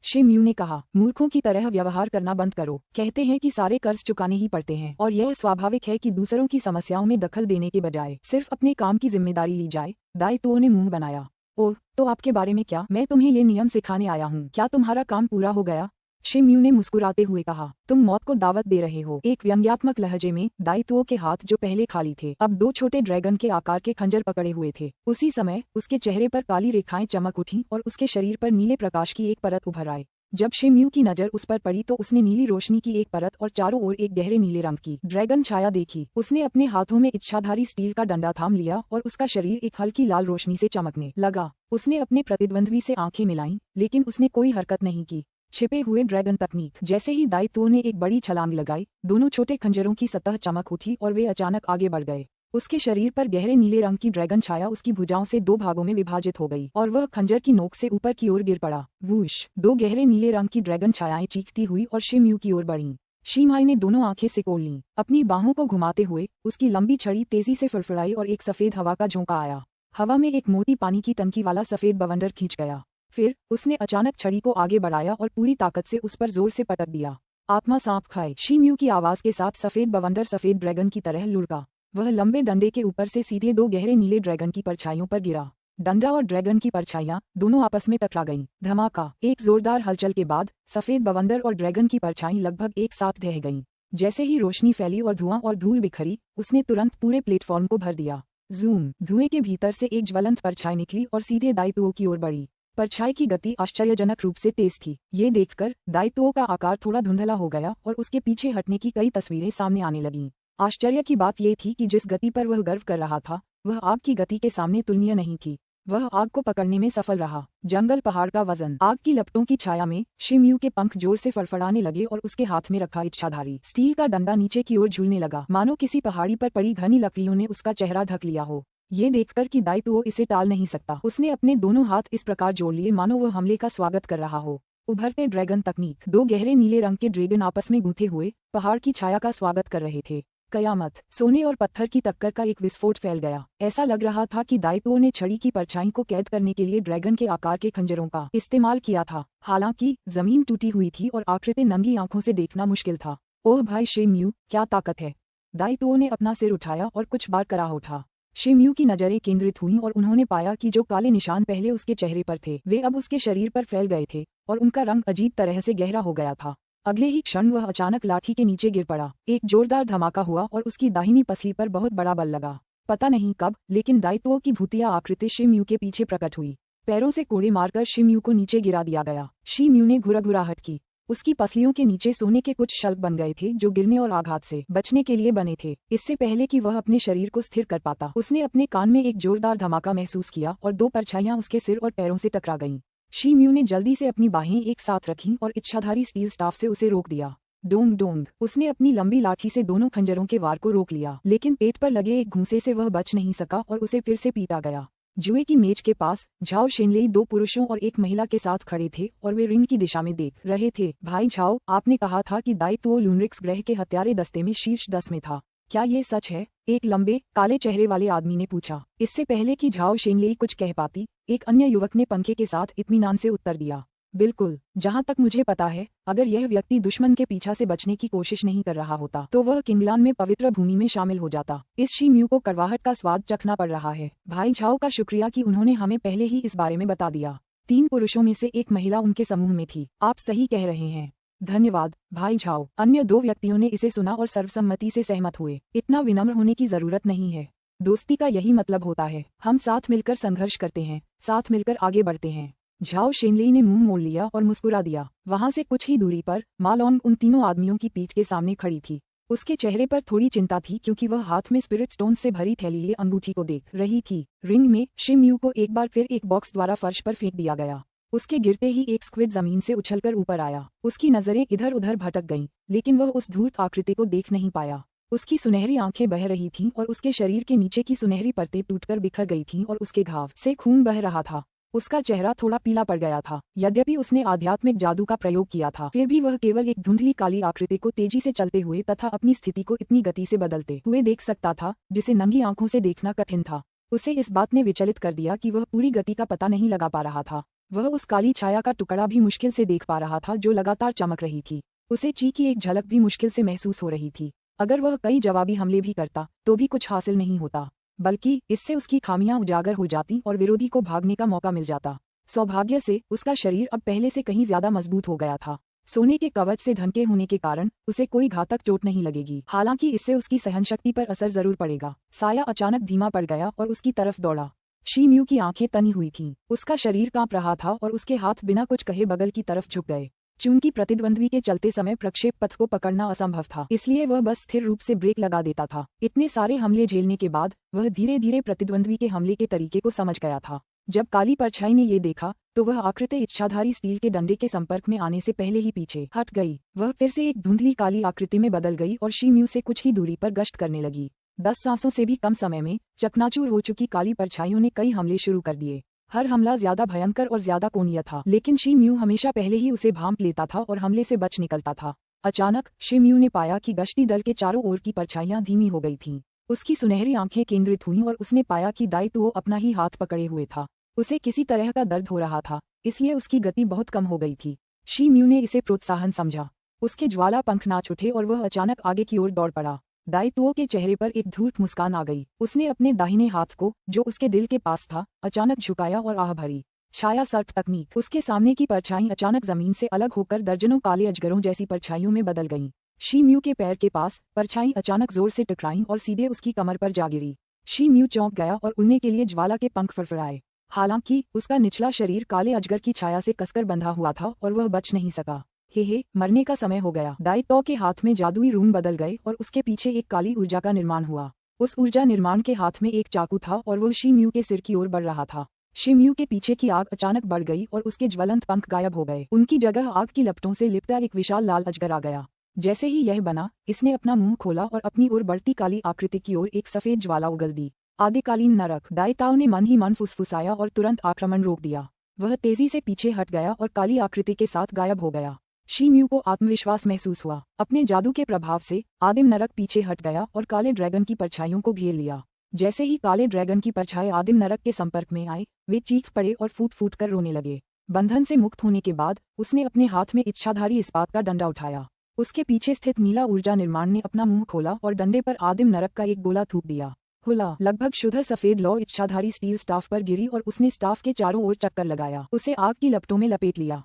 शे म्यू ने कहा, मूर्खों की तरह व्यवहार करना बंद करो। कहते हैं कि सारे कर्ज चुकाने ही पड़ते हैं और यह स्वाभाविक है कि दूसरों की समस्याओं में दखल देने के बजाय सिर्फ अपने काम की जिम्मेदारी ली जाए। दाई तुओ ने मुंह बनाया। ओह, तो आपके बारे में क्या? मैं तुम्हें ये नियम सिखाने आया हूँ। क्या तुम्हारा काम पूरा हो गया? शे म्यू ने मुस्कुराते हुए कहा, तुम मौत को दावत दे रहे हो। एक व्यंग्यात्मक लहजे में दाई तुओ के हाथ जो पहले खाली थे अब 2 छोटे ड्रैगन के आकार के खंजर पकड़े हुए थे। उसी समय उसके चेहरे पर काली रेखाएं चमक उठी और उसके शरीर पर नीले प्रकाश की एक परत उभर आई। जब शे म्यू की नजर उस पर पड़ी तो उसने नीली रोशनी की एक परत और चारों ओर एक गहरे नीले रंग की ड्रैगन छाया देखी। उसने अपने हाथों में इच्छाधारी स्टील का डंडा थाम लिया और उसका शरीर एक हल्की लाल रोशनी से चमकने लगा। उसने अपने प्रतिद्वंद्वी से आंखें मिलाईं, लेकिन उसने कोई हरकत नहीं की। छिपे हुए ड्रैगन तकनीक। जैसे ही दाई तुओ ने एक बड़ी छलांग लगाई, दोनों छोटे खंजरों की सतह चमक उठी और वे अचानक आगे बढ़ गए। उसके शरीर पर गहरे नीले रंग की ड्रैगन छाया उसकी भुजाओं से 2 भागों में विभाजित हो गई और वह खंजर की नोक से ऊपर की ओर गिर पड़ा। वूश! 2 गहरे नीले रंग की ड्रैगन छायाएं चीखती हुई और शे म्यू की ओर बढ़ीं। शीमाई ने दोनों आंखें सिकोड़ लीं। अपनी बाहों को घुमाते हुए उसकी लंबी छड़ी तेजी से फड़फड़ाई और एक सफेद हवा का झोंका आया। हवा में एक मोटी पानी की टंकी वाला सफेद बवंडर खींच गया। फिर उसने अचानक छड़ी को आगे बढ़ाया और पूरी ताकत से उस पर जोर से पटक दिया। आत्मा सांप खाए। शी म्यू की आवाज के साथ सफेद बवंडर सफेद ड्रैगन की तरह लुढ़का। वह लंबे डंडे के ऊपर से सीधे 2 गहरे नीले ड्रैगन की परछाइयों पर गिरा। डंडा और ड्रैगन की परछाइयां दोनों आपस में टकरा गईं। धमाका! एक जोरदार हलचल के बाद सफेद बवंडर और ड्रैगन की परछाई लगभग एक साथ ढह गईं। जैसे ही रोशनी फैली और धुआं और धूल बिखरी, उसने तुरंत पूरे प्लेटफॉर्म को भर दिया। जूम! धुएं के भीतर से एक ज्वलंत परछाई निकली और सीधे दाई तुओ की ओर बढ़ी। परछाई की गति आश्चर्यजनक रूप से तेज थी। ये देखकर दाई तुओ का आकार थोड़ा धुंधला हो गया और उसके पीछे हटने की कई तस्वीरें सामने आने लगीं। आश्चर्य की बात ये थी कि जिस गति पर वह गर्व कर रहा था, वह आग की गति के सामने तुलनीय नहीं थी। वह आग को पकड़ने में सफल रहा। जंगल पहाड़ का वजन। आग की लपटों की छाया में शे म्यू के पंख जोर से फड़फड़ाने लगे और उसके हाथ में रखा इच्छाधारी स्टील का डंडा नीचे की ओर झूलने लगा, मानो किसी पहाड़ी पर पड़ी घनी लकड़ियों ने उसका चेहरा ढक लिया हो। ये देखकर कि दाई तुओ इसे टाल नहीं सकता, उसने अपने दोनों हाथ इस प्रकार जोड़ लिए मानो वह हमले का स्वागत कर रहा हो। उभरते ड्रैगन तकनीक। 2 गहरे नीले रंग के ड्रैगन आपस में गूंथे हुए पहाड़ की छाया का स्वागत कर रहे थे। कयामत! सोने और पत्थर की टक्कर का एक विस्फोट फैल गया। ऐसा लग रहा था कि दाई तुओ ने छड़ी की परछाई को कैद करने के लिए ड्रैगन के आकार के खंजरों का इस्तेमाल किया था। हालांकि जमीन टूटी हुई थी और आकृति नंगी आंखों से देखना मुश्किल था। ओह भाई शे म्यू, क्या ताकत है! दाई तुओ ने अपना सिर उठाया और कुछ बार कराह उठा। शे म्यू की नजरें केंद्रित हुईं और उन्होंने पाया कि जो काले निशान पहले उसके चेहरे पर थे, वे अब उसके शरीर पर फैल गए थे और उनका रंग अजीब तरह से गहरा हो गया था। अगले ही क्षण वह अचानक लाठी के नीचे गिर पड़ा। एक जोरदार धमाका हुआ और उसकी दाहिनी पसली पर बहुत बड़ा बल लगा। पता नहीं कब, लेकिन दाई तुओ की भूतिया आकृति शे म्यू के पीछे प्रकट हुई। पैरों से कोड़े मारकर शे म्यू को नीचे गिरा दिया गया। शे म्यू ने घुरघुराहट की। उसकी पसलियों के नीचे सोने के कुछ शल्क बन गए थे जो गिरने और आघात से बचने के लिए बने थे। इससे पहले कि वह अपने शरीर को स्थिर कर पाता, उसने अपने कान में एक जोरदार धमाका महसूस किया और 2 परछाइयां उसके सिर और पैरों से टकरा गईं। शी म्यू ने जल्दी से अपनी बाहें एक साथ रखीं और इच्छाधारी स्टील स्टाफ से उसे रोक दिया। Dong Dong! उसने अपनी लंबी लाठी से दोनों खंजरों के वार को रोक लिया, लेकिन पेट पर लगे एक घूंसे से वह बच नहीं सका और उसे फिर से पीटा गया। जुए की मेज के पास झाओ शेनलेई 2 पुरुषों और एक महिला के साथ खड़े थे और वे रिंग की दिशा में देख रहे थे। भाई झाओ, आपने कहा था कि दाई तुओ लूनरिक्स ग्रह के हत्यारे दस्ते में शीर्ष 10 में था। क्या ये सच है? एक लंबे काले चेहरे वाले आदमी ने पूछा। इससे पहले कि झाओ शेनलेई कुछ कह पाती, एक अन्य युवक ने पंखे के साथ इत्मीनान से उत्तर दिया। बिल्कुल, जहां तक मुझे पता है, अगर यह व्यक्ति दुश्मन के पीछा से बचने की कोशिश नहीं कर रहा होता तो वह किंगलान में पवित्र भूमि में शामिल हो जाता। इस शी म्यू को कड़वाहट का स्वाद चखना पड़ रहा है। भाई झाओ का शुक्रिया कि उन्होंने हमें पहले ही इस बारे में बता दिया। 3 पुरुषों में से एक महिला उनके समूह में थी। आप सही कह रहे हैं। धन्यवाद भाई झाओ। अन्य 2 व्यक्तियों ने इसे सुना और सर्वसम्मति से सहमत हुए। इतना विनम्र होने की जरूरत नहीं है। दोस्ती का यही मतलब होता है। हम साथ मिलकर संघर्ष करते हैं, साथ मिलकर आगे बढ़ते हैं। झाओ शेनलेई ने मुंह मोड़ लिया और मुस्कुरा दिया। वहां से कुछ ही दूरी पर मा लॉन्ग उन तीनों आदमियों की पीठ के सामने खड़ी थी। उसके चेहरे पर थोड़ी चिंता थी क्योंकि वह हाथ में स्पिरिट स्टोन से भरी थैली लिए अंगूठी को देख रही थी। रिंग में शे म्यू को एक बार फिर एक बॉक्स द्वारा फर्श पर फेंक दिया गया। उसके गिरते ही एक स्क्विड जमीन से उछलकर ऊपर आया। उसकी नजरें इधर उधर भटक गईं, लेकिन वह उस धूर्त आकृति को देख नहीं पाया। उसकी सुनहरी आंखें बह रही थीं और उसके शरीर के नीचे की सुनहरी परतें टूटकर बिखर गई थीं और उसके घाव से खून बह रहा था। उसका चेहरा थोड़ा पीला पड़ गया था। यद्यपि उसने आध्यात्मिक जादू का प्रयोग किया था, फिर भी वह केवल एक धुंधली काली आकृति को तेजी से चलते हुए तथा अपनी स्थिति को इतनी गति से बदलते हुए देख सकता था जिसे नंगी आंखों से देखना कठिन था। उसे इस बात ने विचलित कर दिया कि वह पूरी गति का पता नहीं लगा पा रहा था। वह उस काली छाया का टुकड़ा भी मुश्किल से देख पा रहा था जो लगातार चमक रही थी। उसे ची की एक झलक भी मुश्किल से महसूस हो रही थी। अगर वह कई जवाबी हमले भी करता तो भी कुछ हासिल नहीं होता, बल्कि इससे उसकी खामियां उजागर हो जाती और विरोधी को भागने का मौका मिल जाता। सौभाग्य से उसका शरीर अब पहले से कहीं ज्यादा मजबूत हो गया था। सोने के कवच से ढंके होने के कारण उसे कोई घातक चोट नहीं लगेगी। हालांकि इससे उसकी सहनशक्ति पर असर जरूर पड़ेगा। साया अचानक धीमा पड़ गया और उसकी तरफ दौड़ा। शी म्यू की आंखें तनी हुई थीं। उसका शरीर कांप रहा था और उसके हाथ बिना कुछ कहे बगल की तरफ झुक गए। चूंकि प्रतिद्वंद्वी के चलते समय प्रक्षेप पथ को पकड़ना असंभव था, इसलिए वह बस स्थिर रूप से ब्रेक लगा देता था। इतने सारे हमले झेलने के बाद वह धीरे धीरे प्रतिद्वंद्वी के हमले के तरीके को समझ गया था। जब काली परछाई ने ये देखा तो वह आकृति इच्छाधारी स्टील के डंडे के संपर्क में आने से पहले ही पीछे हट गई। वह फिर से एक धुंधली काली आकृति में बदल गई और शी म्यू से कुछ ही दूरी पर गश्त करने लगी। 10 सांसों से भी कम समय में चकनाचूर हो चुकी काली परछाइयों ने कई हमले शुरू कर दिए। हर हमला ज्यादा भयंकर और ज्यादा कोणीय था, लेकिन शी म्यू हमेशा पहले ही उसे भांप लेता था और हमले से बच निकलता था। अचानक शी म्यू ने पाया कि गश्ती दल के चारों ओर की परछाइयां धीमी हो गई थीं। उसकी सुनहरी आंखें केंद्रित हुईं और उसने पाया कि दायित्व अपना ही हाथ पकड़े हुए था। उसे किसी तरह का दर्द हो रहा था, इसलिए उसकी गति बहुत कम हो गई थी। शी म्यू ने इसे प्रोत्साहन समझा। उसके ज्वाला पंख नाच उठे और वह अचानक आगे की ओर दौड़ पड़ा। दायित्वों के चेहरे पर एक धूर्त मुस्कान आ गई। उसने अपने दाहिने हाथ को, जो उसके दिल के पास था, अचानक झुकाया और आह भरी। छाया सर्प तकनीक। उसके सामने की परछाई अचानक जमीन से अलग होकर दर्जनों काले अजगरों जैसी परछाइयों में बदल गईं। शी म्यू के पैर के पास परछाई अचानक जोर से टकराई और सीधे उसकी कमर पर जा गिरी। शी म्यू चौंक गया और उड़ने के लिए ज्वाला के पंख फड़फड़ाए। हालांकि उसका निचला शरीर काले अजगर की छाया से कसकर बंधा हुआ था और वह बच नहीं सका। हे, मरने का समय हो गया। दायित्व के हाथ में जादुई रून बदल गए और उसके पीछे एक काली ऊर्जा का निर्माण हुआ। उस ऊर्जा निर्माण के हाथ में एक चाकू था और वह शी म्यू के सिर की ओर बढ़ रहा था। शी म्यू के पीछे की आग अचानक बढ़ गई और उसके ज्वलंत पंख गायब हो गए। उनकी जगह आग की लपटों से लिपटा एक विशाल लाल अजगर आ गया। जैसे ही यह बना, इसने अपना मुंह खोला और अपनी ओर बढ़ती काली आकृति की ओर एक सफेद ज्वाला उगल दी। आदिकालीन नरक। दायिताओं ने मन ही मन फुसफुसाया और तुरंत आक्रमण रोक दिया। वह तेजी से पीछे हट गया और काली आकृति के साथ गायब हो गया। शी म्यू को आत्मविश्वास महसूस हुआ। अपने जादू के प्रभाव से आदिम नरक पीछे हट गया और काले ड्रैगन की परछाइयों को घेर लिया। जैसे ही काले ड्रैगन की परछाई आदिम नरक के संपर्क में आए, वे चीख पड़े और फूट फूट कर रोने लगे। बंधन से मुक्त होने के बाद उसने अपने हाथ में इच्छाधारी इस्पात का डंडा उठाया। उसके पीछे स्थित नीला ऊर्जा निर्माण ने अपना मुंह खोला और डंडे पर आदिम नरक का एक गोला थूक दिया। हुला लगभग शुद्ध सफेद लौ इच्छाधारी स्टील स्टाफ पर गिरी और उसने स्टाफ के चारों ओर चक्कर लगाया। उसे आग की लपटों में लपेट लिया।